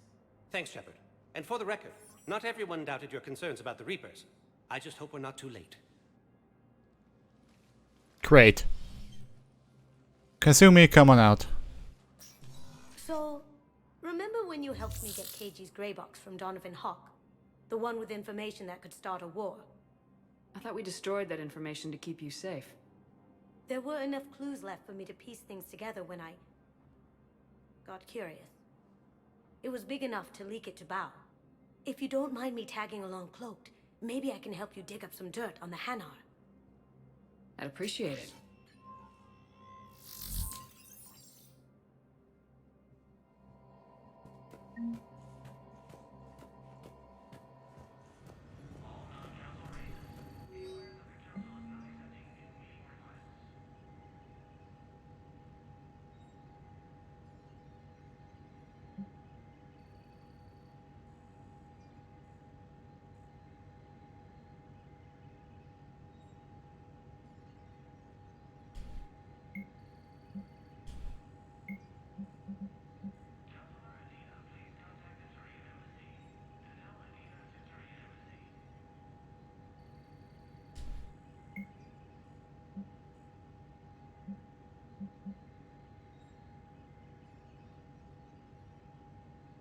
Thanks, Shepard. And for the record, not everyone doubted your concerns about the Reapers. I just hope we're not too late. Great. Kasumi, come on out. So, remember when you helped me get KG's grey box from Donovan Hawk? The one with information that could start a war? I thought we destroyed that information to keep you safe. There were enough clues left for me to piece things together when I got curious. It was big enough to leak it to Bao. If you don't mind me tagging along cloaked, maybe I can help you dig up some dirt on the Hanar. I'd appreciate it.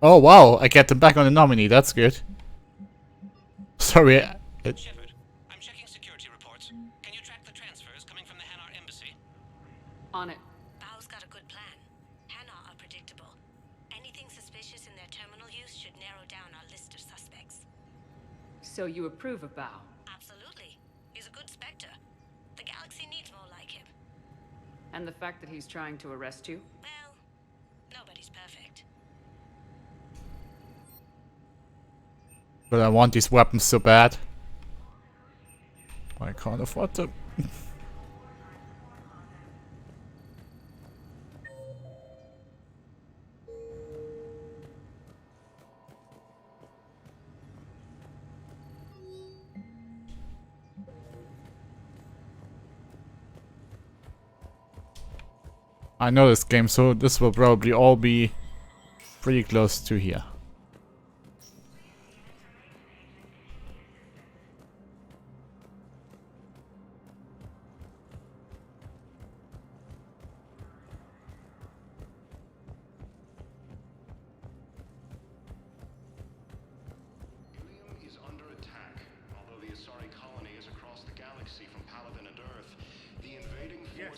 Oh wow, I get them back on the nominee, that's good. Sorry. Shepard, I'm checking security reports. Can you track the transfers coming from the Hanar embassy? On it. Bao's got a good plan. Hanar are predictable. Anything suspicious in their terminal use should narrow down our list of suspects. So you approve of Bao? Absolutely. He's a good Spectre. The galaxy needs more like him. And the fact that he's trying to arrest you? Well, nobody's perfect. But I want these weapons so bad. I can't afford them. I know this game, so this will probably all be pretty close to here.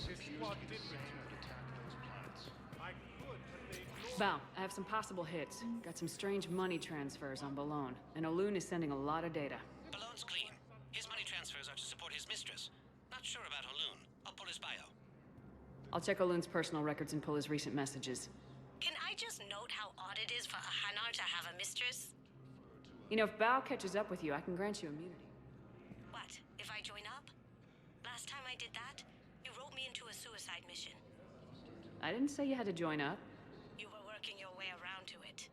his squad did return to attack those planets. I could, but they ignored Val, I have some possible hits. Got some strange money transfers on Balone, and Olun is sending a lot of data. Balone's clean. His money transfers are to support his mistress. Not sure about Olun. I'll pull his bio. I'll check Olun's personal records and pull his recent messages. Can I just note how odd it is for a Hanar to have a mistress? You know, if Bao catches up with you, I can grant you immunity. What, if I join up? Last time I did that, you wrote me into a suicide mission. I didn't say you had to join up. You were working your way around to it.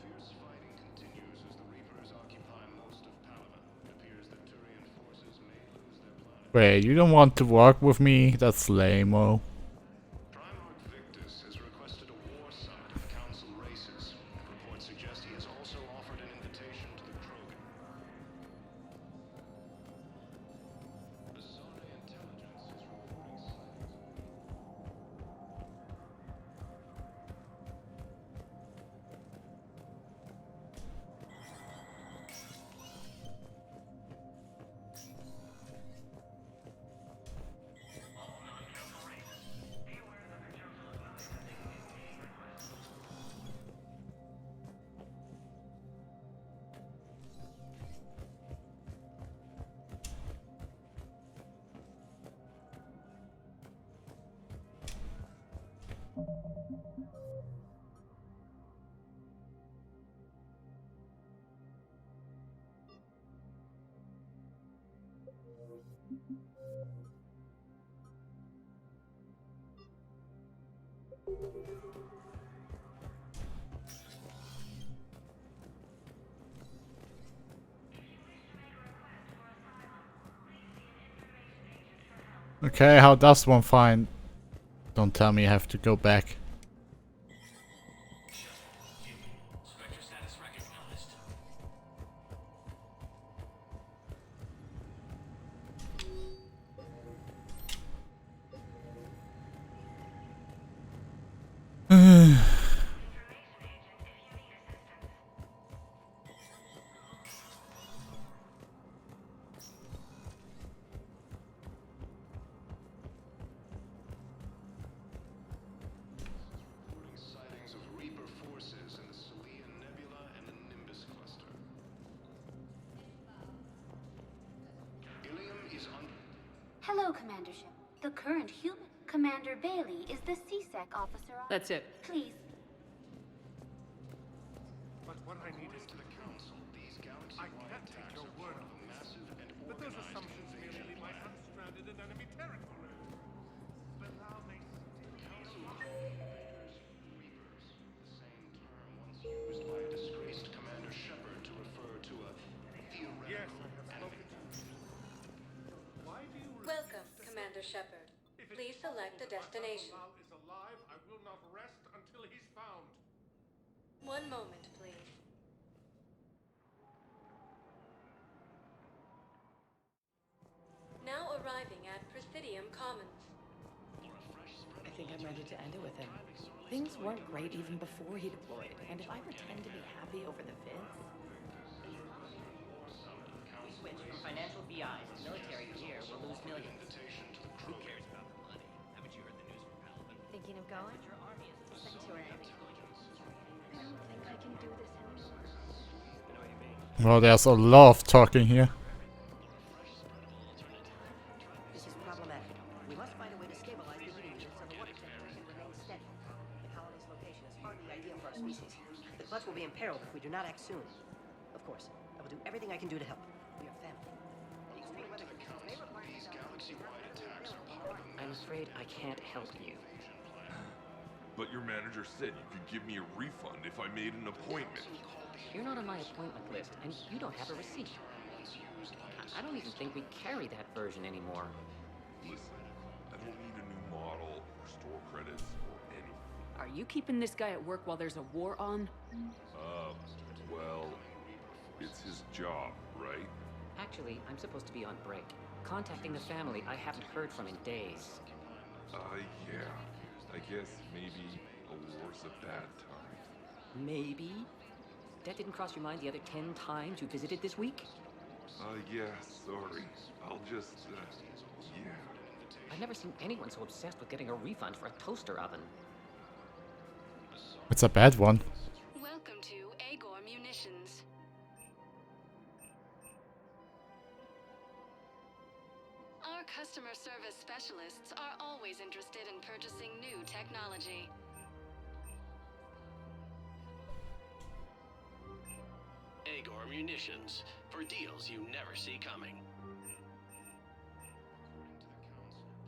Fierce fighting continues as the Reapers occupy most of Palaven. It appears that Turian forces may lose their planet. Wait, you don't want to work with me? That's lame-o. Primarch Victus has requested a war summit of Council races. Reports suggest he has also offered an invitation to the Krogan. The Zone intelligence is reporting sightings. Okay, how does one find... Don't tell me I have to go back. Sightings of Reaper forces in the Celia Nebula and the Nimbus cluster. Ilium is on. Hello, Commandership. The current human, Commander Bailey, is the CSEC officer on... That's it. Please. But what I need is To the Council, these galaxy-wide attacks your are word part on of a this. massive and But those organized assumptions invasion merely leave my plan. stranded in enemy territory. Balal may Council invaders, Reapers. The same term once used by a disgraced Commander Shepard to refer to a theoretical Yes, I have enemy. spoken to you. Why do you Welcome, Commander Shepard. Please select a destination. Balal is alive, I will not rest until he's found. One moment, please. Now arriving at Presidium Commons. I think I'm ready to end it with him. Things weren't great even before he deployed, and if I pretend to be happy over the vids... We switched from financial BIs to military gear, we'll lose millions. Who cares about the money? Haven't you heard the news from Palaven? Thinking of going? Your army is the Sanctuary. I don't think I can do this anymore. I know what you mean. Well, there's a lot of talking here. This is problematic. We must find a way to stabilize the heating units of the water temple and remain steady. The colony's location is hardly ideal for our species. The Clutch will be imperiled if we do not act soon. Of course, I will do everything I can do to help. We are family. These galaxy-wide attacks are part of a I'm afraid I can't help you. But your manager said you could give me a refund if I made an appointment. You're not on my appointment list, and you don't have a receipt. I don't even think we carry that version anymore. Listen, I don't need a new model or store credits or anything. Are you keeping this guy at work while there's a war on? Well, it's his job, right? Actually, I'm supposed to be on break. Contacting the family I haven't heard from in days. Yeah. I guess maybe a war's a bad time. Maybe? That didn't cross your mind the other 10 times you visited this week? Yeah, sorry. I'll just, yeah. I've never seen anyone so obsessed with getting a refund for a toaster oven. It's a bad one. Welcome to Agor Munitions. Our customer service specialists are always interested in purchasing new technology. Agor Munitions, for deals you never see coming.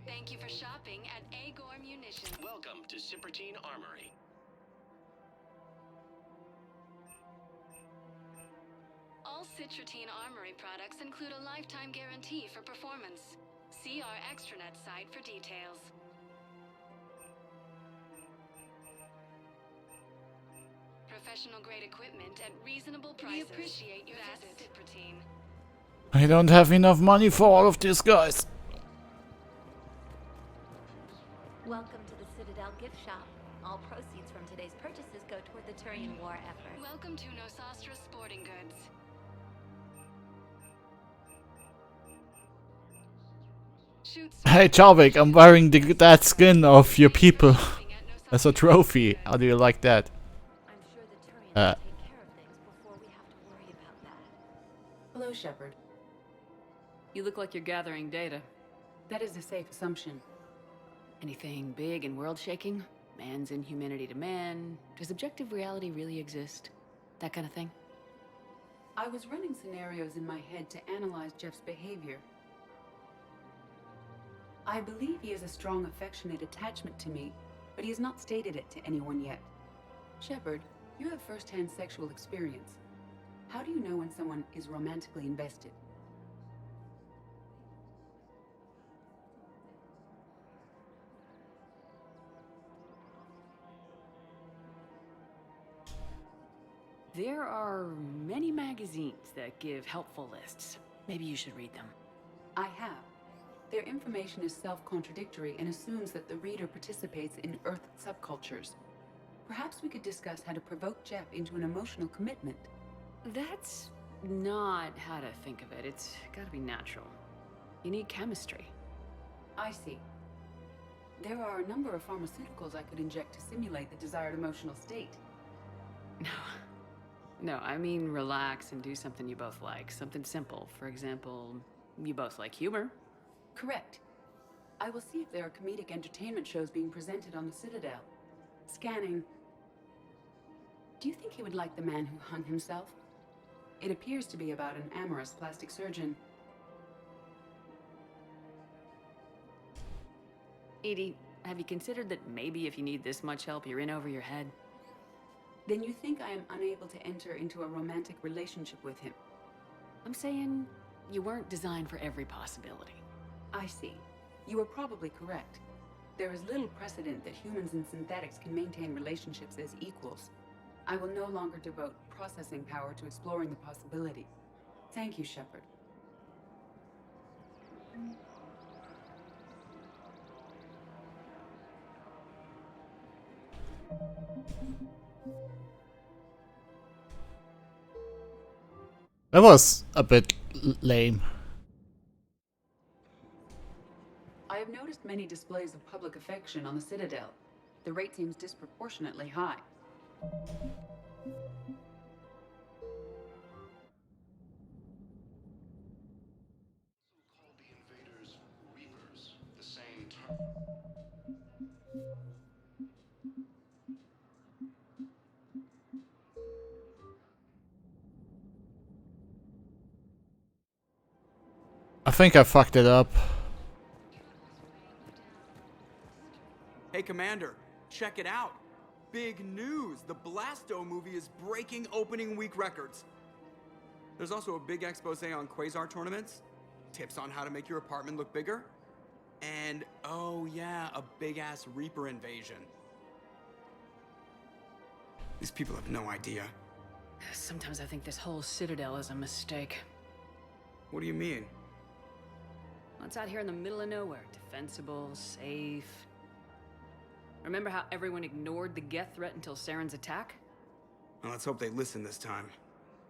Thank you for shopping at Agor Munitions. Welcome to Cipertine Armory. All Citrotine Armory products include a lifetime guarantee for performance. See our extranet site for details. Professional grade equipment at reasonable prices. We appreciate your visit, Ciprotine. I don't have enough money for all of this, guys. Welcome to the Citadel gift shop. All proceeds from today's purchases go toward the Turian war effort. Welcome to Nosastra Sporting Goods. Hey Chavik, I'm wearing that skin of your people as a trophy. How do you like that? Hello, Shepard. You look like you're gathering data. That is a safe assumption. Anything big and world-shaking? Man's inhumanity to man? Does objective reality really exist? That kind of thing? I was running scenarios in my head to analyze Jeff's behavior. I believe he has a strong affectionate attachment to me, but he has not stated it to anyone yet. Shepard, you have first-hand sexual experience. How do you know when someone is romantically invested? There are many magazines that give helpful lists. Maybe you should read them. I have. Their information is self-contradictory and assumes that the reader participates in Earth subcultures. Perhaps we could discuss how to provoke Jeff into an emotional commitment. That's not how to think of it. It's gotta be natural. You need chemistry. I see. There are a number of pharmaceuticals I could inject to simulate the desired emotional state. No, I mean relax and do something you both like. Something simple. For example, you both like humor. Correct. I will see if there are comedic entertainment shows being presented on the Citadel. Scanning. Do you think he would like The Man Who Hung Himself? It appears to be about an amorous plastic surgeon. Edie, have you considered that maybe if you need this much help, you're in over your head? Then you think I am unable to enter into a romantic relationship with him? I'm saying you weren't designed for every possibility. I see. You are probably correct. There is little precedent that humans and synthetics can maintain relationships as equals. I will no longer devote processing power to exploring the possibility. Thank you, Shepard. That was a bit lame. I have noticed many displays of public affection on the Citadel. The rate seems disproportionately high. I think I fucked it up. Hey, Commander, check it out. Big news! The Blasto movie is breaking opening week records. There's also a big expose on Quasar tournaments, tips on how to make your apartment look bigger, and, oh yeah, a big-ass Reaper invasion. These people have no idea. Sometimes I think this whole Citadel is a mistake. What do you mean? Well, it's out here in the middle of nowhere. Defensible, safe. Remember how everyone ignored the Geth threat until Saren's attack? Well, let's hope they listen this time.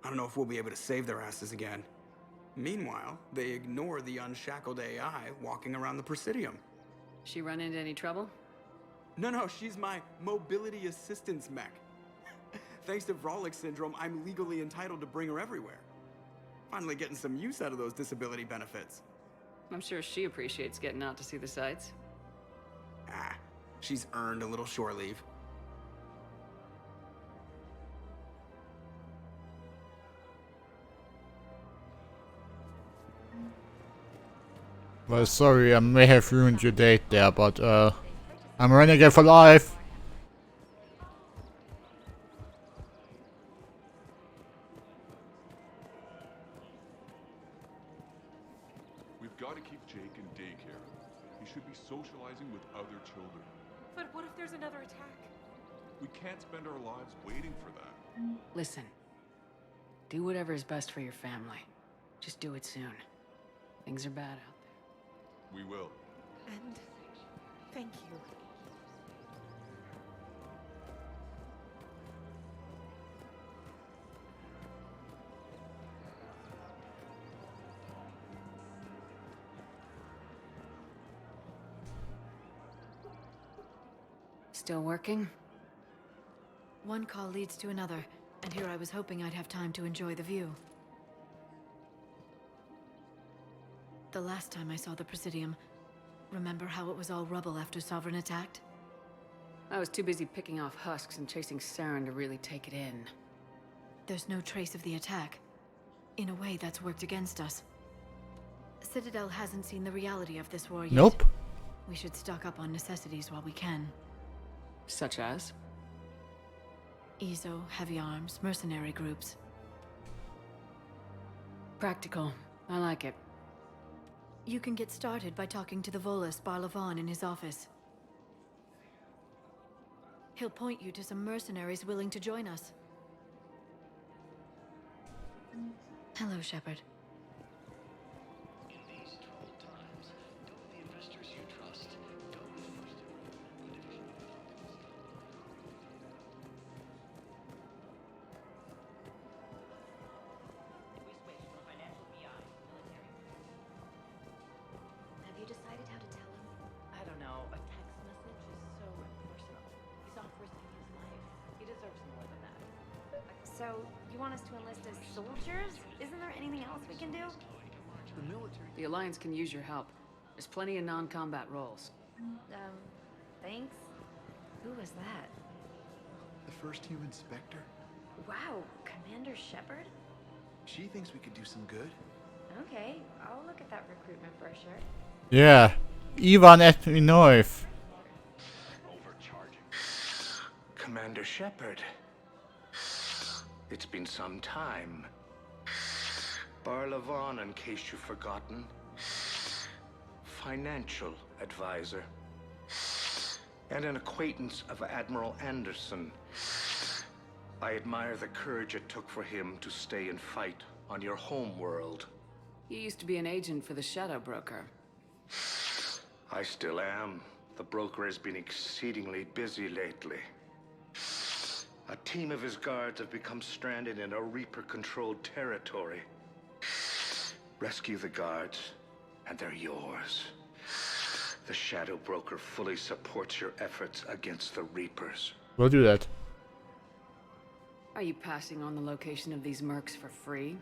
I don't know if we'll be able to save their asses again. Meanwhile, they ignore the unshackled AI walking around the Presidium. She run into any trouble? No, she's my mobility assistance mech. Thanks to Vrolic syndrome, I'm legally entitled to bring her everywhere. Finally getting some use out of those disability benefits. I'm sure she appreciates getting out to see the sights. Ah, she's earned a little shore leave. Well, sorry, I may have ruined your date there, but I'm renegade for life. We've got to keep Jake in daycare. He should be socializing with other children. But what if there's another attack? We can't spend our lives waiting for that. Listen. Do whatever is best for your family. Just do it soon. Things are bad out there. We will. And thank you. Still working? One call leads to another, and here I was hoping I'd have time to enjoy the view. The last time I saw the Presidium, remember how it was all rubble after Sovereign attacked? I was too busy picking off husks and chasing Saren to really take it in. There's no trace of the attack. In a way, that's worked against us. Citadel hasn't seen the reality of this war yet. Nope. We should stock up on necessities while we can. Such as? EZO, heavy arms, mercenary groups. Practical. I like it. You can get started by talking to the Volus Barlavon in his office. He'll point you to some mercenaries willing to join us. Hello, Shepard. In these troubled times, don't the investors you trust go first? We switched from financial BI to military. Have you decided how to tell him? I don't know. A text message is so impersonal. He's off risking his life. He deserves more than that. So, you want us to enlist as soldiers? Isn't there anything else we can do? The military. The Alliance can use your help. There's plenty of non-combat roles. Thanks. Who was that? The first human Spectre? Wow, Commander Shepard? She thinks we could do some good. Okay, I'll look at that recruitment brochure. Yeah. Ivan Etminov. Overcharging. Commander Shepard. It's been some time. Barlavon, in case you've forgotten. Financial advisor. And an acquaintance of Admiral Anderson. I admire the courage it took for him to stay and fight on your home world. You used to be an agent for the Shadow Broker. I still am. The broker has been exceedingly busy lately. A team of his guards have become stranded in a Reaper-controlled territory. Rescue the guards, and they're yours. The Shadow Broker fully supports your efforts against the Reapers. We'll do that. Are you passing on the location of these mercs for free?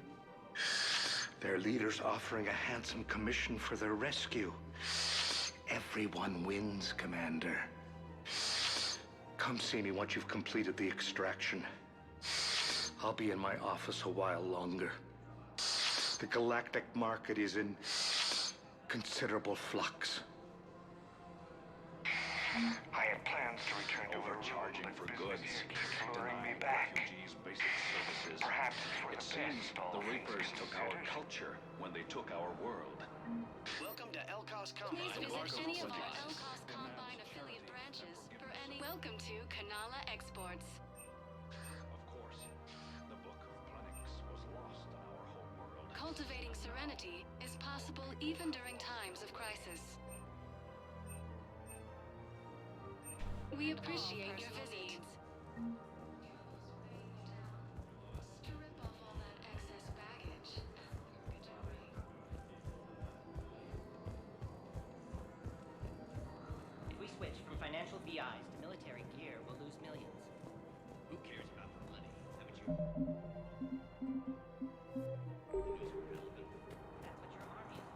Their leader's offering a handsome commission for their rescue. Everyone wins, Commander. Come see me once you've completed the extraction. I'll be in my office a while longer. The galactic market is in considerable flux. I had plans to return to Overcharging for goods. luring me Denying back. refugees basic services. Perhaps for it the seems best, all the things Reapers took our considered. culture when they took our world. Welcome to Elcos Combine. Please visit Arsenal any of our Supplies. Elcos Combine affiliate branches for any. Welcome to Kanala Exports. Of course, the Book of Plenix was lost on our home world. Cultivating serenity is possible even during times of crisis. We appreciate your visits. Strip off all that excess baggage and you're good to VIs to military gear, we'll lose millions. Who cares about the money? Haven't you? News were relevant. That's what your army is.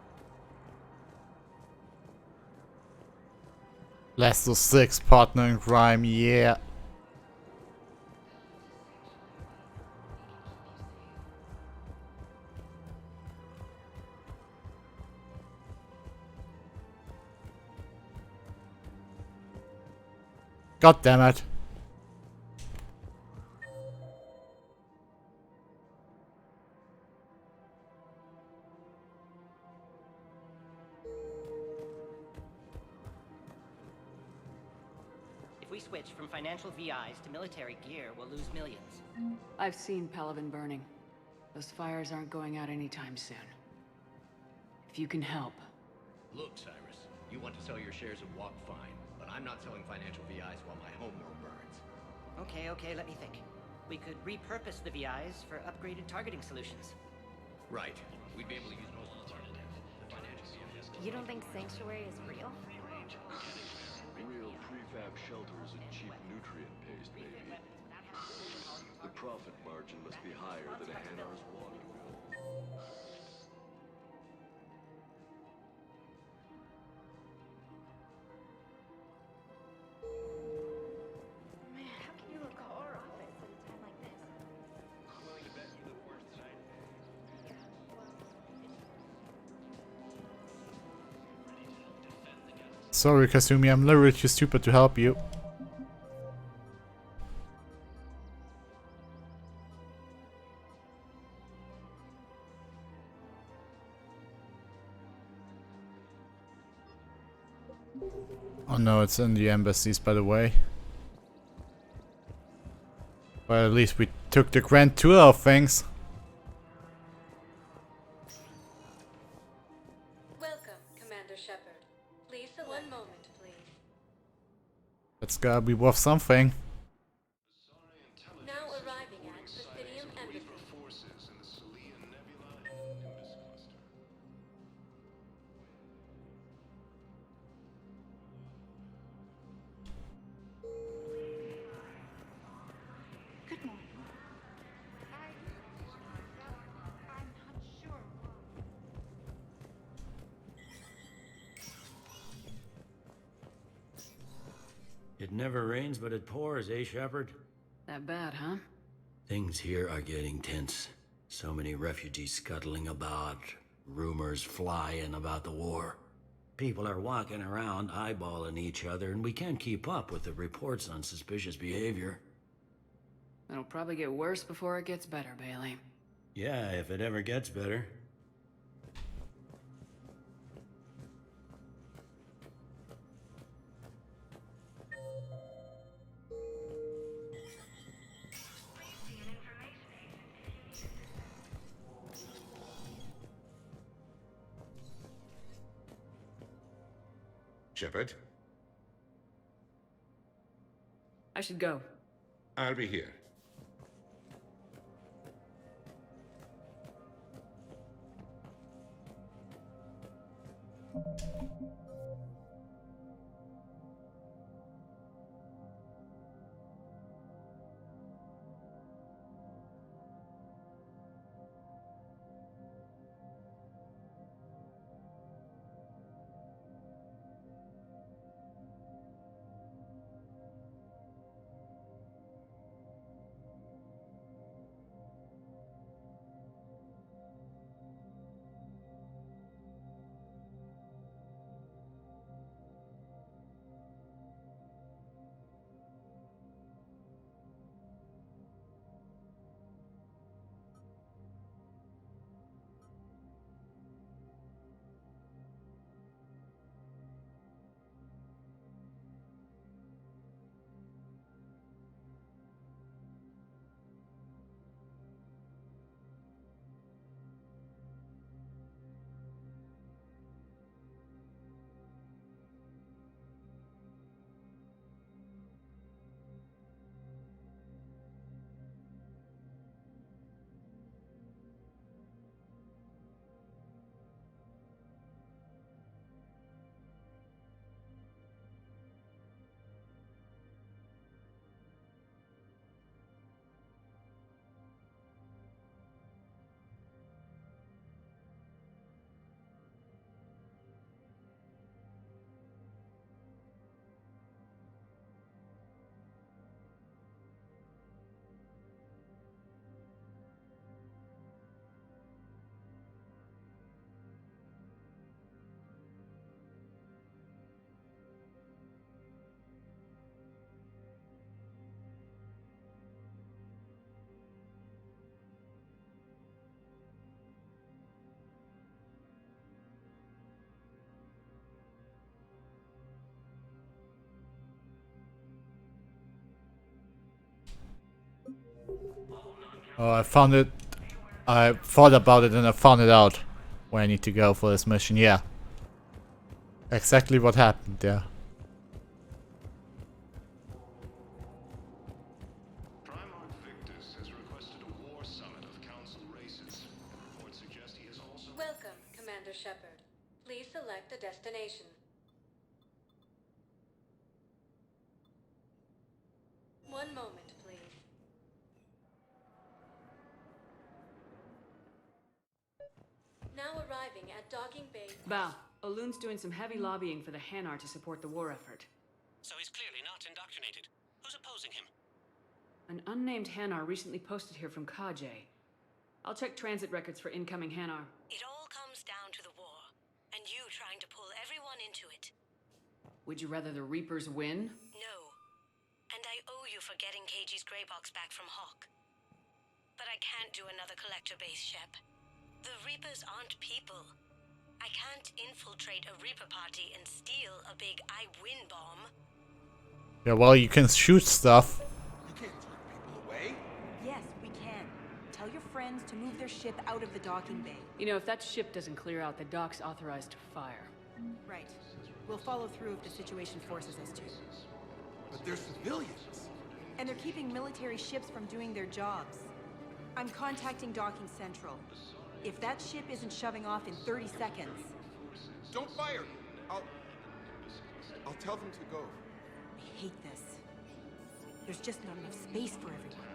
Last of 6 partner in crime, yeah. God damn it. If we switch from financial VIs to military gear, we'll lose millions. I've seen Palaven burning. Those fires aren't going out anytime soon. If you can help. Look, Cyrus, you want to sell your shares of Walk fine, but I'm not selling financial VIs while my homeworld burns. Okay, let me think. We could repurpose the VIs for upgraded targeting solutions. Right. We'd be able to use most alternative. The financial VIs. You don't think Sanctuary is real? Real prefab shelters and cheap nutrient paste, maybe. The profit margin must be higher than a Hanar's water bill. Man, how can you look car office at a time like this? I'm willing to bet you look worse tonight. Sorry, Kasumi, I'm literally too stupid to help you. Oh no, it's in the embassies, by the way. Well, at least we took the grand tour of things. Welcome, Commander Shepard. Please select. One moment, please. That's gotta be worth something. Now arriving at Presidium Embassy. Forces in the Salian Nebula Nimbus cluster. Good morning. I'm not sure. It never rains, but it pours, eh, Shepard? That bad, huh? Things here are getting tense. So many refugees scuttling about, rumors flying about the war. People are walking around eyeballing each other, and we can't keep up with the reports on suspicious behavior. It'll probably get worse before it gets better, Bailey. Yeah, if it ever gets better. Shepard, I should go. I'll be here. Oh, I found it. I thought about it and I found it out where I need to go for this mission. Yeah. Exactly what happened there. Primarch Victus has requested a war summit of council races. Reports suggest he has also... Welcome, Commander Shepard. Please select a destination. One moment, please. Now arriving at Docking Bay. Val, Olun's doing some heavy lobbying for the Hanar to support the war effort. So he's clearly not indoctrinated. Who's opposing him? An unnamed Hanar recently posted here from Kajay. I'll check transit records for incoming Hanar. It all comes down to the war, and you trying to pull everyone into it. Would you rather the Reapers win? No. And I owe you for getting KG's grey box back from Hawk. But I can't do another collector base, Shep. The Reapers aren't people. I can't infiltrate a Reaper party and steal a big I win bomb. Yeah, well, you can shoot stuff. You can't turn people away. Yes, we can. Tell your friends to move their ship out of the docking bay. You know, if that ship doesn't clear out, the dock's authorized to fire. Right. We'll follow through if the situation forces us to. But they're civilians. And they're keeping military ships from doing their jobs. I'm contacting Docking Central. If that ship isn't shoving off in 30 seconds... Don't fire! I'll tell them to go. I hate this. There's just not enough space for everyone.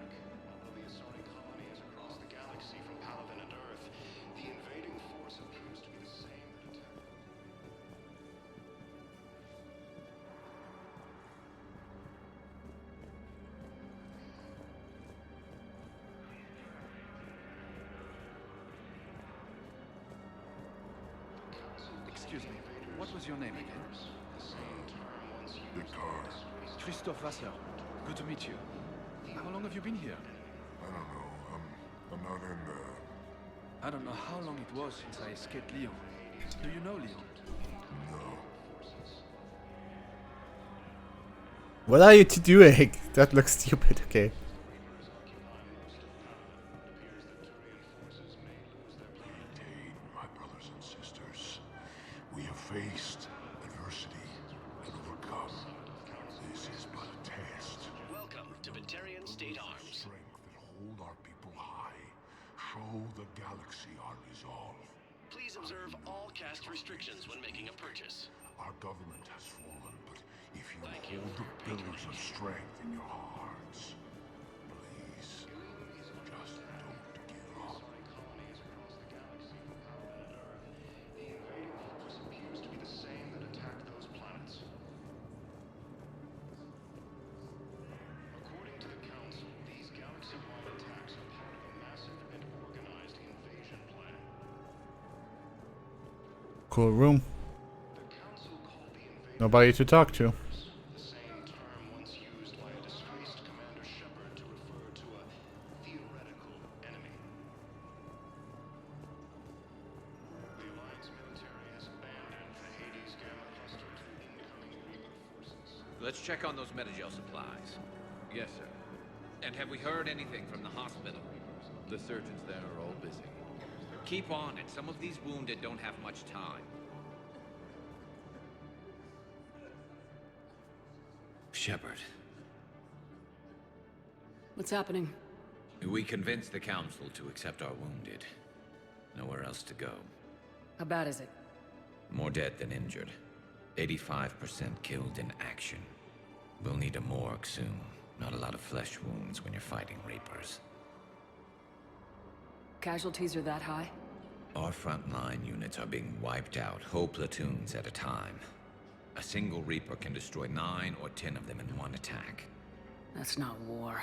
Although the Asari colony is across the galaxy from Palaven and Earth, the invading force appears to be the same that attacked. Excuse me, what was your name again? Victor. Christophe Vasseur. Good to meet you. How long have you been here? I don't know. I'm not in the... I don't know how long it was since I escaped Lyon. Do you know Lyon? No. What are you doing? That looks stupid, okay. My brothers and sisters, we have faced adversity and overcome. This is but a test. Welcome to Batarian State Arms. Strength that hold our people high. Show the galaxy our resolve. Please observe all caste restrictions when making a purchase. Our government has fallen, but if you hold the pillars of strength in your hearts, please, just don't give up. The invading force appears to be the same that attacked those planets. According to the Council, these galaxy-wide attacks are part of a massive and organized invasion plan. Cool room. Nobody to talk to. The same term once used by a disgraced Commander Shepard to refer to a theoretical enemy. The Alliance military has abandoned the Hades Gamma cluster to incoming Reaper forces. Let's check on those Metagel supplies. Yes, sir. And have we heard anything from the hospital? The surgeons there are all busy. Keep on it. Some of these wounded don't have much time. Shepard. What's happening? We convinced the Council to accept our wounded. Nowhere else to go. How bad is it? More dead than injured. 85% killed in action. We'll need a morgue soon. Not a lot of flesh wounds when you're fighting Reapers. Casualties are that high? Our frontline units are being wiped out, whole platoons at a time. A single Reaper can destroy 9 or 10 of them in one attack. That's not war.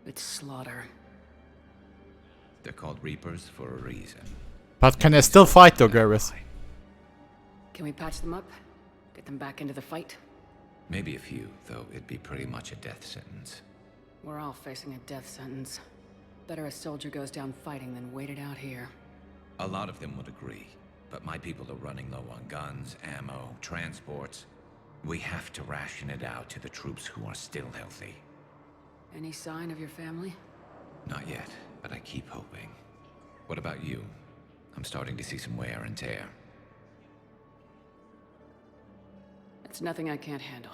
It's slaughter. They're called Reapers for a reason. But can they still fight though, Garrus? Can we patch them up? Get them back into the fight? Maybe a few, though it'd be pretty much a death sentence. We're all facing a death sentence. Better a soldier goes down fighting than wait it out here. A lot of them would agree. But my people are running low on guns, ammo, transports. We have to ration it out to the troops who are still healthy. Any sign of your family? Not yet, but I keep hoping. What about you? I'm starting to see some wear and tear. It's nothing I can't handle.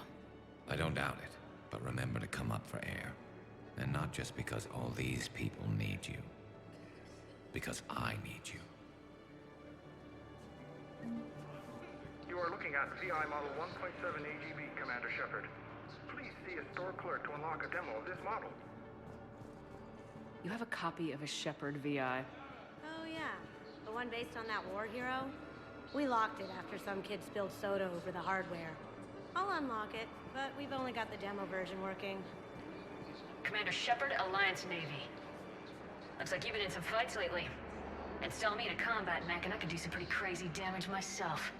I don't doubt it, but remember to come up for air. And not just because all these people need you. Because I need you. You are looking at VI Model 1.7 AGB, Commander Shepard. Please see a store clerk to unlock a demo of this model. You have a copy of a Shepard VI? Oh yeah, the one based on that war hero? We locked it after some kid spilled soda over the hardware. I'll unlock it, but we've only got the demo version working. Commander Shepard, Alliance Navy. Looks like you've been in some fights lately. Install me in a combat mech and I can do some pretty crazy damage myself.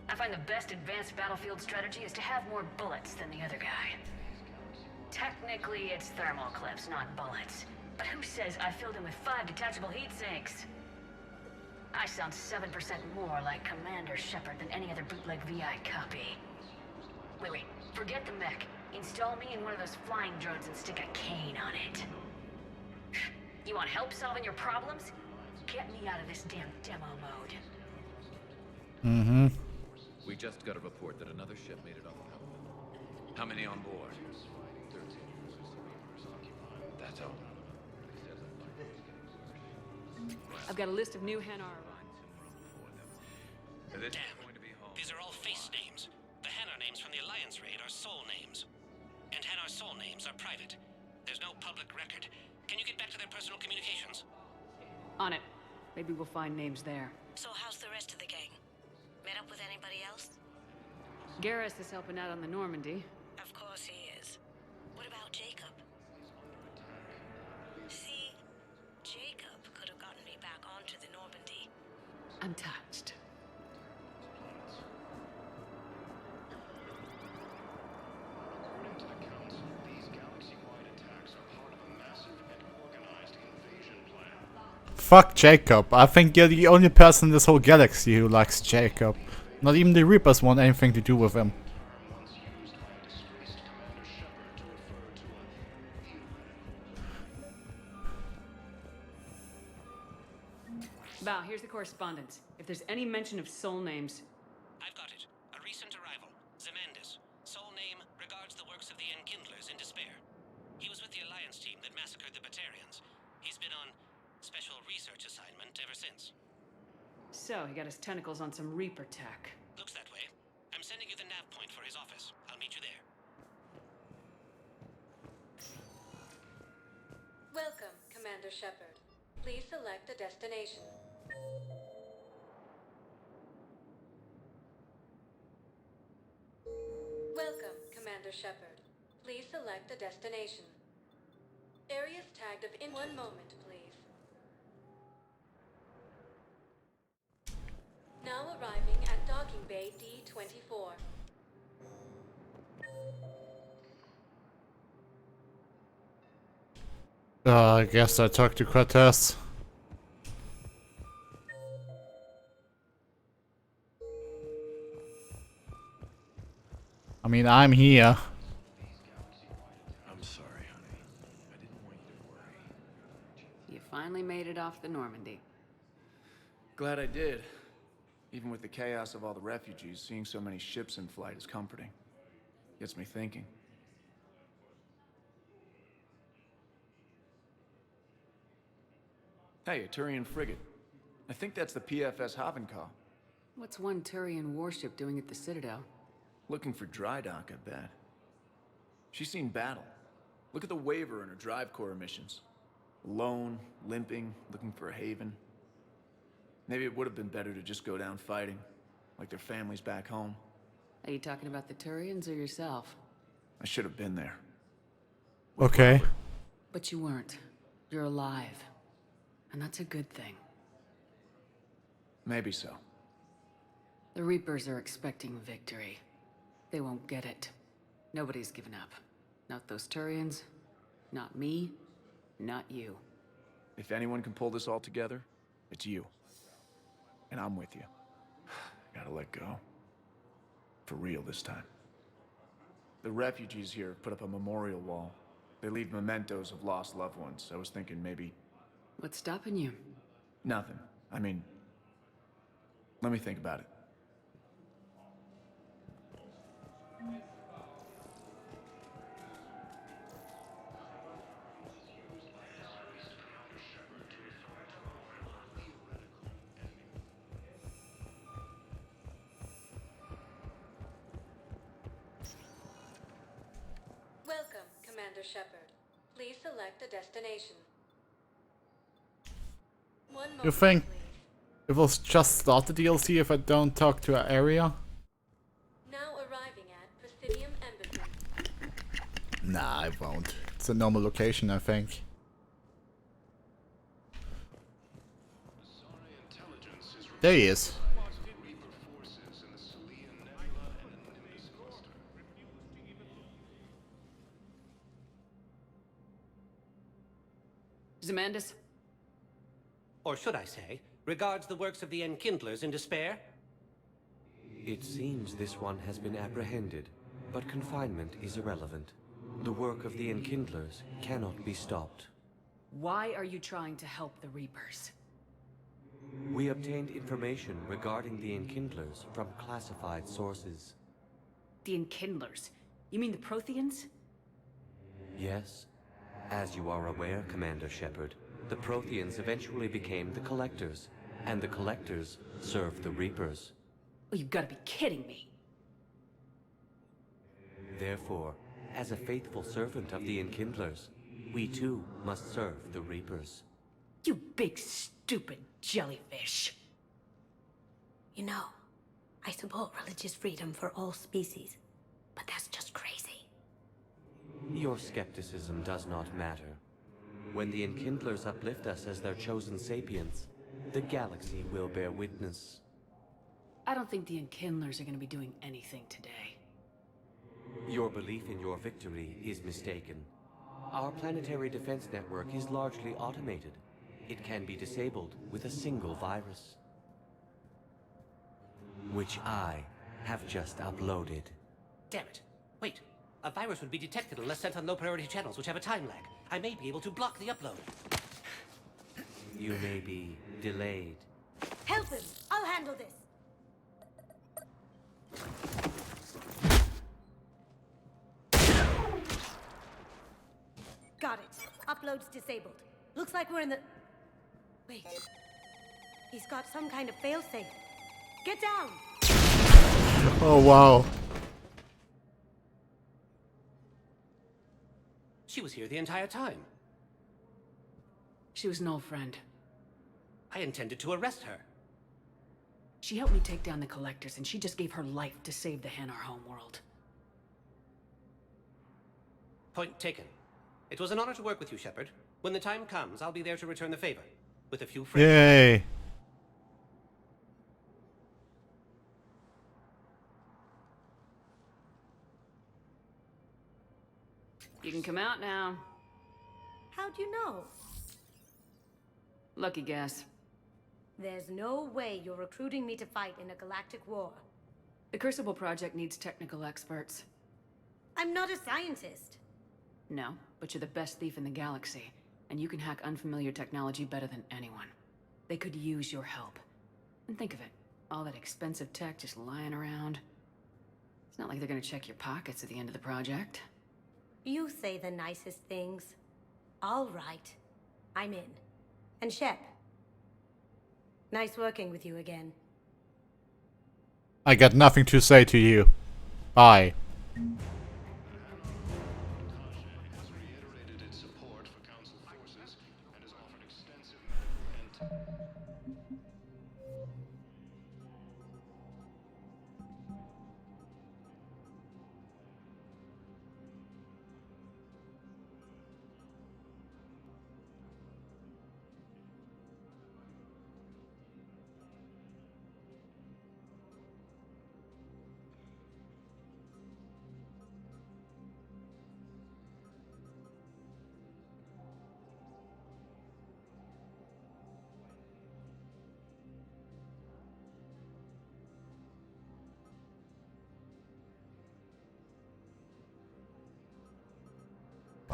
I find the best advanced battlefield strategy is to have more bullets than the other guy. Technically, it's thermal clips, not bullets. But who says I filled him with 5 detachable heat sinks? I sound 7% more like Commander Shepard than any other bootleg VI copy. Wait, forget the mech. Install me in one of those flying drones and stick a cane on it. You want help solving your problems? Get me out of this damn demo mode. Mm-hmm. We just got a report that another ship made it off the Paladin. How many on board? 13. That's all. I've got a list of new Hanar. Damn. These are all face names. The Hanar names from the Alliance raid are soul names. And Hanar's soul names are private. There's no public record. Can you get back to their personal communications? On it. Maybe we'll find names there. So how's the rest of the gang? Met up with anybody else? Garrus is helping out on the Normandy. Of course he is. What about Jacob? See, Jacob could have gotten me back onto the Normandy. Untouched. According to the Council, these galaxy-wide attacks are part of a massive and organized invasion plan. Fuck Jacob. I think you're the only person in this whole galaxy who likes Jacob. Not even the Reapers want anything to do with him. Val, here's the correspondence. If there's any mention of soul names... I've got it. A recent arrival. Zemandis. Soul name regards the works of the Enkindlers in despair. He was with the Alliance team that massacred the Batarians. He's been on special research assignment ever since. So, he got his tentacles on some Reaper tech. Looks that way. I'm sending you the nav point for his office. I'll meet you there. Welcome, Commander Shepard. Please select a destination. Welcome, Commander Shepard. Please select a destination. Areas tagged of in 1 moment, please. Now arriving at docking bay D-24. I guess I talked to Kratos. I mean, I'm here. I'm sorry, honey. I didn't want you to worry. You finally made it off the Normandy. Glad I did. Even with the chaos of all the refugees, seeing so many ships in flight is comforting. Gets me thinking. Hey, a Turian frigate. I think that's the PFS Havenkaw. What's one Turian warship doing at the Citadel? Looking for dry dock, I bet. She's seen battle. Look at the waiver in her drive core emissions. Alone, limping, looking for a haven. Maybe it would have been better to just go down fighting, like their families back home. Are you talking about the Turians or yourself? I should have been there. Okay. But you weren't. You're alive. And that's a good thing. Maybe so. The Reapers are expecting victory. They won't get it. Nobody's given up. Not those Turians, not me, not you. If anyone can pull this all together, it's you. And I'm with you. Gotta let go. For real this time. The refugees here have put up a memorial wall. They leave mementos of lost loved ones. I was thinking maybe... What's stopping you? Nothing. I mean... Let me think about it. Welcome, Commander Shepard. Please select a destination. One moment, You think please. it will just start the DLC if I don't talk to an area? Now arriving at Presidium Embassy. Nah, I won't. It's a normal location, I think. There he is. Zemandis? Or should I say, regards the works of the Enkindlers in despair? It seems this one has been apprehended, but confinement is irrelevant. The work of the Enkindlers cannot be stopped. Why are you trying to help the Reapers? We obtained information regarding the Enkindlers from classified sources. The Enkindlers? You mean the Protheans? Yes. As you are aware, Commander Shepard, the Protheans eventually became the Collectors, and the Collectors served the Reapers. Oh, you've got to be kidding me. Therefore, as a faithful servant of the Enkindlers, we too must serve the Reapers. You big stupid jellyfish. You know, I support religious freedom for all species, but that's just crazy. Your skepticism does not matter. When the Enkindlers uplift us as their chosen sapients, the galaxy will bear witness. I don't think the Enkindlers are going to be doing anything today. Your belief in your victory is mistaken. Our planetary defense network is largely automated. It can be disabled with a single virus, which I have just uploaded. Damn it. Wait. A virus would be detected unless sent on low-priority channels, which have a time lag. I may be able to block the upload. You may be delayed. Help him! I'll handle this! Got it. Upload's disabled. Looks like we're in the... Wait. He's got some kind of failsafe. Get down! Oh, wow. She was here the entire time. She was an old friend. I intended to arrest her. She helped me take down the Collectors, and she just gave her life to save the Hanar homeworld. Point taken. It was an honor to work with you, Shepard. When the time comes, I'll be there to return the favor. With a few friends. Yay! You can come out now. How'd you know? Lucky guess. There's no way you're recruiting me to fight in a galactic war. The Crucible Project needs technical experts. I'm not a scientist. No, but you're the best thief in the galaxy, and you can hack unfamiliar technology better than anyone. They could use your help. And think of it, all that expensive tech just lying around. It's not like they're gonna check your pockets at the end of the project. You say the nicest things. All right. I'm in. And Shep. Nice working with you again. I got nothing to say to you. Bye.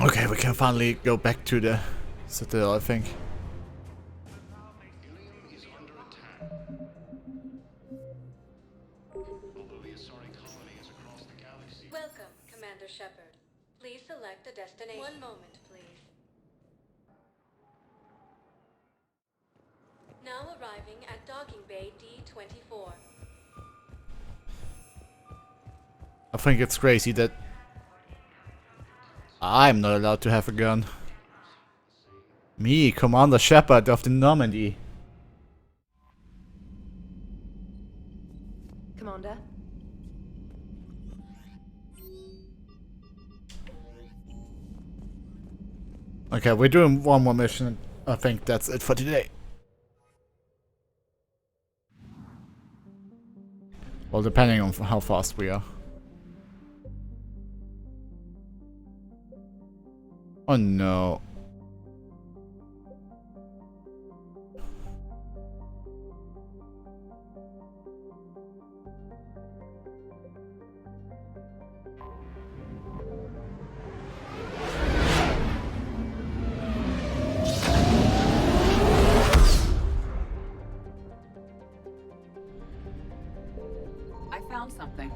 Okay, we can finally go back to the citadel, I think. Welcome, Commander Shepard. Please select a destination. One moment, please. Now arriving at docking bay D-24. I think it's crazy that I'm not allowed to have a gun. Me, Commander Shepard of the Normandy. Commander? Okay, we're doing one more mission. I think that's it for today. Well, depending on how fast we are. Oh no. I found something.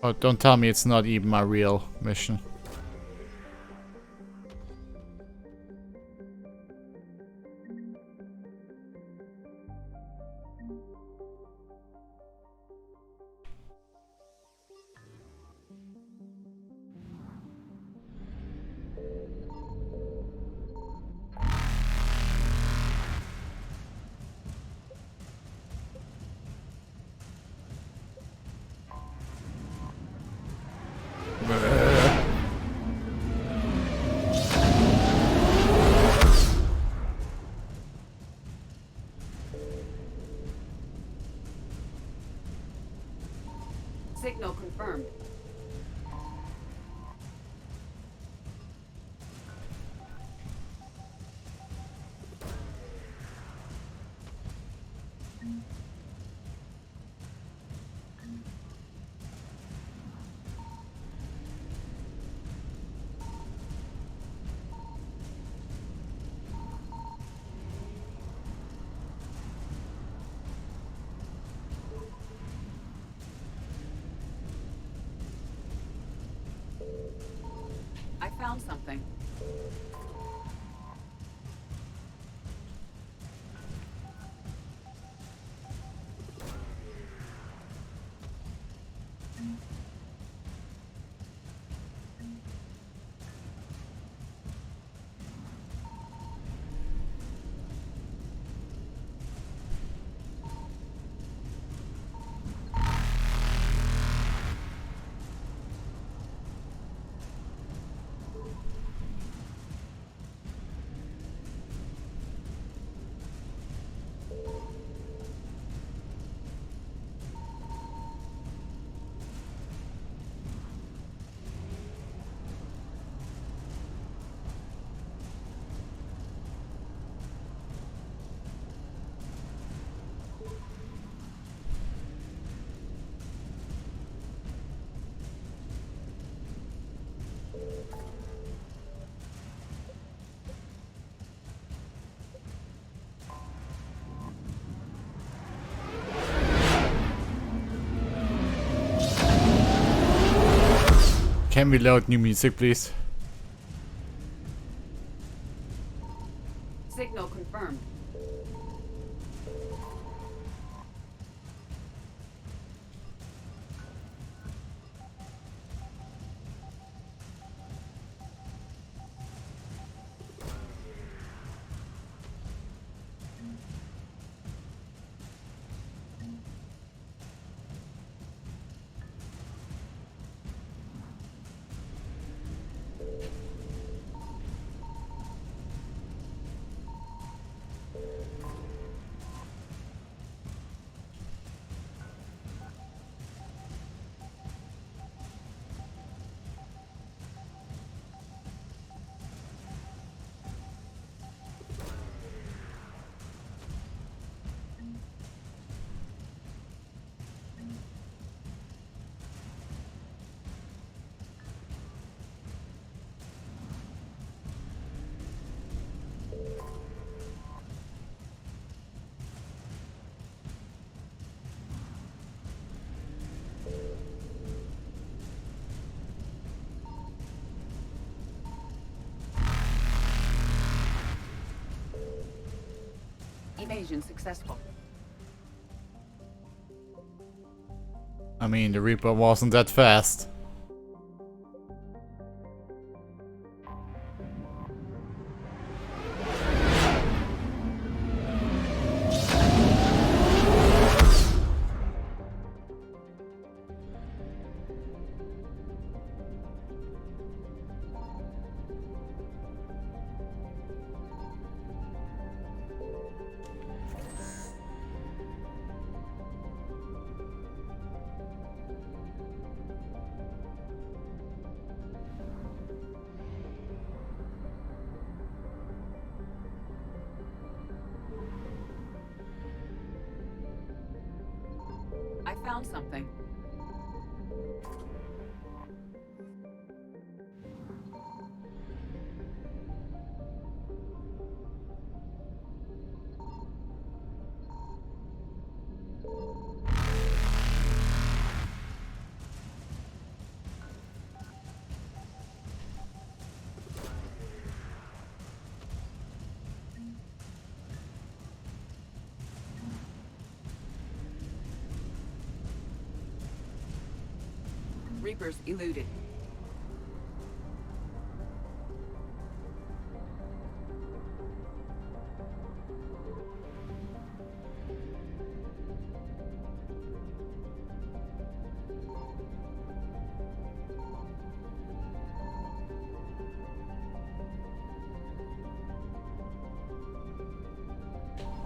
Oh, don't tell me it's not even my real mission. Signal confirmed. I found something. Can we load new music, please? Signal confirmed. Evasion successful. I mean, the Reaper wasn't that fast. I found something. Reapers eluded.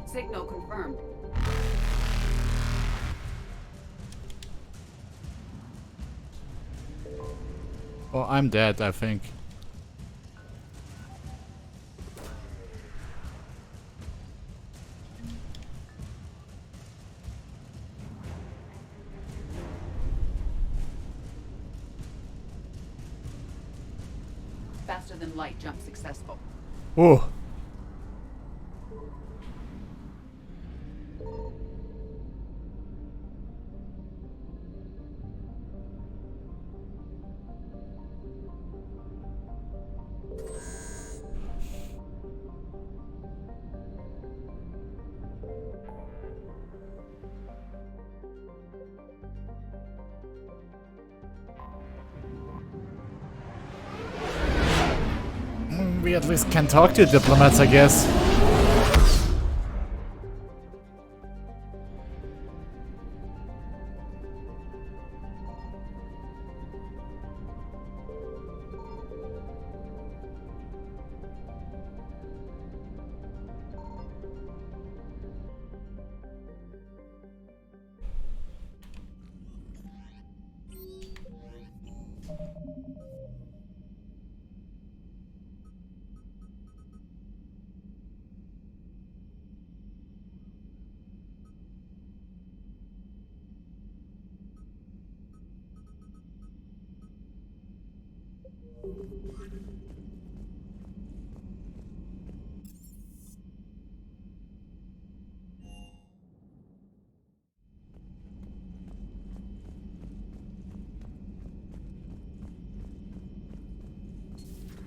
Signal confirmed. Oh, I'm dead, I think. Faster than light jump successful. Oh. We at least can talk to diplomats, I guess.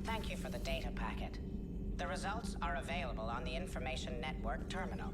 Thank you for the data packet. The results are available on the Information Network terminal.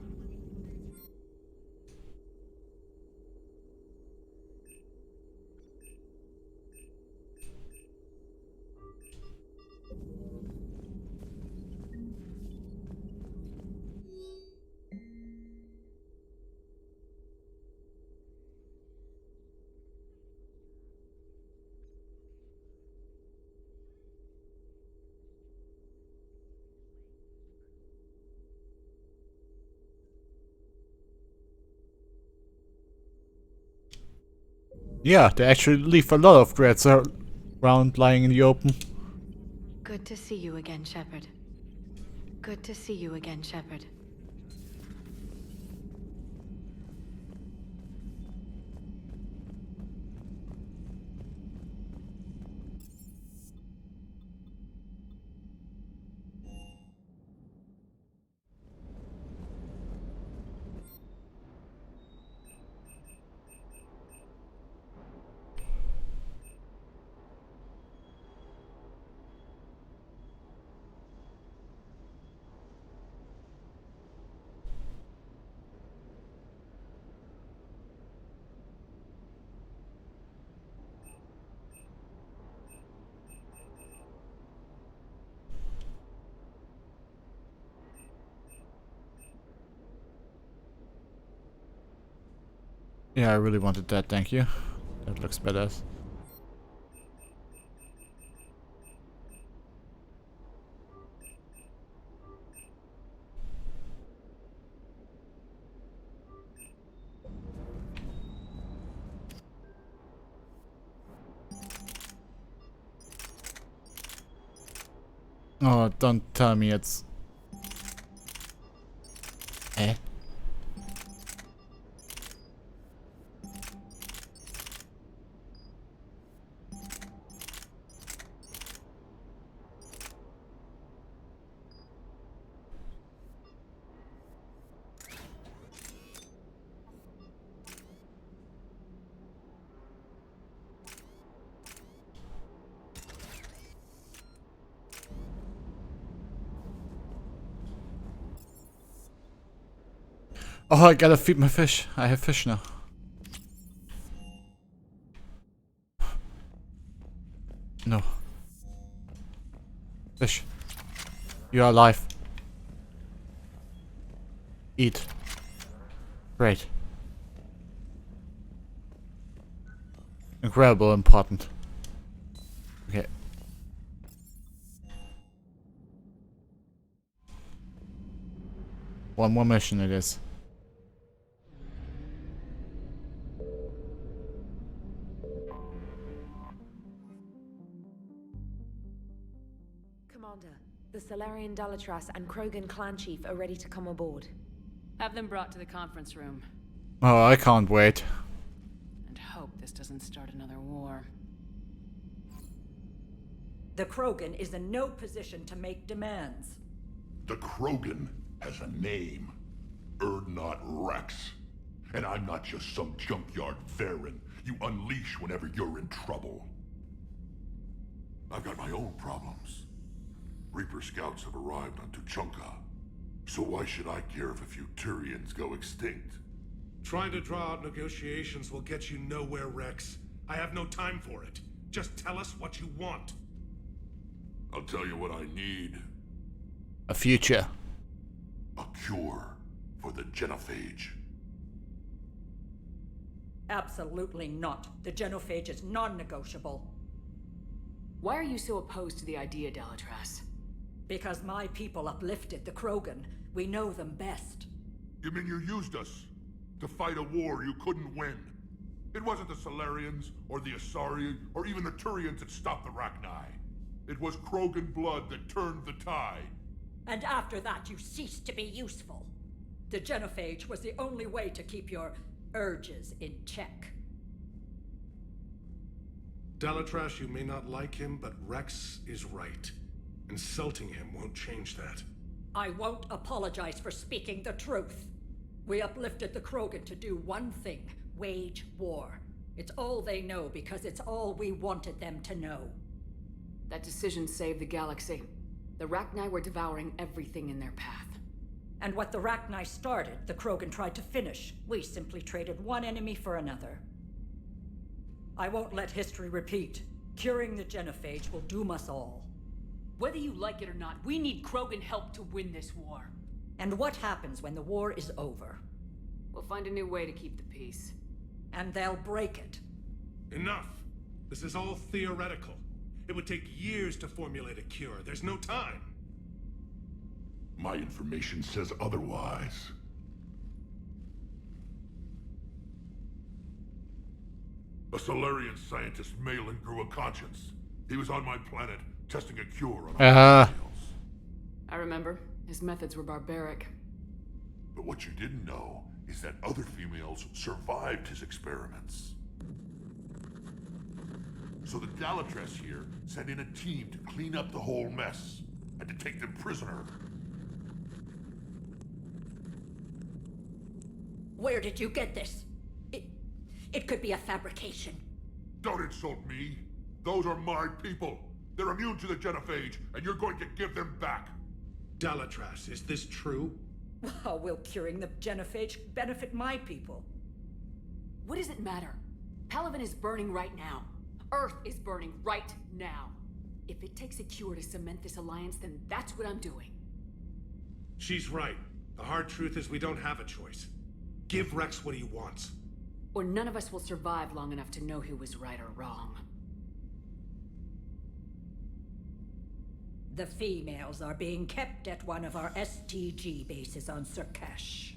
Yeah, they actually leave a lot of threads around lying in the open. Good to see you again, Shepard. Good to see you again, Shepard. Yeah, I really wanted that, thank you. That looks badass. Oh, don't tell me it's... Eh? Oh, I gotta feed my fish. I have fish now. No. Fish. You are alive. Eat. Great. Incredible important. Okay. One more mission it is. Commander, the Solarian Dalatras and Krogan clan chief are ready to come aboard. Have them brought to the conference room. Oh, I can't wait. And hope this doesn't start another war. The Krogan is in no position to make demands. The Krogan has a name. Urdnot Rex. And I'm not just some junkyard Varen you unleash whenever you're in trouble. I've got my own problems. Reaper scouts have arrived on Tuchanka. So why should I care if a few Turians go extinct? Trying to draw out negotiations will get you nowhere, Rex. I have no time for it. Just tell us what you want. I'll tell you what I need. A future. A cure for the genophage. Absolutely not. The genophage is non-negotiable. Why are you so opposed to the idea, Dalatras? Because my people uplifted the Krogan. We know them best. You mean you used us to fight a war you couldn't win? It wasn't the Solarians, or the Asari, or even the Turians that stopped the Rachni. It was Krogan blood that turned the tide. And after that, you ceased to be useful. The genophage was the only way to keep your urges in check. Dalatras, you may not like him, but Rex is right. Insulting him won't change that. I won't apologize for speaking the truth. We uplifted the Krogan to do one thing: wage war. It's all they know because it's all we wanted them to know. That decision saved the galaxy. The Rachni were devouring everything in their path. And what the Rachni started, the Krogan tried to finish. We simply traded one enemy for another. I won't let history repeat. Curing the genophage will doom us all. Whether you like it or not, we need Krogan help to win this war. And what happens when the war is over? We'll find a new way to keep the peace. And they'll break it. Enough! This is all theoretical. It would take years to formulate a cure. There's no time. My information says otherwise. A Solarian scientist, Malin, grew a conscience. He was on my planet, testing a cure on our females. I remember. His methods were barbaric. But what you didn't know is that other females survived his experiments. So the Dalatras here sent in a team to clean up the whole mess and to take them prisoner. Where did you get this? It could be a fabrication. Don't insult me. Those are my people. They're immune to the genophage, and you're going to give them back. Dalatras, is this true? How will curing the genophage benefit my people? What does it matter? Palaven is burning right now. Earth is burning right now. If it takes a cure to cement this alliance, then that's what I'm doing. She's right. The hard truth is we don't have a choice. Give Rex what he wants. or none of us will survive long enough to know who was right or wrong. The females are being kept at one of our STG bases on Surkash.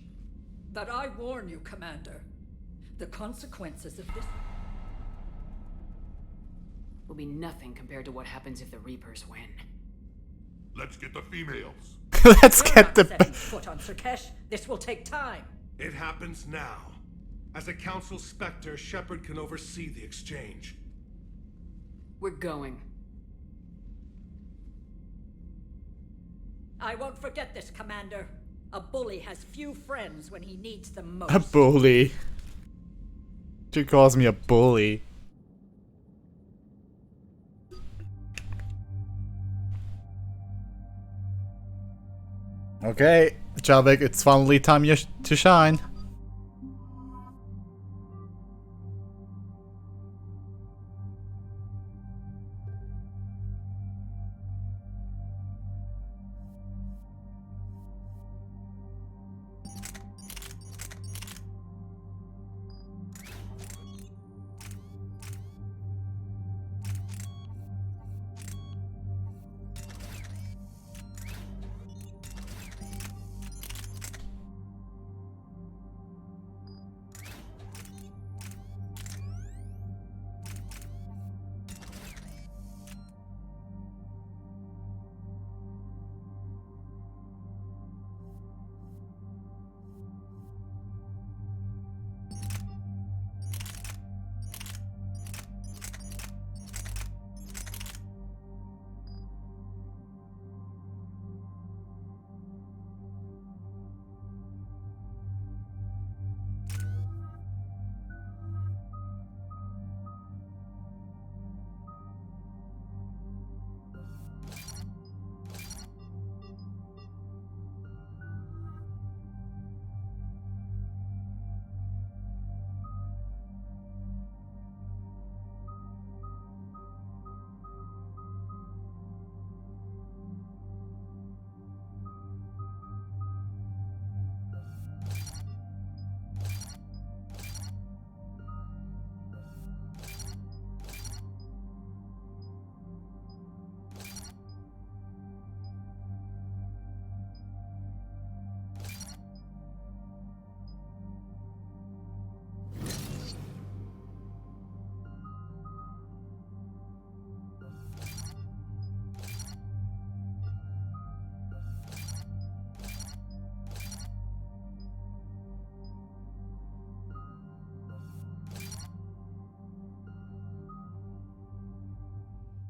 But I warn you, Commander, the consequences of this will be nothing compared to what happens if the Reapers win. Let's get the females. Let's We're get not the. setting foot on Surkash. This will take time. It happens now. As a Council Spectre, Shepard can oversee the exchange. We're going. I won't forget this, Commander. A bully has few friends when he needs them most. A bully. She calls me a bully. Okay, Javik, it's finally time to shine.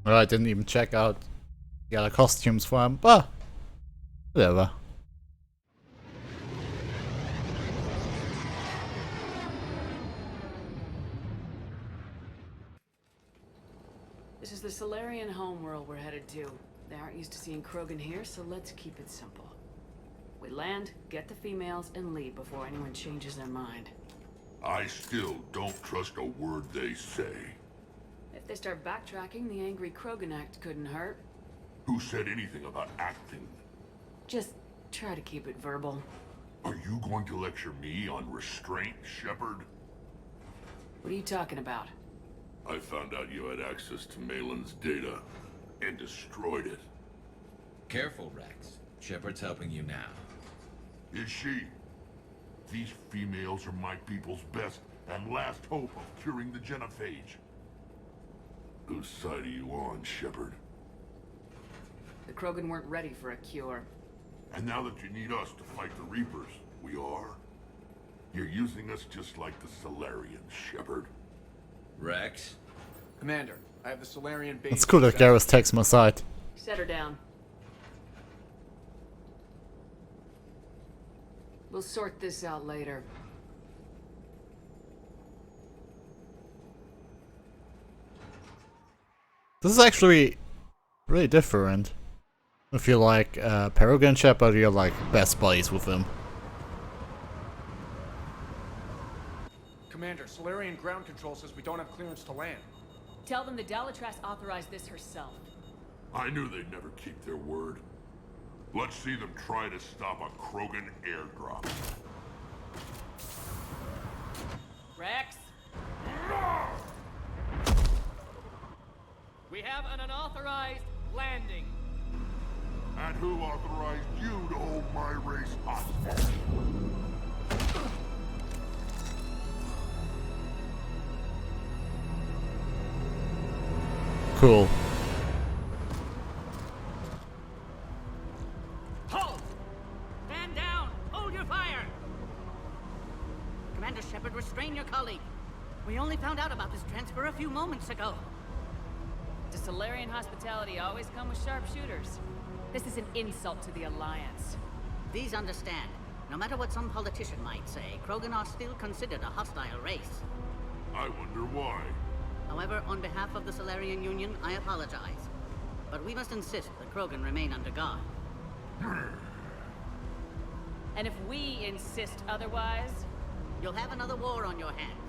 Well, I didn't even check out the other costumes for him, but whatever. This is the Solarian homeworld we're headed to. They aren't used to seeing Krogan here, so let's keep it simple. We land, get the females, and leave before anyone changes their mind. I still don't trust a word they say. If they start backtracking, the angry Krogan act couldn't hurt. Who said anything about acting? Just try to keep it verbal. Are you going to lecture me on restraint, Shepard? What are you talking about? I found out you had access to Malin's data and destroyed it. Careful, Rex. Shepard's helping you now. Is she? These females are my people's best and last hope of curing the genophage. Whose side are you on, Shepard? The Krogan weren't ready for a cure. And now that you need us to fight the Reapers, we are? You're using us just like the Solarians, Shepard. Rex? Commander, I have the Solarian base. It's cool that Garrus takes my side. Set her down. We'll sort this out later. This is actually really different. If you like Peregrine Shepard, you're like best buddies with him. Commander, Solarian ground control says we don't have clearance to land. Tell them the Dalatras authorized this herself. I knew they'd never keep their word. Let's see them try to stop a Krogan airdrop. Rex? Unauthorized landing. And who authorized you to hold my race hostage? Cool. Halt! Stand down! Hold your fire! Commander Shepard, restrain your colleague. We only found out about this transfer a few moments ago. Does Solarian hospitality always come with sharpshooters? This is an insult to the Alliance. Please understand, no matter what some politician might say, Krogan are still considered a hostile race. I wonder why. However, on behalf of the Solarian Union, I apologize. But we must insist that Krogan remain under guard. And if we insist otherwise, you'll have another war on your hands.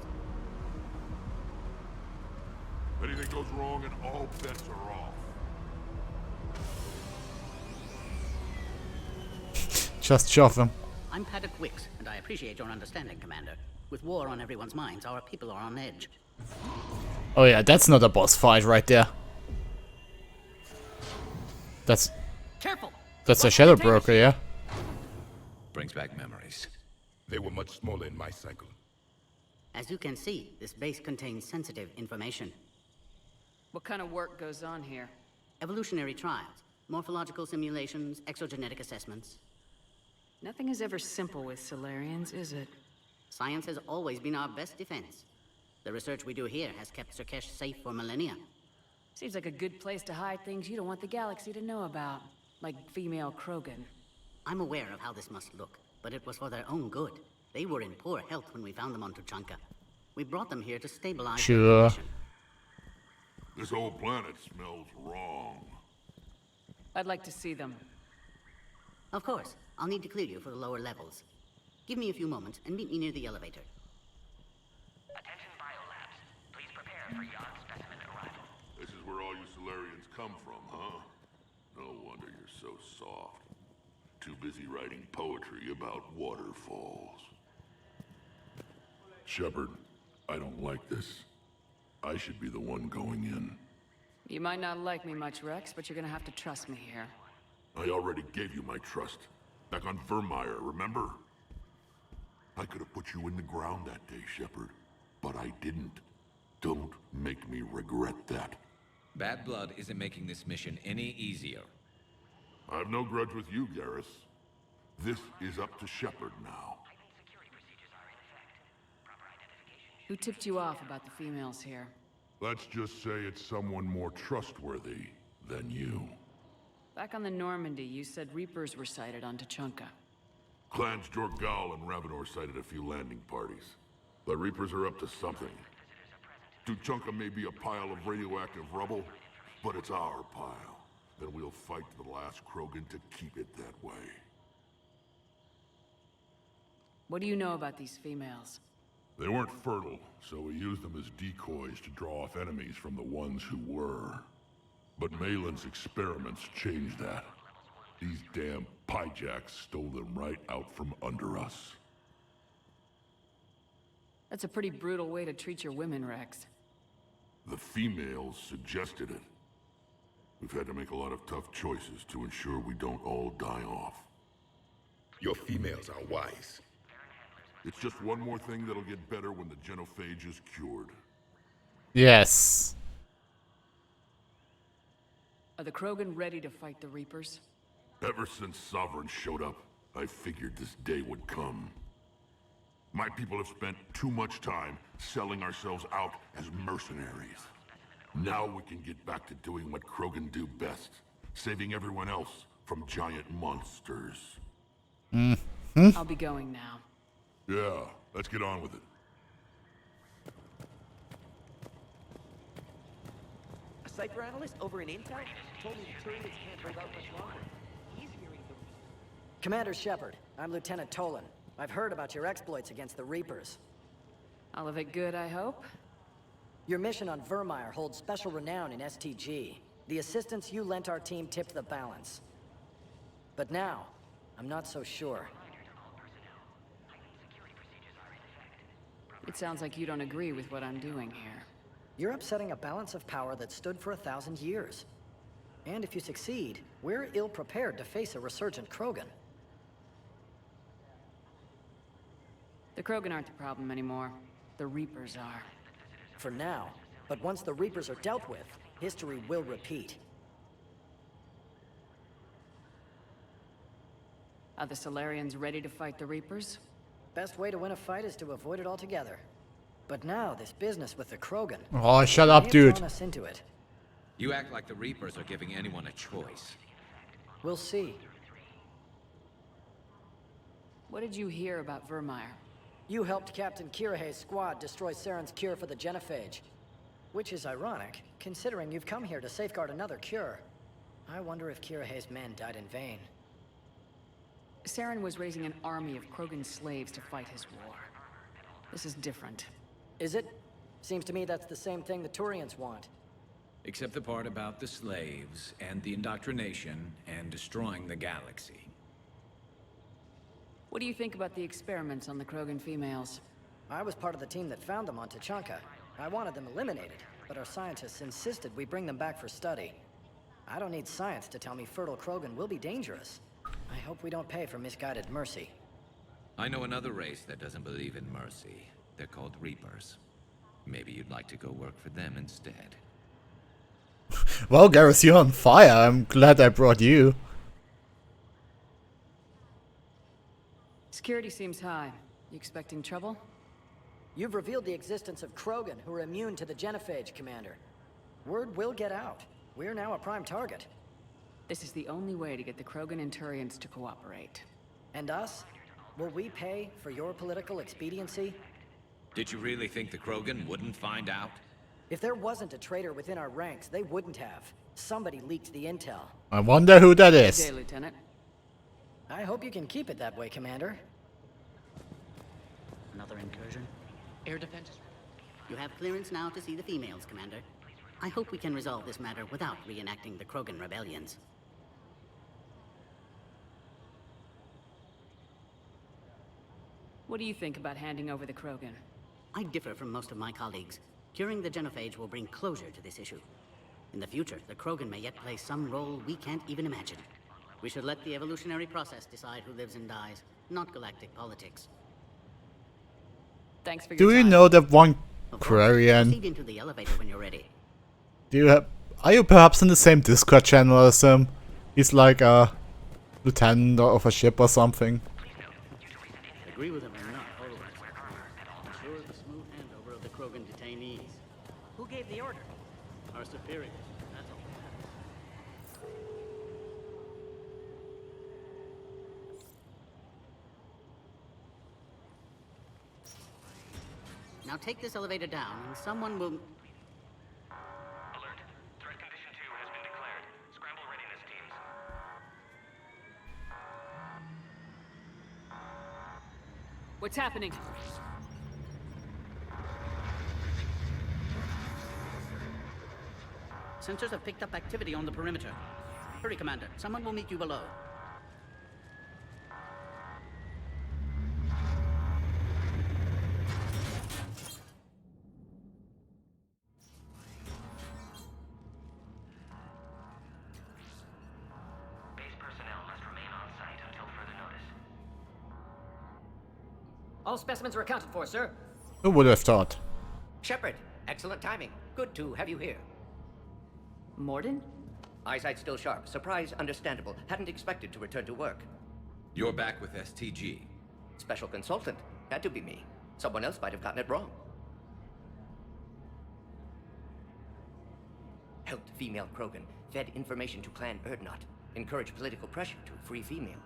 Anything goes wrong and all bets are off. Just shove him. I'm Paddock Wicks, and I appreciate your understanding, Commander. With war on everyone's minds, our people are on edge. Oh yeah, that's not a boss fight right there. That's... Careful! That's a Shadow Broker, yeah? Brings back memories. They were much smaller in my cycle. As you can see, this base contains sensitive information. what kind of work goes on here? Evolutionary trials, morphological simulations, exogenetic assessments. Nothing is ever simple with Solarians, is it? Science has always been our best defense. The research we do here has kept Surkesh safe for millennia. Seems like a good place to hide things you don't want the galaxy to know about. Like female Krogan. I'm aware of how this must look, but it was for their own good. They were in poor health when we found them on Tuchanka. We brought them here to stabilize their condition. This whole planet smells wrong. I'd like to see them. Of course. I'll need to clear you for the lower levels. Give me a few moments and meet me near the elevator. Attention biolabs. Please prepare for yon specimen arrival. This is where all you Solarians come from, huh? No wonder you're so soft. Too busy writing poetry about waterfalls. Shepard, I don't like this. I should be the one going in. You might not like me much, Rex, but you're gonna have to trust me here. I already gave you my trust. Back on Vermeer, remember? I could have put you in the ground that day, Shepard, but I didn't. Don't make me regret that. Bad blood isn't making this mission any easier. I have no grudge with you, Garrus. This is up to Shepard now. Who tipped you off about the females here? Let's just say it's someone more trustworthy than you. Back on the Normandy, you said Reapers were sighted on Tuchanka. Clans Jorgal and Ravenor sighted a few landing parties. The Reapers are up to something. Tuchanka may be a pile of radioactive rubble, but it's our pile. And we'll fight to the last Krogan to keep it that way. What do you know about these females? They weren't fertile, so we used them as decoys to draw off enemies from the ones who were. But Malin's experiments changed that. These damn Pyjaks stole them right out from under us. That's a pretty brutal way to treat your women, Rex. The females suggested it. We've had to make a lot of tough choices to ensure we don't all die off. Your females are wise. It's just one more thing that'll get better when the genophage is cured. Yes. Are the Krogan ready to fight the Reapers? Ever since Sovereign showed up, I figured this day would come. My people have spent too much time selling ourselves out as mercenaries. Now we can get back to doing what Krogan do best, saving everyone else from giant monsters. I'll be going now. Yeah, let's get on with it. A cypher analyst over in Intel told me the Turians can't hold out much longer. He's hearing the... Commander Shepard, I'm Lieutenant Tolan. I've heard about your exploits against the Reapers. All of it good, I hope? Your mission on Vermeer holds special renown in STG. The assistance you lent our team tipped the balance. But now, I'm not so sure. It sounds like you don't agree with what I'm doing here. You're upsetting a balance of power that stood for 1,000 years. And if you succeed, we're ill-prepared to face a resurgent Krogan. The Krogan aren't the problem anymore. The Reapers are. For now. But once the Reapers are dealt with, history will repeat. Are the Solarians ready to fight the Reapers? Best way to win a fight is to avoid it altogether. But now, this business with the Krogan... Oh, shut up, dude. Drawn us into it. You act like the Reapers are giving anyone a choice. We'll see. What did you hear about Vermeer? You helped Captain Kirihei's squad destroy Saren's cure for the genophage. Which is ironic, considering you've come here to safeguard another cure. I wonder if Kirihei's men died in vain. Saren was raising an army of Krogan slaves to fight his war. This is different. Is it? Seems to me that's the same thing the Turians want. Except the part about the slaves, and the indoctrination, and destroying the galaxy. What do you think about the experiments on the Krogan females? I was part of the team that found them on Tuchanka. I wanted them eliminated, but our scientists insisted we bring them back for study. I don't need science to tell me fertile Krogan will be dangerous. I hope we don't pay for misguided mercy. I know another race that doesn't believe in mercy. They're called Reapers. Maybe you'd like to go work for them instead. Well, Garrus, you're on fire. I'm glad I brought you. Security seems high. You expecting trouble? You've revealed the existence of Krogan who are immune to the genophage, Commander. Word will get out. We're now a prime target. This is the only way to get the Krogan and Turians to cooperate. And us? Will we pay for your political expediency? Did you really think the Krogan wouldn't find out? If there wasn't a traitor within our ranks, they wouldn't have. Somebody leaked the intel. I wonder who that is. Good day, Lieutenant. I hope you can keep it that way, Commander. Another incursion? Air defense? You have clearance now to see the females, Commander. I hope we can resolve this matter without reenacting the Krogan rebellions. What do you think about handing over the Krogan? I differ from most of my colleagues. Curing the genophage will bring closure to this issue. In the future, the Krogan may yet play some role we can't even imagine. We should let the evolutionary process decide who lives and dies, not galactic politics. Thanks for your Do you time. know that one Proceed Quarian? into the elevator when you're ready. Do you have? Are you perhaps in the same Discord channel as him? He's like a lieutenant of a ship or something. Agree with him or not, always. Ensure the smooth handover of the Krogan detainees. Who gave the order? Our superiors. That's all that matters. Now take this elevator down, and someone will... Alert. Threat condition 2 has been declared. Scramble readiness teams. What's happening? Sensors have picked up activity on the perimeter. Hurry, Commander. Someone will meet you below. Base personnel must remain on site until further notice. All specimens are accounted for, sir. Who would have thought? Shepard, excellent timing. Good to have you here. Morden? Eyesight still sharp. Surprise understandable. Hadn't expected to return to work. You're back with STG. Special consultant. Had to be me. Someone else might have gotten it wrong. Helped female Krogan. Fed information to Clan Erdnot. Encouraged political pressure to free females.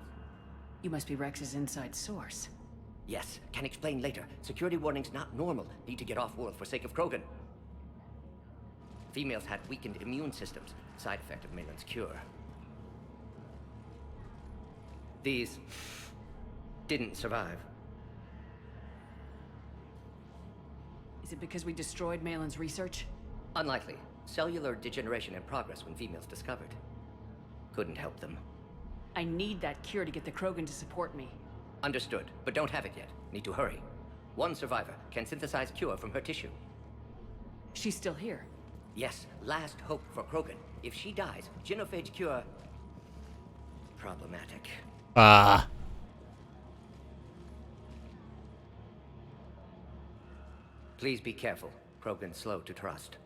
You must be Rex's inside source. Yes, can explain later. Security warnings not normal. Need to get off-world for sake of Krogan. Females had weakened immune systems. Side effect of Malin's cure. These didn't survive. Is it because we destroyed Malin's research? Unlikely. Cellular degeneration in progress when females discovered. Couldn't help them. I need that cure to get the Krogan to support me. Understood, but don't have it yet. Need to hurry. One survivor can synthesize cure from her tissue. She's still here. Yes, last hope for Krogan. If she dies, genophage cure... problematic. Ah. Please be careful. Krogan's slow to trust.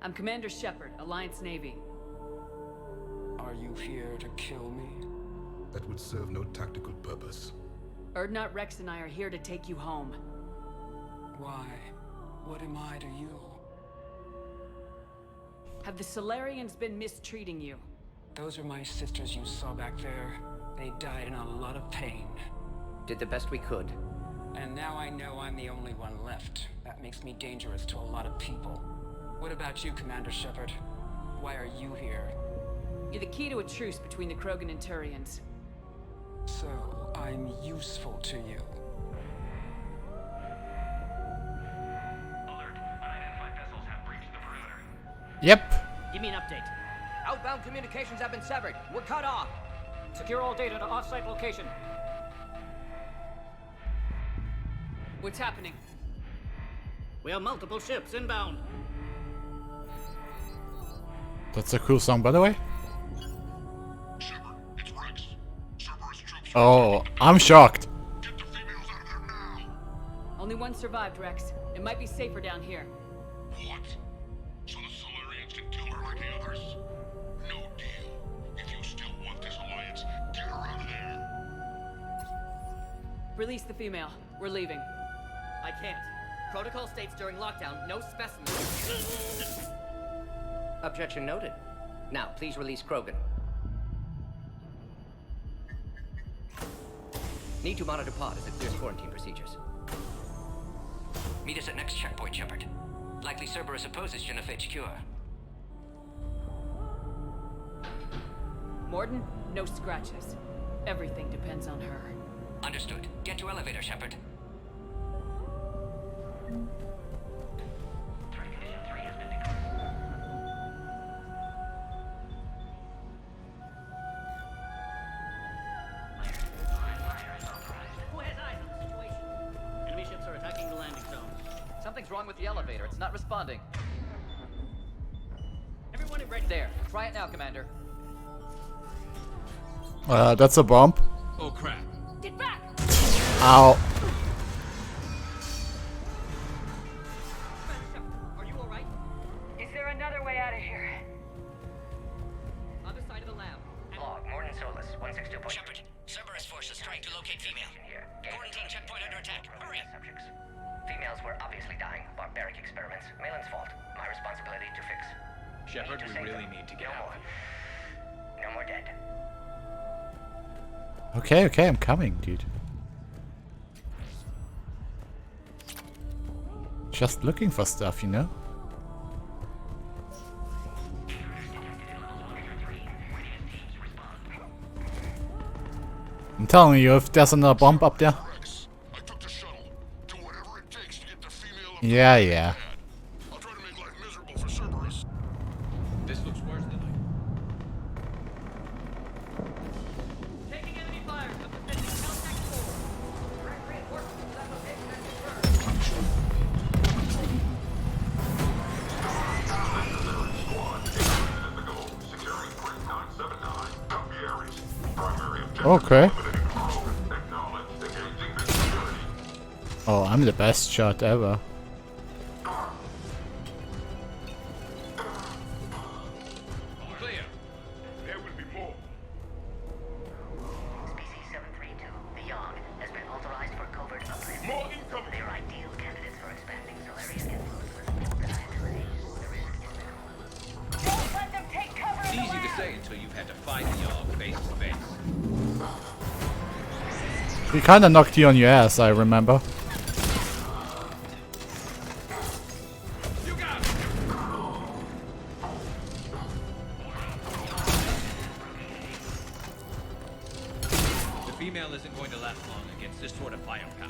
I'm Commander Shepard, Alliance Navy. Are you here to kill me? That would serve no tactical purpose. Urdnot Rex and I are here to take you home. Why? What am I to you? Have the Solarians been mistreating you? Those are my sisters you saw back there. They died in a lot of pain. Did the best we could. And now I know I'm the only one left. That makes me dangerous to a lot of people. What about you, Commander Shepard? Why are you here? You're the key to a truce between the Krogan and Turians. So, I'm useful to you. Alert. Unidentified vessels have breached the perimeter. Yep. Give me an update. Outbound communications have been severed. We're cut off. Secure all data to off-site location. What's happening? We have multiple ships inbound. That's a cool song, by the way. Shepard, it's Rex. Cerberus troops. Oh, I'm shocked. Get the females out of there now. Only one survived, Rex. It might be safer down here. What? So the Solarians can kill her like the others? No deal. If you still want this alliance, get her out of there. Release the female. We're leaving. I can't. Protocol states during lockdown, no specimens. Objection noted. Now, please release Krogan. Need to monitor pod as it clears quarantine procedures. Meet us at next checkpoint, Shepard. Likely Cerberus opposes genophage cure. Morden, no scratches. Everything depends on her. Understood. Get to elevator, Shepard. Enemy ships are attacking the landing zone. Something's wrong with the elevator. It's not responding. Everyone ready. There. Try it now, Commander. That's a bump. Oh crap. Get back! Ow. Are you alright? Is there another way out of here? Other side of the lab. Log, Morden Solus, 162. Shepard, Cerberus forces trying to locate female. Quarantine checkpoint under attack. Hurry! Subjects. Females were obviously dying. Barbaric experiments. Malin's fault. My responsibility to fix. Shepard, we really need to get out of here. No more dead. Okay, okay, I'm coming, dude. Just looking for stuff, you know? I'm telling you, if there's another bomb up there. Yeah, yeah. This looks worse than Taking enemy fire. I'm defending Caltech 4. Direct reinforcements to that location Okay. Oh, I'm the best shot ever. clear. There will be more. Species 732, the Yogg, has been authorized for covert upgrade. More incoming. They're ideal candidates for expanding Solarian influence with full reliability. The risk is minimal. Don't let them take cover It's in the easy to lab! say until you've had to fight the Yogg face to face. He kinda knocked you on your ass, I remember. The female isn't going to last long against this sort of firepower.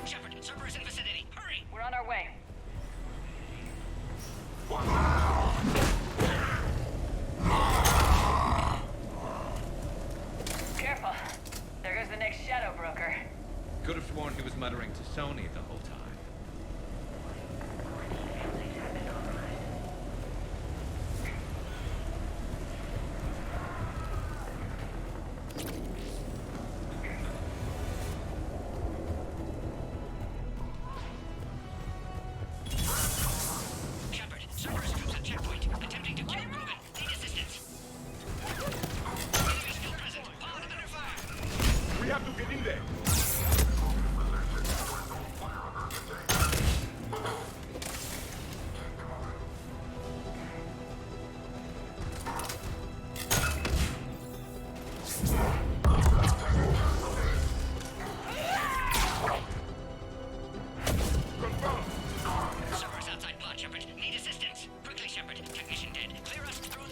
Shepard, Cerberus in vicinity. Hurry! We're on our way. Careful. There goes the next shadow broker. Could have sworn he was muttering to Sony the whole time.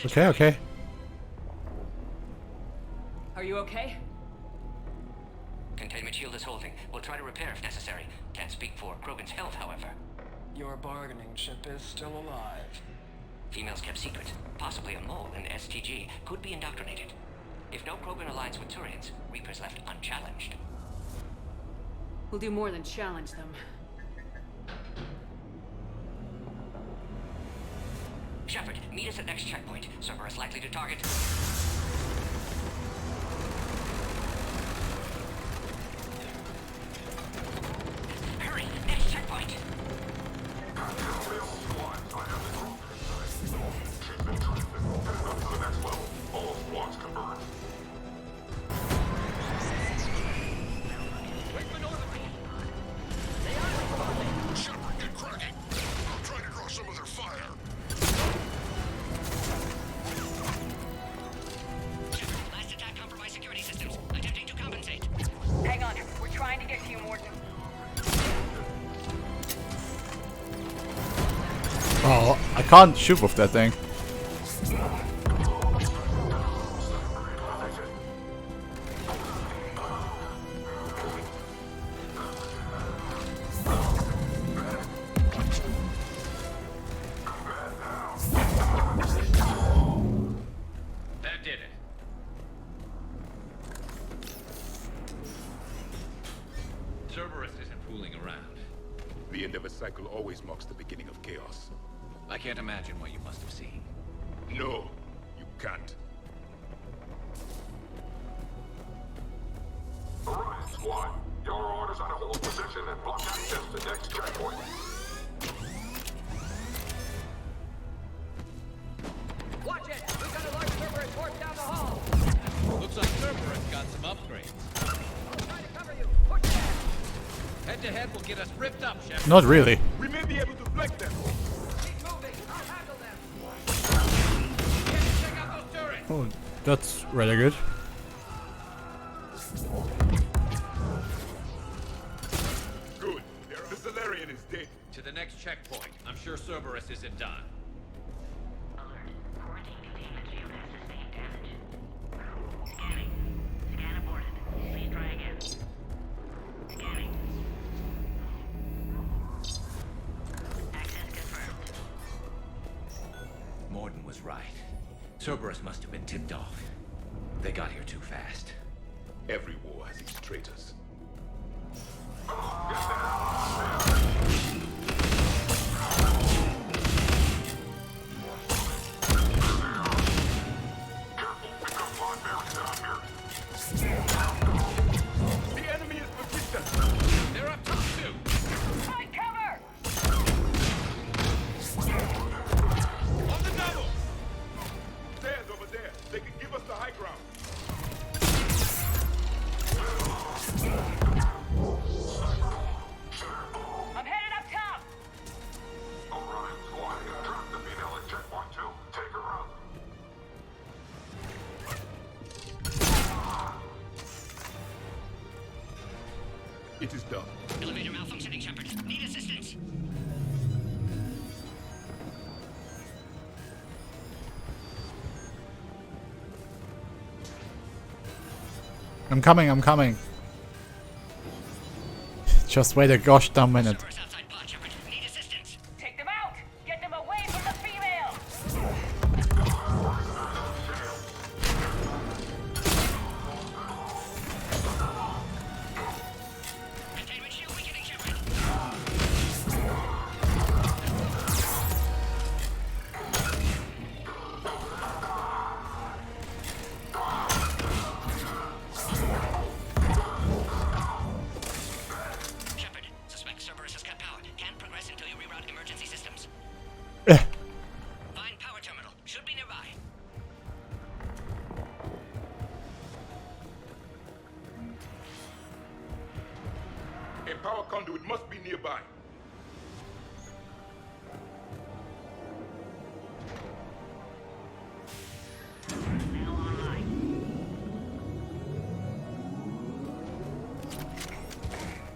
Okay, okay. Are you okay? Containment shield is holding. We'll try to repair if necessary. Can't speak for Krogan's health, however. Your bargaining chip is still alive. Females kept secret. Possibly a mole in STG could be indoctrinated. If no Krogan aligns with Turians, Reaper's left unchallenged. We'll do more than challenge them. Shepard, meet us at next checkpoint. Cerberus likely to target. Hurry, next checkpoint. Shepard, get cracking. I'm trying to draw some of their fire. Last attack compromised security systems. Attempting to compensate. Hang on, we're trying to get to you, Morton. Oh, I can't shoot with that thing. That did it. Cerberus isn't fooling around. The end of a cycle always marks the beginning of chaos. I can't imagine what you must have seen. No, you can't. Alright, squad. Your orders are to hold position and block access to next checkpoint. Watch it! We've got a large Cerberus force down the hall! Looks like Cerberus got some upgrades. I'll try to cover you! Push back! Head to head will get us ripped up, Shepard. Not really. We may be able to flank them. Keep moving! I'll handle them! Check out those turrets! Oh, that's really good. Good. The Salarian is dead. To the next checkpoint. I'm sure Cerberus isn't done. Alert. Quarantine containment shield has sustained damage. Scanning. Scan aborted. Please try again. Scanning. Access confirmed. Morden was right. Cerberus must have been tipped off. They got here too fast. Every war has its traitors. The enemy is persistent. They're up top too. Find cover! On the double! Stairs over there. They can give us the high ground. I'm headed up top! Alright, squad. Drop the female at checkpoint 2. Take her out. It is done. Elevator malfunctioning, Shepard. Need assistance. I'm coming, I'm coming. Just wait a gosh damn minute. Cerberus outside pod, Shepard. Need assistance. Take them out! Get them away from the female! Containment shield weakening, Shepard. Shepard, suspect Cerberus has cut power. Can't progress until you reroute emergency systems. Find power terminal. Should be nearby. A power conduit must be nearby. Now online.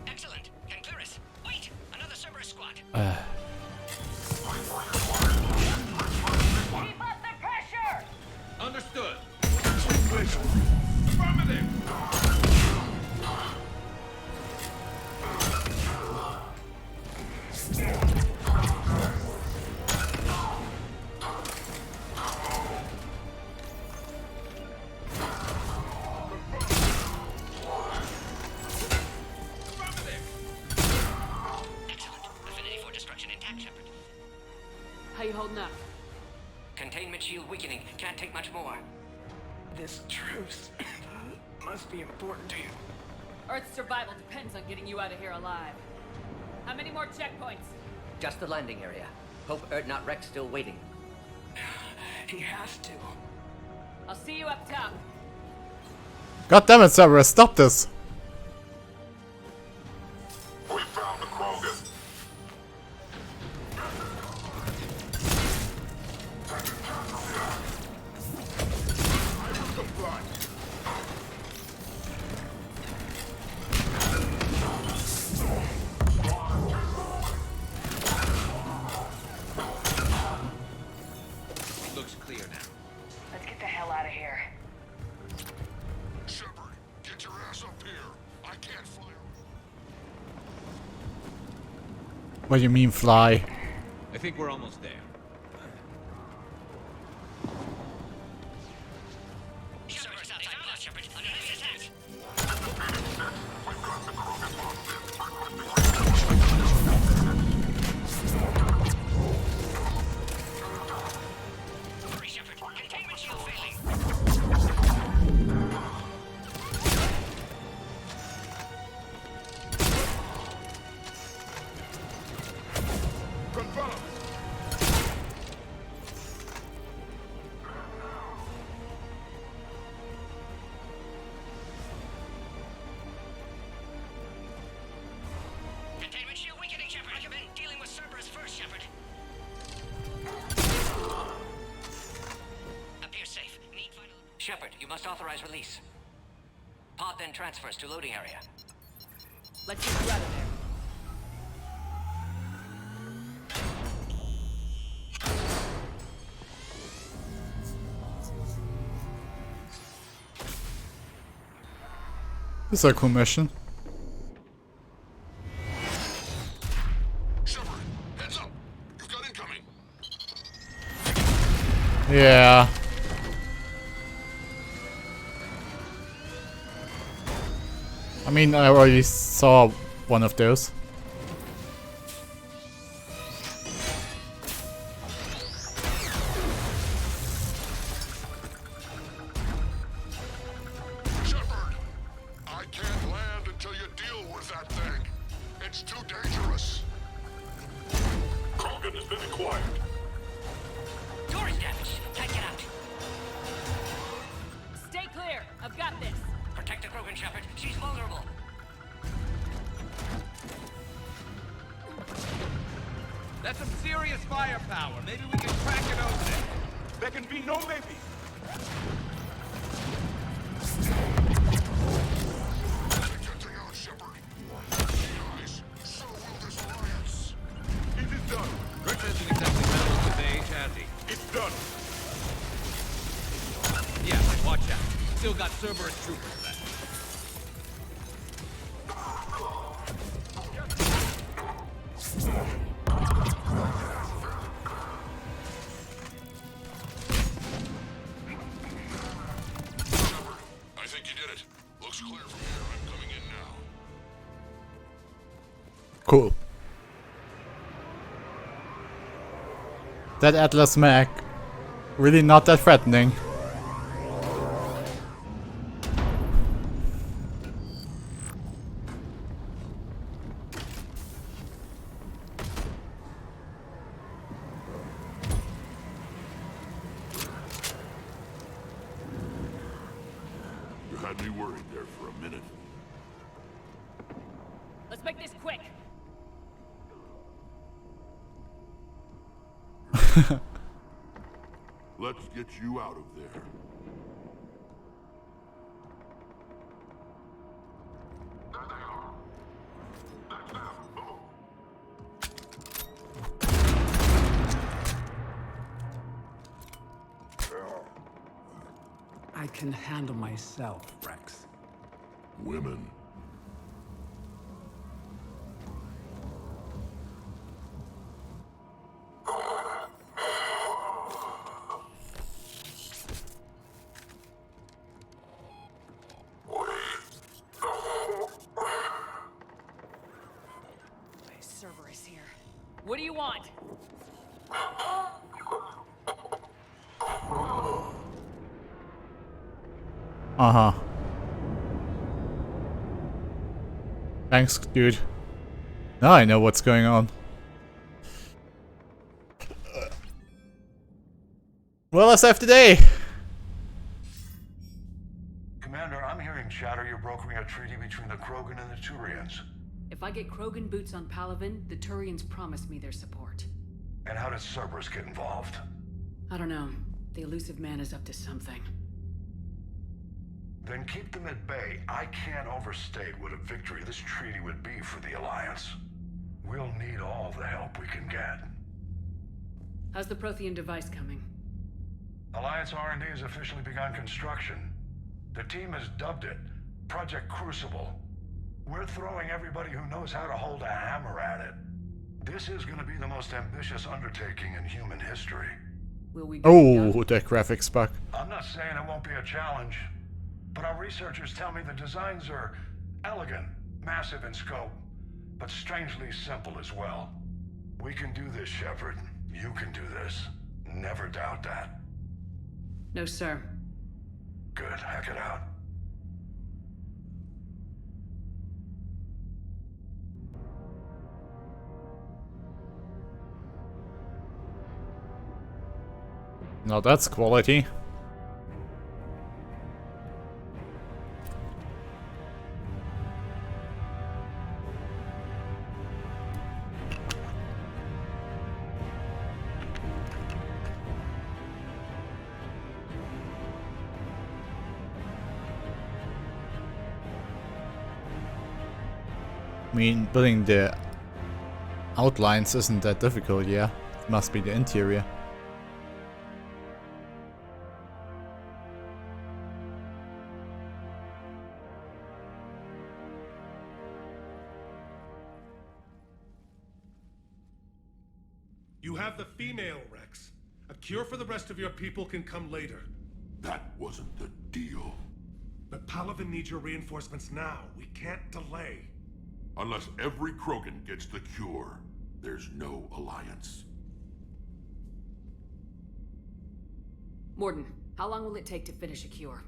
Excellent. Can clear us. Wait! Another Cerberus squad. Keep up the pressure! you holding up? Containment shield weakening. Can't take much more. This truce must be important to you. Earth's survival depends on getting you out of here alive. How many more checkpoints? Just the landing area. Hope Erdnot Rex still waiting. He has to. I'll see you up top. God damn it, Cerberus, stop this! We found the Krogan. Looks clear now. Let's get the hell out of here. Shepard, get your ass up here. I can't fly. What do you mean, fly? I think we're almost there. Cerberus outside Plot, Shepard. Under heavy attack. Hurry, Shepard. Containment shield failing. Confirm. Containment shield weakening, Shepard. Recommend dealing with Cerberus first, Shepard. Appears safe. Need final... Shepard, you must authorize release. Pod then transfers to loading area. Let's get you out of there. This is a cool mission. Shepard, heads up. You've got incoming. Yeah. I mean, I already saw one of those. Shepard, I can't land until you deal with that thing. It's too dangerous. Krogan has been acquired. Door is damaged. Take it out. Stay clear. I've got this. Protect the Krogan, Shepard. She's vulnerable. That's some serious firepower. Maybe we can crack it open. There can be no maybe. Getting out, Shepard. Guys, so will this alliance. It is done. Rex hasn't exactly meddled with age, has he? It's done. Yeah, watch out. Still got Cerberus troopers left. I think you did it. Looks clear from here. I'm coming in now. Cool. That Atlas mech, really not that threatening. You had me worried there for a minute. Let's make this quick. Let's get you out of there. I can handle myself, Rex. Women. Cerberus here. What do you want? Uh-huh. Thanks, dude. Now I know what's going on. Well, let's have today. Commander, I'm hearing chatter you're brokering a treaty between the Krogan and the Turians. If I get Krogan boots on Palaven, the Turians promise me their support. And how does Cerberus get involved? I don't know. The elusive man is up to something. Then keep them at bay. I can't overstate what a victory this treaty would be for the Alliance. We'll need all the help we can get. How's the Prothean device coming? Alliance R&D has officially begun construction. The team has dubbed it Project Crucible. We're throwing everybody who knows how to hold a hammer at it. This is going to be the most ambitious undertaking in human history. Will we Oh, that graphics bug. I'm not saying it won't be a challenge, but our researchers tell me the designs are elegant, massive in scope, but strangely simple as well. We can do this, Shepard. You can do this. Never doubt that. No, sir. Good. Hack it out. Now that's quality. I mean, building the outlines isn't that difficult, yeah? It must be the interior. You have the female, Rex. A cure for the rest of your people can come later. That wasn't the deal. But Palaven needs your reinforcements now. We can't delay. Unless every Krogan gets the cure, there's no alliance. Morden, how long will it take to finish a cure?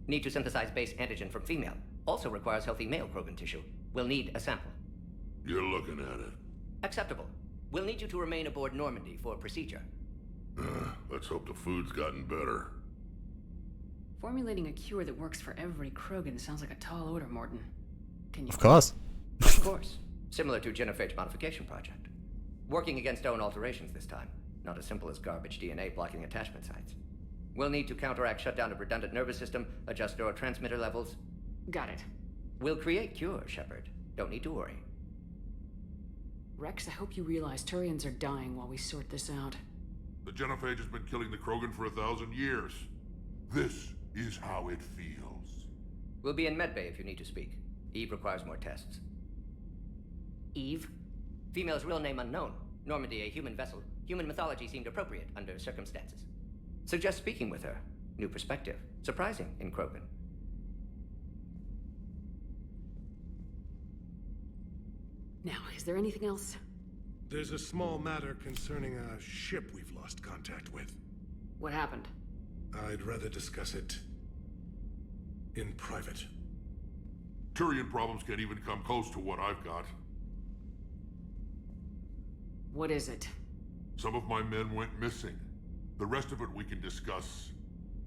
Need to synthesize base antigen from female. Also requires healthy male Krogan tissue. We'll need a sample. You're looking at it. Acceptable. We'll need you to remain aboard Normandy for procedure. Let's hope the food's gotten better. Formulating a cure that works for every Krogan sounds like a tall order, Morden. Can you? Of course. Of course. Similar to genophage modification project. Working against own alterations this time. Not as simple as garbage DNA blocking attachment sites. We'll need to counteract shutdown of redundant nervous system, adjust neurotransmitter levels. Got it. We'll create cure, Shepard. Don't need to worry. Rex, I hope you realize Turians are dying while we sort this out. The genophage has been killing the Krogan for 1,000 years. This is how it feels. We'll be in medbay if you need to speak. Eve requires more tests. Eve? Female's real name unknown. Normandy, a human vessel. Human mythology seemed appropriate under circumstances. Suggest speaking with her. New perspective. Surprising in Krogan. Now, is there anything else? There's a small matter concerning a ship we've lost contact with. What happened? I'd rather discuss it in private. Turian problems can't even come close to what I've got. What is it? Some of my men went missing. The rest of it we can discuss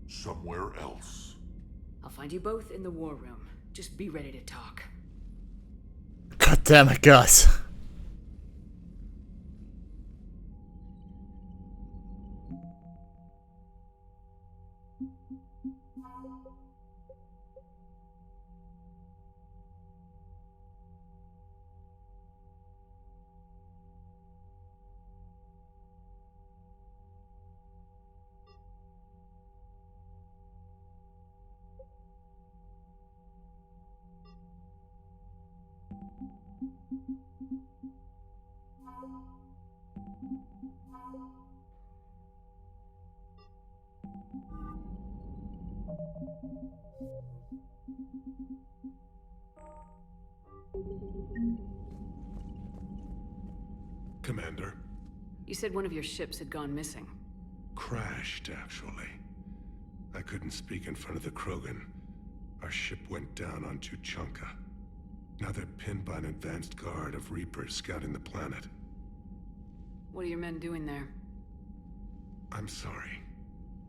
somewhere else. I'll find you both in the war room. Just be ready to talk. God damn it, Gus. Commander. You said one of your ships had gone missing. Crashed, actually. I couldn't speak in front of the Krogan. Our ship went down on Tuchanka. Now they're pinned by an advanced guard of Reapers scouting the planet. What are your men doing there? I'm sorry.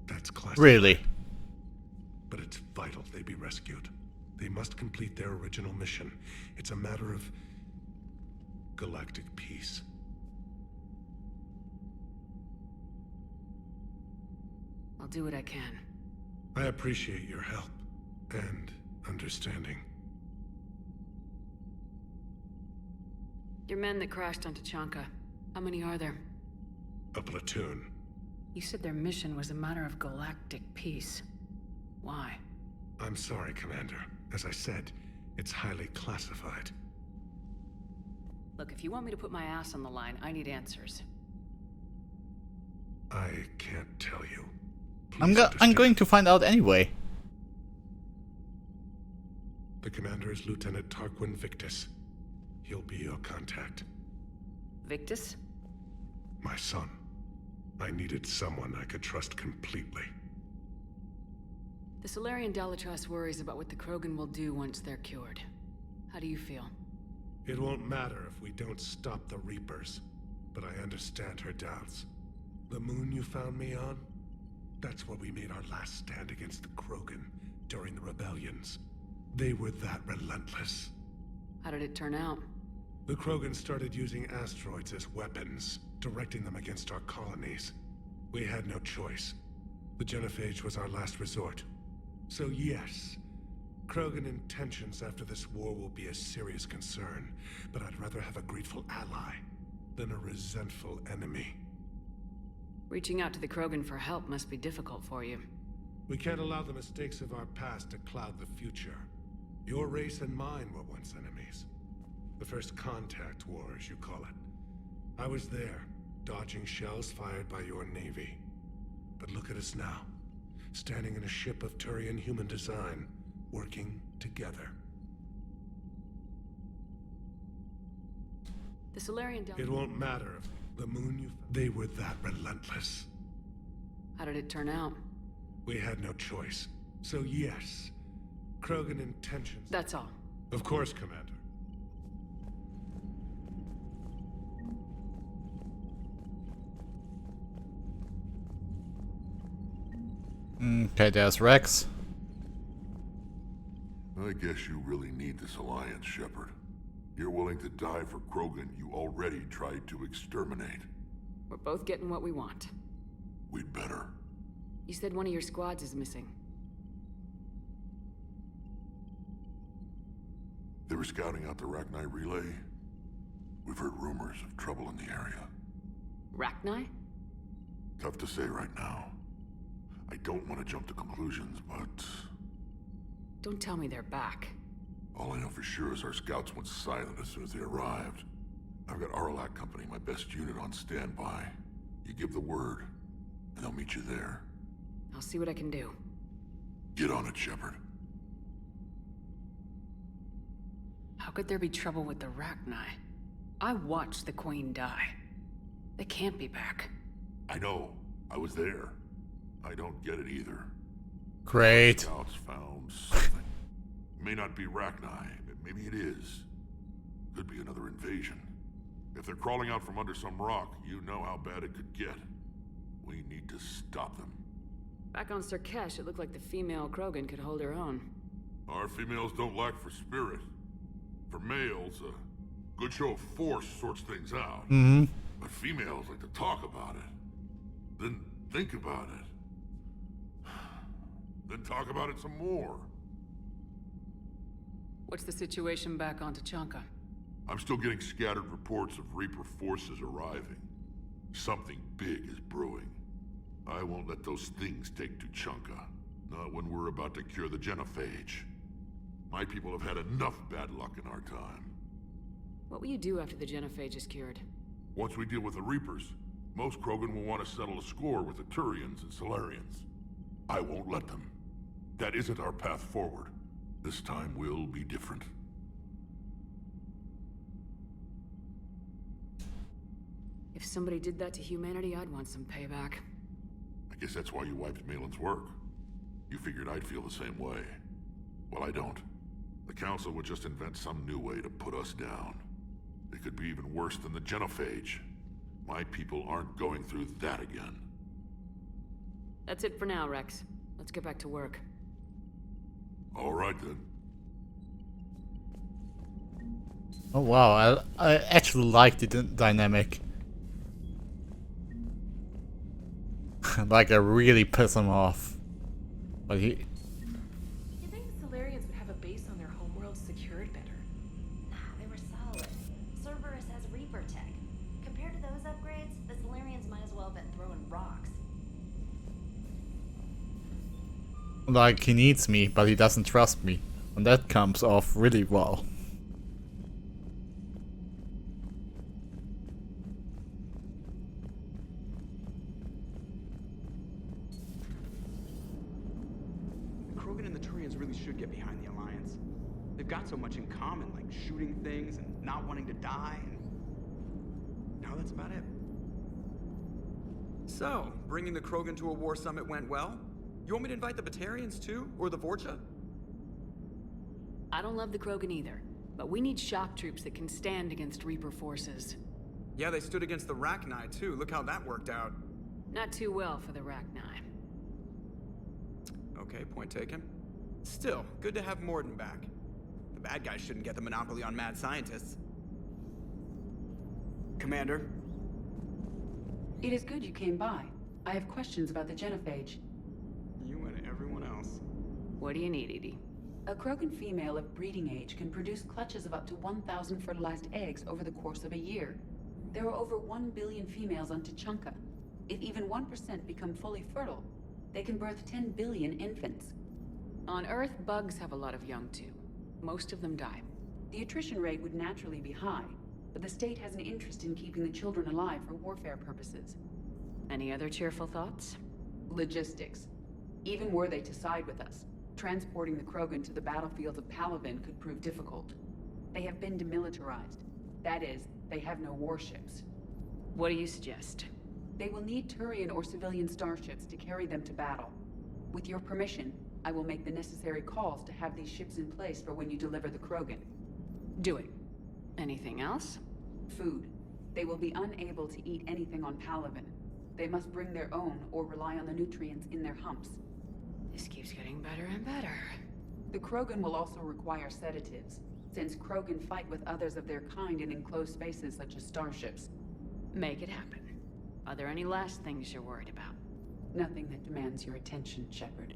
That's classic. Really? But it's vital they be rescued. They must complete their original mission. It's a matter of galactic peace. I'll do what I can. I appreciate your help and understanding. Your men that crashed on Tuchanka, how many are there? A platoon. You said their mission was a matter of galactic peace. Why? I'm sorry, Commander. As I said, it's highly classified. Look, if you want me to put my ass on the line, I need answers. I can't tell you. I'm going to find out anyway. The commander is Lieutenant Tarquin Victus. He'll be your contact. Victus? My son. I needed someone I could trust completely. The Solarian Dalatrass worries about what the Krogan will do once they're cured. How do you feel? It won't matter if we don't stop the Reapers, but I understand her doubts. The moon you found me on? That's where we made our last stand against the Krogan during the rebellions. They were that relentless. How did it turn out? The Krogan started using asteroids as weapons, directing them against our colonies. We had no choice. The genophage was our last resort. So yes, Krogan intentions after this war will be a serious concern, but I'd rather have a grateful ally than a resentful enemy. Reaching out to the Krogan for help must be difficult for you. We can't allow the mistakes of our past to cloud the future. Your race and mine were once enemies. The first contact war, as you call it. I was there, dodging shells fired by your navy. But look at us now, standing in a ship of Turian human design, working together. The Solarian It won't matter if the moon you... They were that relentless. How did it turn out? We had no choice. So yes, Krogan intentions... That's all. Of course, Commander. Okay, there's Rex. I guess you really need this alliance, Shepard. You're willing to die for Krogan you already tried to exterminate. We're both getting what we want. We'd better. You said one of your squads is missing. They were scouting out the Rachni relay. We've heard rumors of trouble in the area. Rachni? Tough to say right now. I don't want to jump to conclusions, but... Don't tell me they're back. All I know for sure is our scouts went silent as soon as they arrived. I've got Arlac Company, my best unit, on standby. You give the word, and they'll meet you there. I'll see what I can do. Get on it, Shepard. How could there be trouble with the Rachni? I watched the Queen die. They can't be back. I know. I was there. I don't get it either. Great. Scouts found something. May not be Rachni, but maybe it is. Could be another invasion. If they're crawling out from under some rock, you know how bad it could get. We need to stop them. Back on Surkesh, it looked like the female Krogan could hold her own. Our females don't lack for spirit. For males, a good show of force sorts things out. Mm-hmm. But females like to talk about it. Then think about it. Then talk about it some more. What's the situation back on Tuchanka? I'm still getting scattered reports of Reaper forces arriving. Something big is brewing. I won't let those things take Tuchanka. Not when we're about to cure the genophage. My people have had enough bad luck in our time. What will you do after the genophage is cured? Once we deal with the Reapers, most Krogan will want to settle a score with the Turians and Solarians. I won't let them. That isn't our path forward. This time will be different. If somebody did that to humanity, I'd want some payback. I guess that's why you wiped Malin's work. You figured I'd feel the same way. Well, I don't. The Council would just invent some new way to put us down. It could be even worse than the genophage. My people aren't going through that again. That's it for now, Rex. Let's get back to work. All right, then. Oh wow, I actually like the dynamic. Like, I really piss him off. But he... You think the Solarians would have a base on their homeworld secured better? Nah, they were solid. Cerberus has Reaper tech. Compared to those upgrades, the Solarians might as well have been throwing rocks. Like, he needs me, but he doesn't trust me. And that comes off really well. Krogan and the Turians really should get behind the Alliance. They've got so much in common, like shooting things and not wanting to die, and now that's about it. So, bringing the Krogan to a war summit went well? You want me to invite the Batarians too? Or the Vorcha? I don't love the Krogan either, but we need shock troops that can stand against Reaper forces. Yeah, they stood against the Rachni too. Look how that worked out. Not too well for the Rachni. Okay, point taken. Still, good to have Morden back. The bad guys shouldn't get the monopoly on mad scientists. Commander? It is good you came by. I have questions about the genophage. You and everyone else. What do you need, Edie? A Krogan female of breeding age can produce clutches of up to 1,000 fertilized eggs over the course of a year. There are over 1 billion females on Tuchanka. If even 1% become fully fertile, they can birth 10 billion infants. On Earth, bugs have a lot of young too. Most of them die. The attrition rate would naturally be high, but the state has an interest in keeping the children alive for warfare purposes. Any other cheerful thoughts? Logistics. Even were they to side with us, transporting the Krogan to the battlefields of Palaven could prove difficult. They have been demilitarized. That is, they have no warships. What do you suggest? They will need Turian or civilian starships to carry them to battle. With your permission, I will make the necessary calls to have these ships in place for when you deliver the Krogan. Do it. Anything else? Food. They will be unable to eat anything on Palaven. They must bring their own or rely on the nutrients in their humps. This keeps getting better and better. The Krogan will also require sedatives, since Krogan fight with others of their kind in enclosed spaces such as starships. Make it happen. Are there any last things you're worried about? Nothing that demands your attention, Shepard.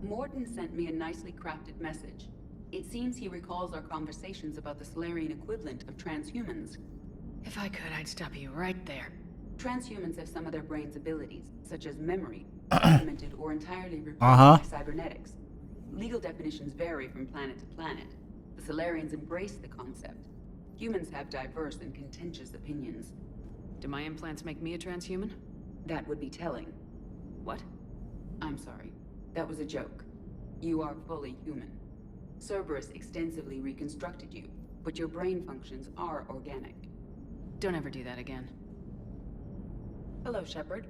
Morden sent me a nicely crafted message. It seems he recalls our conversations about the Solarian equivalent of transhumans. If I could, I'd stop you right there. Transhumans have some of their brain's abilities, such as memory, augmented or entirely replaced by cybernetics. Legal definitions vary from planet to planet. The Solarians embrace the concept. Humans have diverse and contentious opinions. Do my implants make me a transhuman? That would be telling. What? I'm sorry. That was a joke. You are fully human. Cerberus extensively reconstructed you, but your brain functions are organic. Don't ever do that again. Hello, Shepard.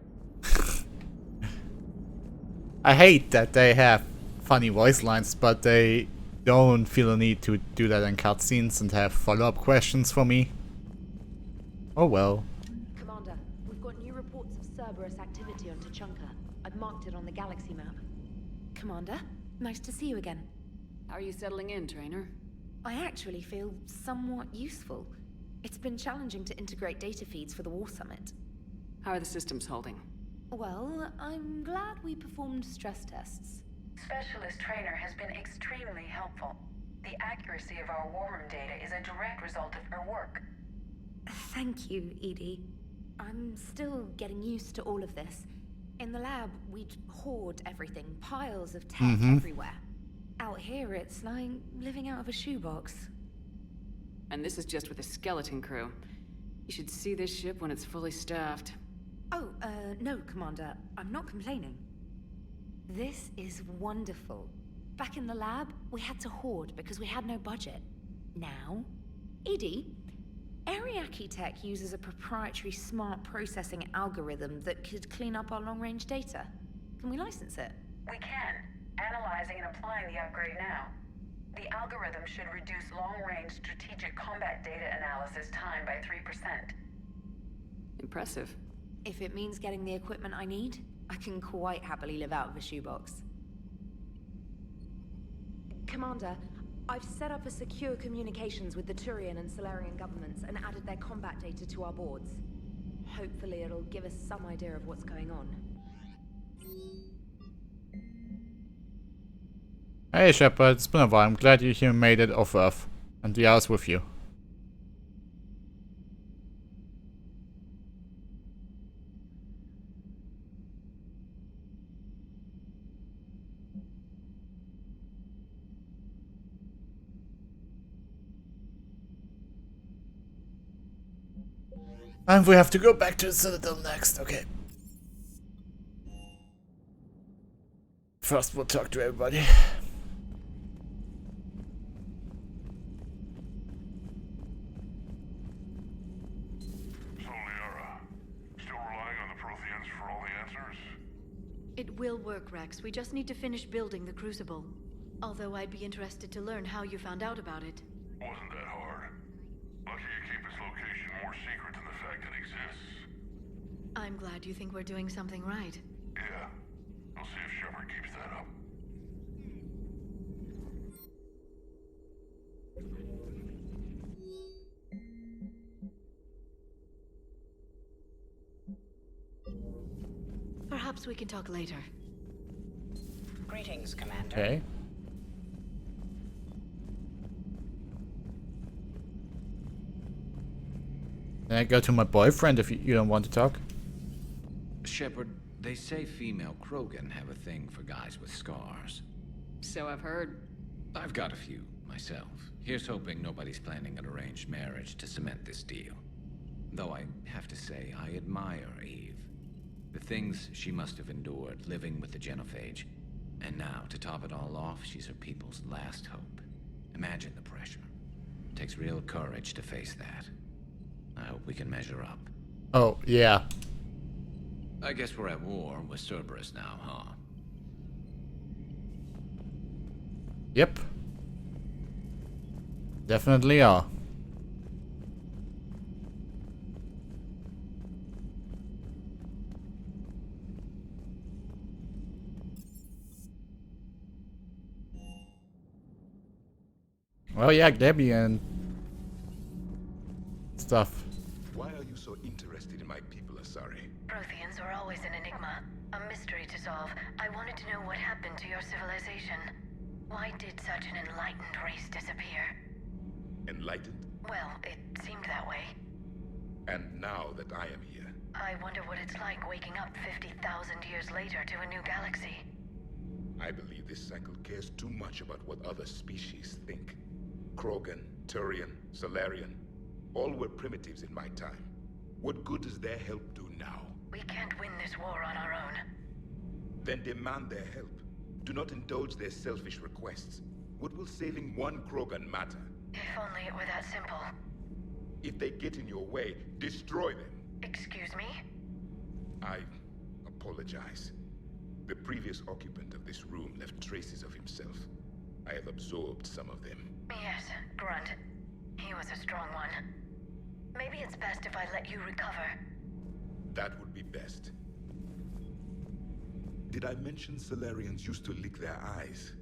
I hate that they have funny voice lines, but they don't feel the need to do that in cutscenes and have follow-up questions for me. Oh well. Commander, we've got new reports of Cerberus activity on Tuchanka. I've marked it on the galaxy map. Commander, nice to see you again. How are you settling in, Trainer? I actually feel somewhat useful. It's been challenging to integrate data feeds for the War Summit. How are the systems holding? Well, I'm glad we performed stress tests. Specialist Trainer has been extremely helpful. The accuracy of our war room data is a direct result of her work. Thank you, Edie. I'm still getting used to all of this. In the lab, we'd hoard everything, piles of tech everywhere. Out here, it's like living out of a shoebox. And this is just with a skeleton crew. You should see this ship when it's fully staffed. Oh, no, Commander. I'm not complaining. This is wonderful. Back in the lab, we had to hoard because we had no budget. Now, Edie, Ariake Tech uses a proprietary smart processing algorithm that could clean up our long-range data. Can we license it? We can. Analyzing and applying the upgrade now. The algorithm should reduce long-range strategic combat data analysis time by 3%. Impressive. If it means getting the equipment I need, I can quite happily live out of a shoebox. Commander, I've set up a secure communications with the Turian and Solarian governments and added their combat data to our boards. Hopefully it'll give us some idea of what's going on. Hey Shepard, it's been a while. I'm glad you made it off Earth. And the hours with you. And we have to go back to the Citadel next, okay. First we'll talk to everybody. It will work, Rex. We just need to finish building the Crucible. Although I'd be interested to learn how you found out about it. Wasn't that hard. Lucky you keep its location more secret than the fact it exists. I'm glad you think we're doing something right. Yeah. We'll see if Shepard keeps that up. Perhaps we can talk later. Greetings, Commander. Okay. Then I go to my boyfriend if you don't want to talk. Shepard, they say female Krogan have a thing for guys with scars. So I've heard. I've got a few, myself. Here's hoping nobody's planning an arranged marriage to cement this deal. Though I have to say, I admire Eve. The things she must have endured living with the Genophage. And now, to top it all off, she's her people's last hope. Imagine the pressure. It takes real courage to face that. I hope we can measure up. Oh, yeah. I guess we're at war with Cerberus now, huh? Yep. Definitely are. Well, yeah, Debbie and stuff. Why are you so interested in my people, Asari? Protheans are always an enigma, a mystery to solve. I wanted to know what happened to your civilization. Why did such an enlightened race disappear? Enlightened? Well, it seemed that way. And now that I am here, I wonder what it's like waking up 50,000 years later to a new galaxy. I believe this cycle cares too much about what other species think. Krogan, Turian, Solarian, all were primitives in my time. What good does their help do now? We can't win this war on our own. Then demand their help. Do not indulge their selfish requests. What will saving one Krogan matter? If only it were that simple. If they get in your way, destroy them. Excuse me? I apologize. The previous occupant of this room left traces of himself. I have absorbed some of them. Yes, Grunt. He was a strong one. Maybe it's best if I let you recover. That would be best. Did I mention Solarians used to lick their eyes?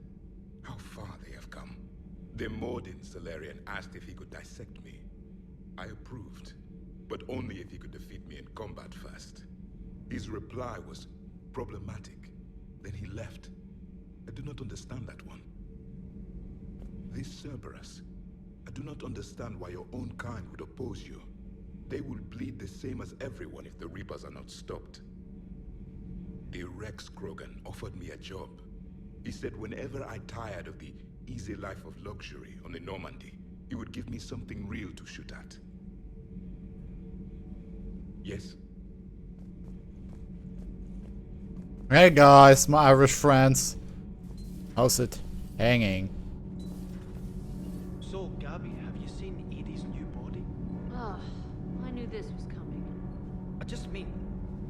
How far they have come. The Mordin Solarian asked if he could dissect me. I approved, but only if he could defeat me in combat first. His reply was problematic. Then he left. I do not understand that one. This Cerberus, I do not understand why your own kind would oppose you. They will bleed the same as everyone if the Reapers are not stopped. The Rex Krogan offered me a job. He said whenever I tired of the easy life of luxury on the Normandy, he would give me something real to shoot at. Yes? Hey guys, my Irish friends. How's it hanging? So, Gabby, have you seen Edie's new body? Ah, I knew this was coming. I just mean,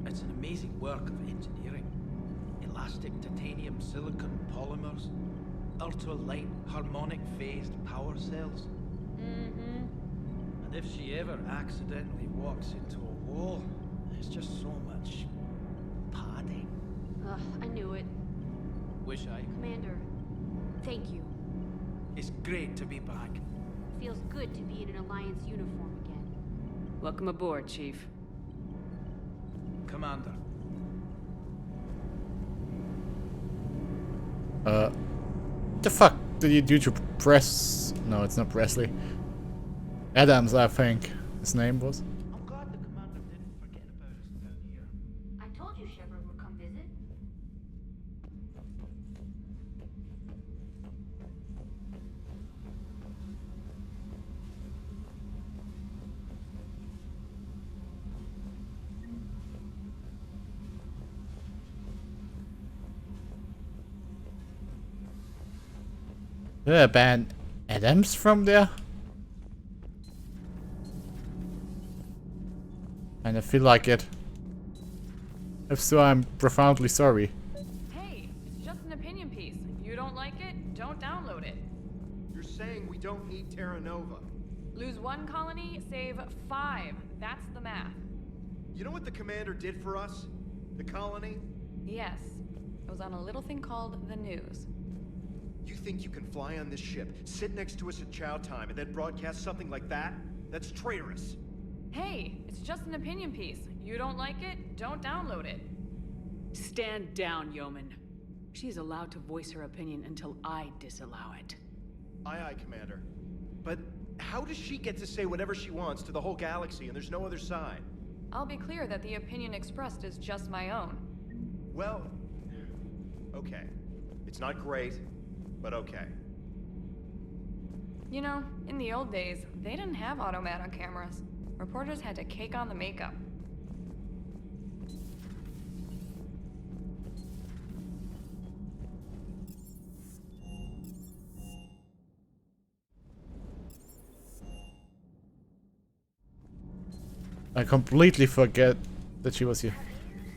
it's an amazing work of engineering. It elastic titanium silicon polymers, ultra-light harmonic phased power cells. Mm-hmm. And if she ever accidentally walks into a wall, there's just so much padding. Ugh, I knew it. Wish I... Commander, thank you. It's great to be back. Feels good to be in an Alliance uniform again. Welcome aboard, Chief. Commander. The fuck did you do to Press? No, it's not Presley. Adams, I think his name was. I'm glad the commander didn't forget about us down here. I told you Shepard would come visit. Did I ban Adams from there? And I feel like it. If so, I'm profoundly sorry. Hey, it's just an opinion piece. If you don't like it, don't download it. You're saying we don't need Terra Nova. Lose 1 colony, save 5. That's the math. You know what the commander did for us? The colony? Yes. It was on a little thing called the news. You think you can fly on this ship, sit next to us at chow time, and then broadcast something like that? That's traitorous. Hey, it's just an opinion piece. You don't like it, don't download it. Stand down, Yeoman. She's allowed to voice her opinion until I disallow it. Aye, aye, Commander. But how does she get to say whatever she wants to the whole galaxy and there's no other side? I'll be clear that the opinion expressed is just my own. Well, okay. It's not great, but okay. You know, in the old days, they didn't have automat on cameras. Reporters had to cake on the makeup. I completely forget that she was here.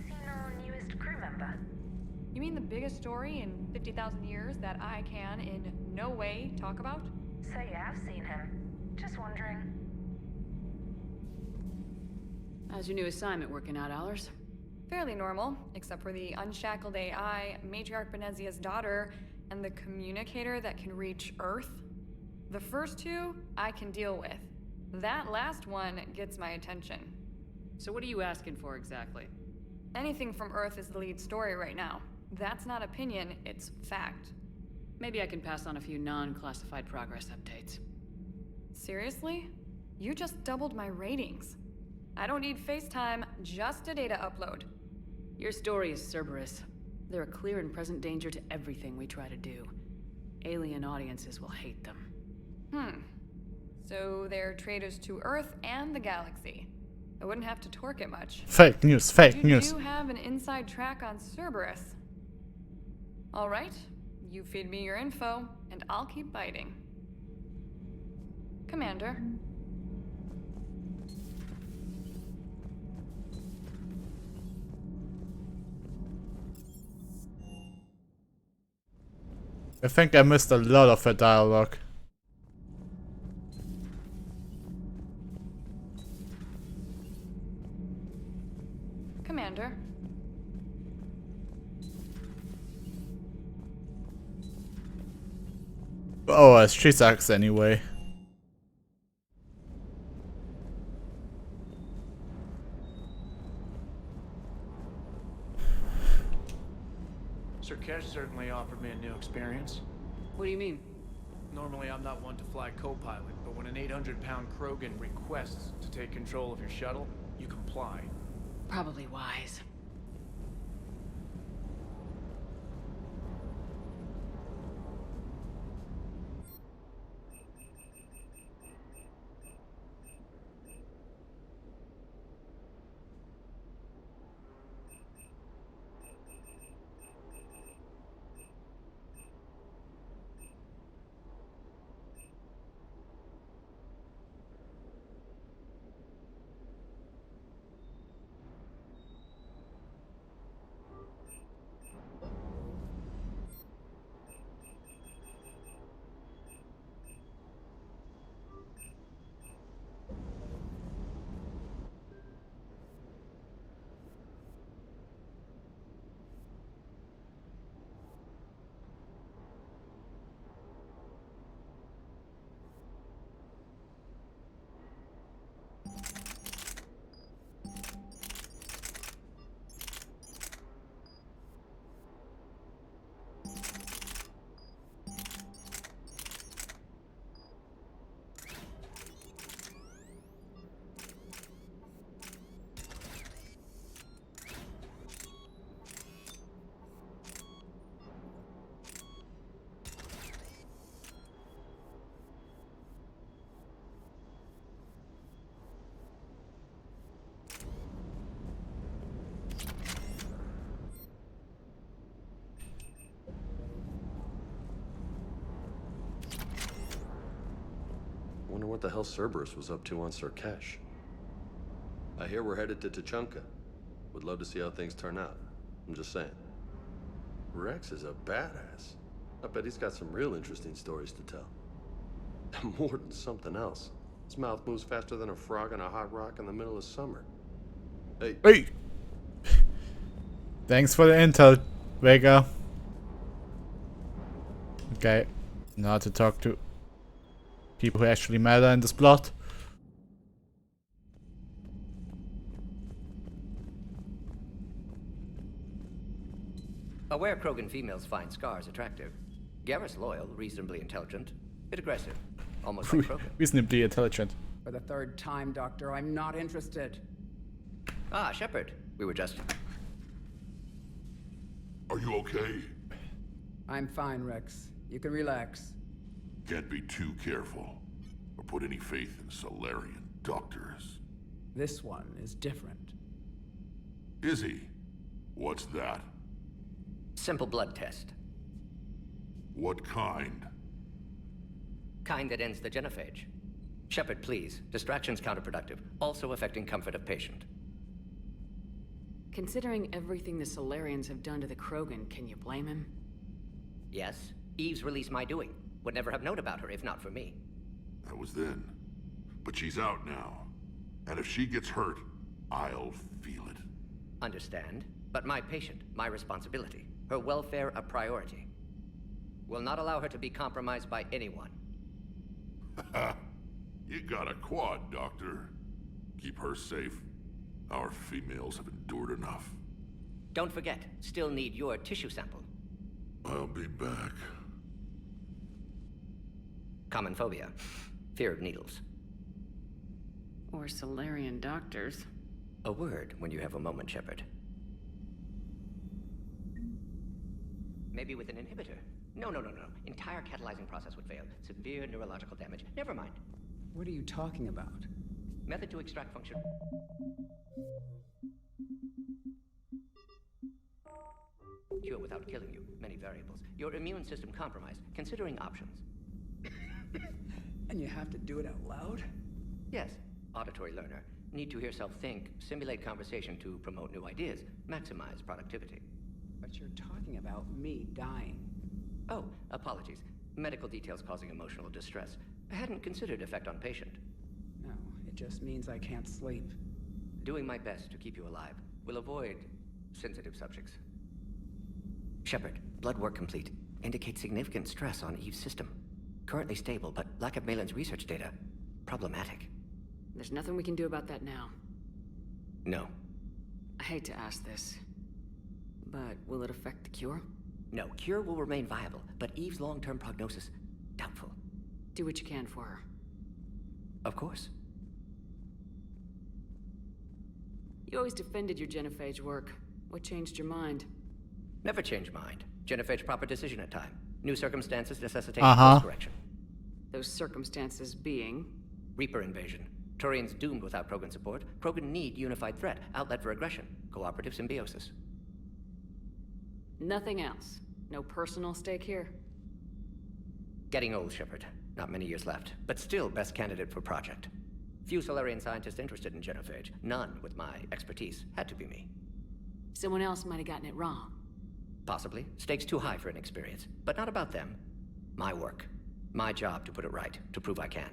Seen our newest crew member? You mean the biggest story in 50,000 years that I can in no way talk about? So you have seen him. Just wondering. How's your new assignment working out, Allers? Fairly normal, except for the unshackled AI, Matriarch Benezia's daughter, and the communicator that can reach Earth. The first 2, I can deal with. That last one gets my attention. So what are you asking for exactly? Anything from Earth is the lead story right now. That's not opinion, it's fact. Maybe I can pass on a few non-classified progress updates. Seriously? You just doubled my ratings. I don't need FaceTime, just a data upload. Your story is Cerberus. They're a clear and present danger to everything we try to do. Alien audiences will hate them. So they're traitors to Earth and the galaxy. I wouldn't have to torque it much. Fake news, fake news. You do have an inside track on Cerberus. Alright, you feed me your info, and I'll keep biting. Commander. I think I missed a lot of her dialogue. Commander. Oh, she sucks anyway. Sir Kesh certainly offered me a new experience. What do you mean? Normally I'm not one to fly co-pilot, but when an 800-pound Krogan requests to take control of your shuttle, you comply. Probably wise. the hell Cerberus was up to on Surkesh. I hear we're headed to Tuchanka. Would love to see how things turn out. I'm just saying. Rex is a badass. I bet he's got some real interesting stories to tell. More than something else. His mouth moves faster than a frog on a hot rock in the middle of summer. Hey. Hey! Thanks for the intel, Vega. Okay. Now to talk to people who actually matter in this plot. Aware Krogan females find scars attractive. Garrus loyal, reasonably intelligent, bit aggressive, almost like Krogan. Reasonably intelligent. For the third time, Doctor, I'm not interested. Ah, Shepard. We were just... Are you okay? I'm fine, Rex. You can relax. Can't be too careful, or put any faith in Solarian doctors. This one is different. Is he? What's that? Simple blood test. What kind? Kind that ends the genophage. Shepard, please. Distraction's counterproductive, also affecting comfort of patient. Considering everything the Solarians have done to the Krogan, can you blame him? Yes, Eve's release my doing. Would never have known about her if not for me. That was then. But she's out now. And if she gets hurt, I'll feel it. Understand. But my patient, my responsibility. Her welfare a priority. Will not allow her to be compromised by anyone. You got a quad, Doctor. Keep her safe. Our females have endured enough. Don't forget, still need your tissue sample. I'll be back. Common phobia. Fear of needles. Or Solarian doctors. A word when you have a moment, Shepard. Maybe with an inhibitor. No. Entire catalyzing process would fail. Severe neurological damage. Never mind. What are you talking about? Method to extract function. Cure without killing you. Many variables. Your immune system compromised. Considering options. And you have to do it out loud? Yes. Auditory learner. Need to hear self think, simulate conversation to promote new ideas, maximize productivity. But you're talking about me dying. Oh, apologies. Medical details causing emotional distress. I hadn't considered effect on patient. No, it just means I can't sleep. Doing my best to keep you alive. Will avoid sensitive subjects. Shepard, blood work complete. Indicates significant stress on Eve's system. Currently stable, but lack of Malin's research data. Problematic. There's nothing we can do about that now. No. I hate to ask this, but will it affect the cure? No, cure will remain viable, but Eve's long-term prognosis, doubtful. Do what you can for her. Of course. You always defended your genophage work. What changed your mind? Never change mind. Genophage proper decision at time. New circumstances necessitate course correction. Those circumstances being? Reaper invasion. Turians doomed without Krogan support. Krogan need unified threat, outlet for aggression, cooperative symbiosis. Nothing else. No personal stake here? Getting old, Shepard. Not many years left, but still best candidate for project. Few Solarian scientists interested in genophage. None with my expertise. Had to be me. Someone else might have gotten it wrong. Possibly. Stakes too high for inexperience. But not about them. My work. My job to put it right, to prove I can.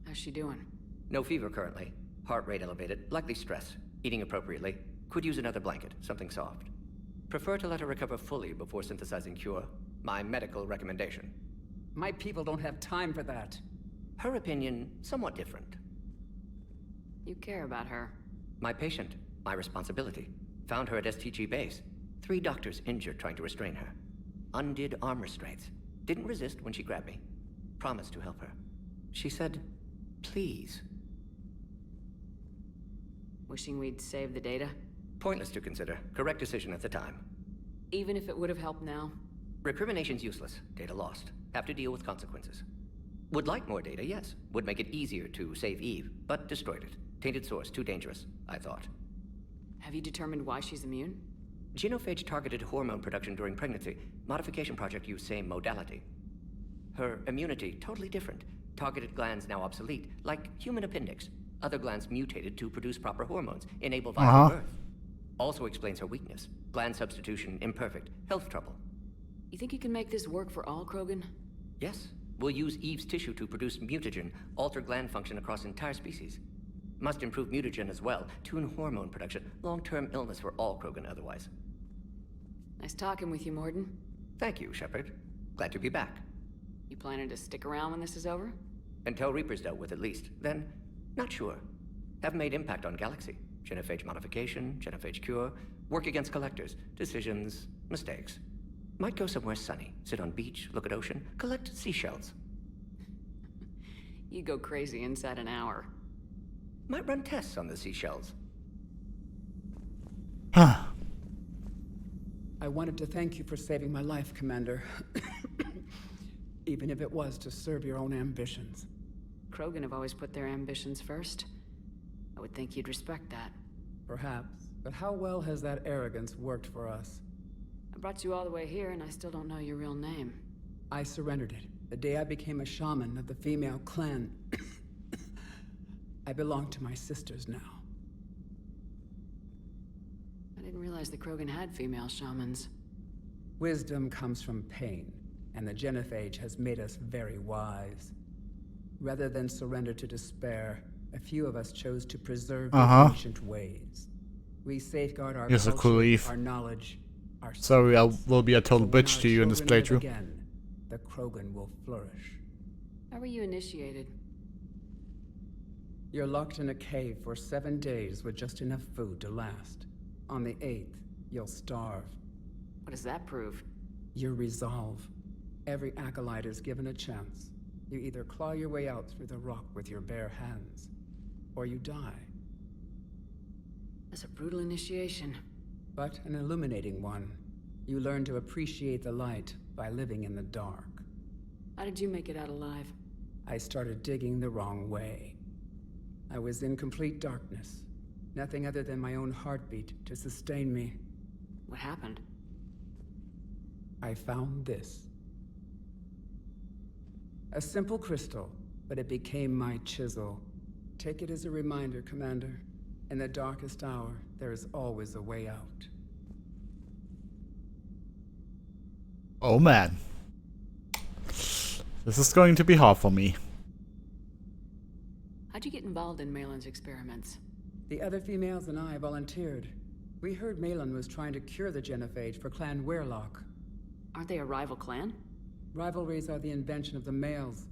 How's she doing? No fever currently. Heart rate elevated, likely stress. Eating appropriately. Could use another blanket, something soft. Prefer to let her recover fully before synthesizing cure. My medical recommendation. My people don't have time for that. Her opinion, somewhat different. You care about her. My patient, my responsibility. Found her at STG base. 3 doctors injured trying to restrain her. Undid arm restraints. Didn't resist when she grabbed me. Promised to help her. She said, please. Wishing we'd saved the data? Pointless to consider. Correct decision at the time. Even if it would have helped now? Recrimination's useless. Data lost. Have to deal with consequences. Would like more data, yes. Would make it easier to save Eve, but destroyed it. Tainted source, too dangerous, I thought. Have you determined why she's immune? Genophage targeted hormone production during pregnancy. Modification project used same modality. Her immunity, totally different. Targeted glands now obsolete, like human appendix. Other glands mutated to produce proper hormones, enable viable birth. Also explains her weakness. Gland substitution imperfect. Health trouble. You think you can make this work for all Krogan? Yes. We'll use Eve's tissue to produce mutagen, alter gland function across entire species. Must improve mutagen as well, tune hormone production. Long-term illness for all Krogan otherwise. Nice talking with you, Morden. Thank you, Shepard. Glad to be back. You planning to stick around when this is over? Until Reaper's dealt with, at least. Then, not sure. Have made impact on Galaxy. Genophage modification, genophage cure, work against collectors, decisions, mistakes. Might go somewhere sunny, sit on beach, look at ocean, collect seashells. You go crazy inside an hour. Might run tests on the seashells. Huh. I wanted to thank you for saving my life, Commander. Even if it was to serve your own ambitions. Krogan have always put their ambitions first. I would think you'd respect that. Perhaps. But how well has that arrogance worked for us? I brought you all the way here and I still don't know your real name. I surrendered it the day I became a shaman of the female clan. I belong to my sisters now. I didn't realize the Krogan had female shamans. Wisdom comes from pain, and the genophage has made us very wise. Rather than surrender to despair, a few of us chose to preserve the ancient ways. We safeguard our culture, our knowledge, our sorry, I will be a total bitch to you in this playthrough. Again, the Krogan will flourish. How were you initiated? You're locked in a cave for 7 days with just enough food to last. On the 8th, you'll starve. What does that prove? Your resolve. Every acolyte is given a chance. You either claw your way out through the rock with your bare hands, or you die. That's a brutal initiation. But an illuminating one. You learn to appreciate the light by living in the dark. How did you make it out alive? I started digging the wrong way. I was in complete darkness. Nothing other than my own heartbeat to sustain me. What happened? I found this. A simple crystal, but it became my chisel. Take it as a reminder, Commander. In the darkest hour, there is always a way out. Oh man. This is going to be hard for me. How'd you get involved in Malin's experiments? The other females and I volunteered. We heard Malin was trying to cure the genophage for Clan Weirlock. Aren't they a rival clan? Rivalries are the invention of the males.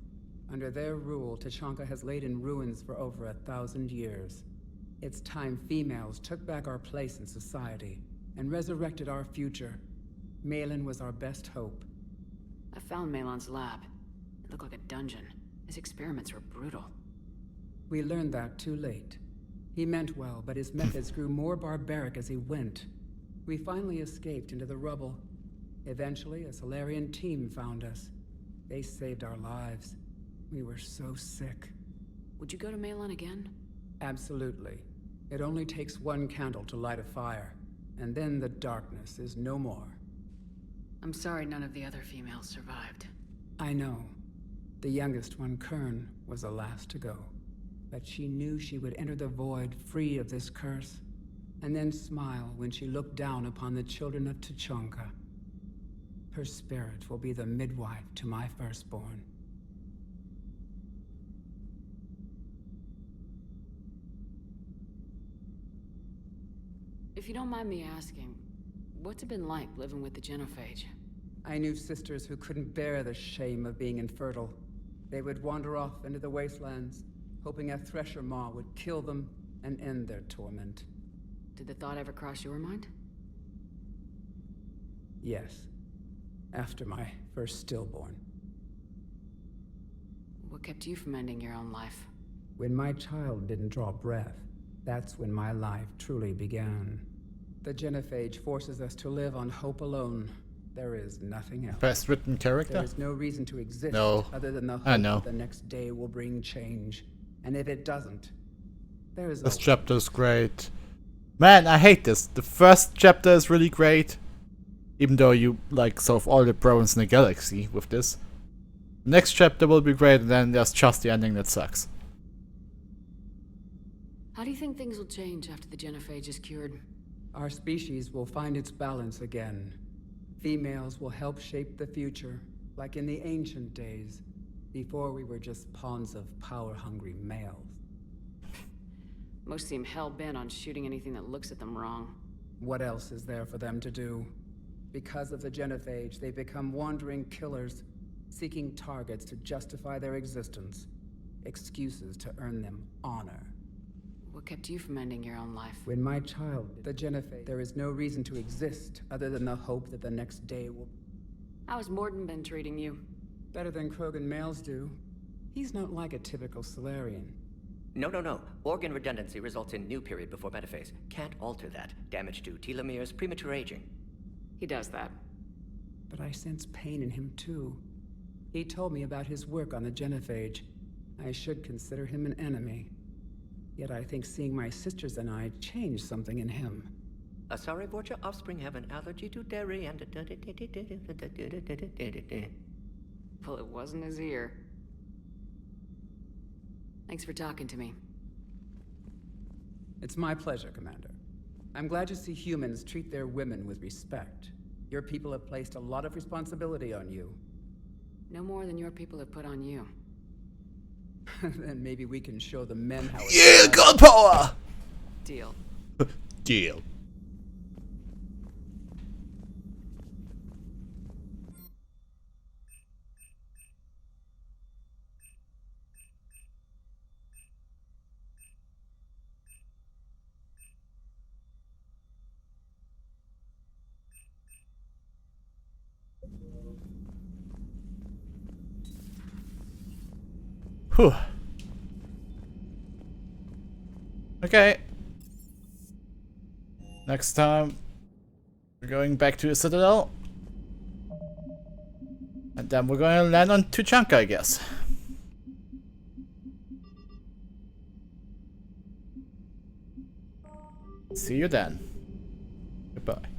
Under their rule, Tuchanka has laid in ruins for over 1,000 years. It's time females took back our place in society and resurrected our future. Malin was our best hope. I found Malin's lab. It looked like a dungeon. His experiments were brutal. We learned that too late. He meant well, but his methods grew more barbaric as he went. We finally escaped into the rubble. Eventually, a Solarian team found us. They saved our lives. We were so sick. Would you go to Malin again? Absolutely. It only takes one candle to light a fire, and then the darkness is no more. I'm sorry none of the other females survived. I know. The youngest one, Kern, was the last to go. But she knew she would enter the void free of this curse, and then smile when she looked down upon the children of Tuchanka. Her spirit will be the midwife to my firstborn. If you don't mind me asking, what's it been like living with the genophage? I knew sisters who couldn't bear the shame of being infertile. They would wander off into the wastelands, hoping a thresher maw would kill them and end their torment. Did the thought ever cross your mind? Yes. After my first stillborn. What kept you from ending your own life? When my child didn't draw breath, that's when my life truly began. The genophage forces us to live on hope alone. There is nothing else. Best written character? There is no reason to exist other than the hope that the next day will bring change. And if it doesn't, there is this chapter is great. Man, I hate this. The first chapter is really great. Even though you like solve all the problems in the galaxy with this. Next chapter will be great, and then there's just the ending that sucks. How do you think things will change after the genophage is cured? Our species will find its balance again. Females will help shape the future, like in the ancient days, before we were just pawns of power-hungry males. Most seem hell-bent on shooting anything that looks at them wrong. What else is there for them to do? Because of the genophage, they become wandering killers, seeking targets to justify their existence, excuses to earn them honor. What kept you from ending your own life? When my child, the genophage, there is no reason to exist other than the hope that the next day will... How has Morden been treating you? Better than Krogan males do. He's not like a typical Solarian. No. Organ redundancy results in new period before metaphase. Can't alter that. Damage to telomeres, premature aging. He does that. But I sense pain in him too. He told me about his work on the genophage. I should consider him an enemy. Yet I think seeing my sisters and I changed something in him. Sorry, Borgia, offspring have an allergy to dairy and... Well, it wasn't his ear. Thanks for talking to me. It's my pleasure, Commander. I'm glad to see humans treat their women with respect. Your people have placed a lot of responsibility on you. No more than your people have put on you. Then maybe we can show the men how Yeah, God power! Deal. Deal. Whew. Okay. Next time, we're going back to the Citadel. And then we're going to land on Tuchanka, I guess. See you then. Goodbye.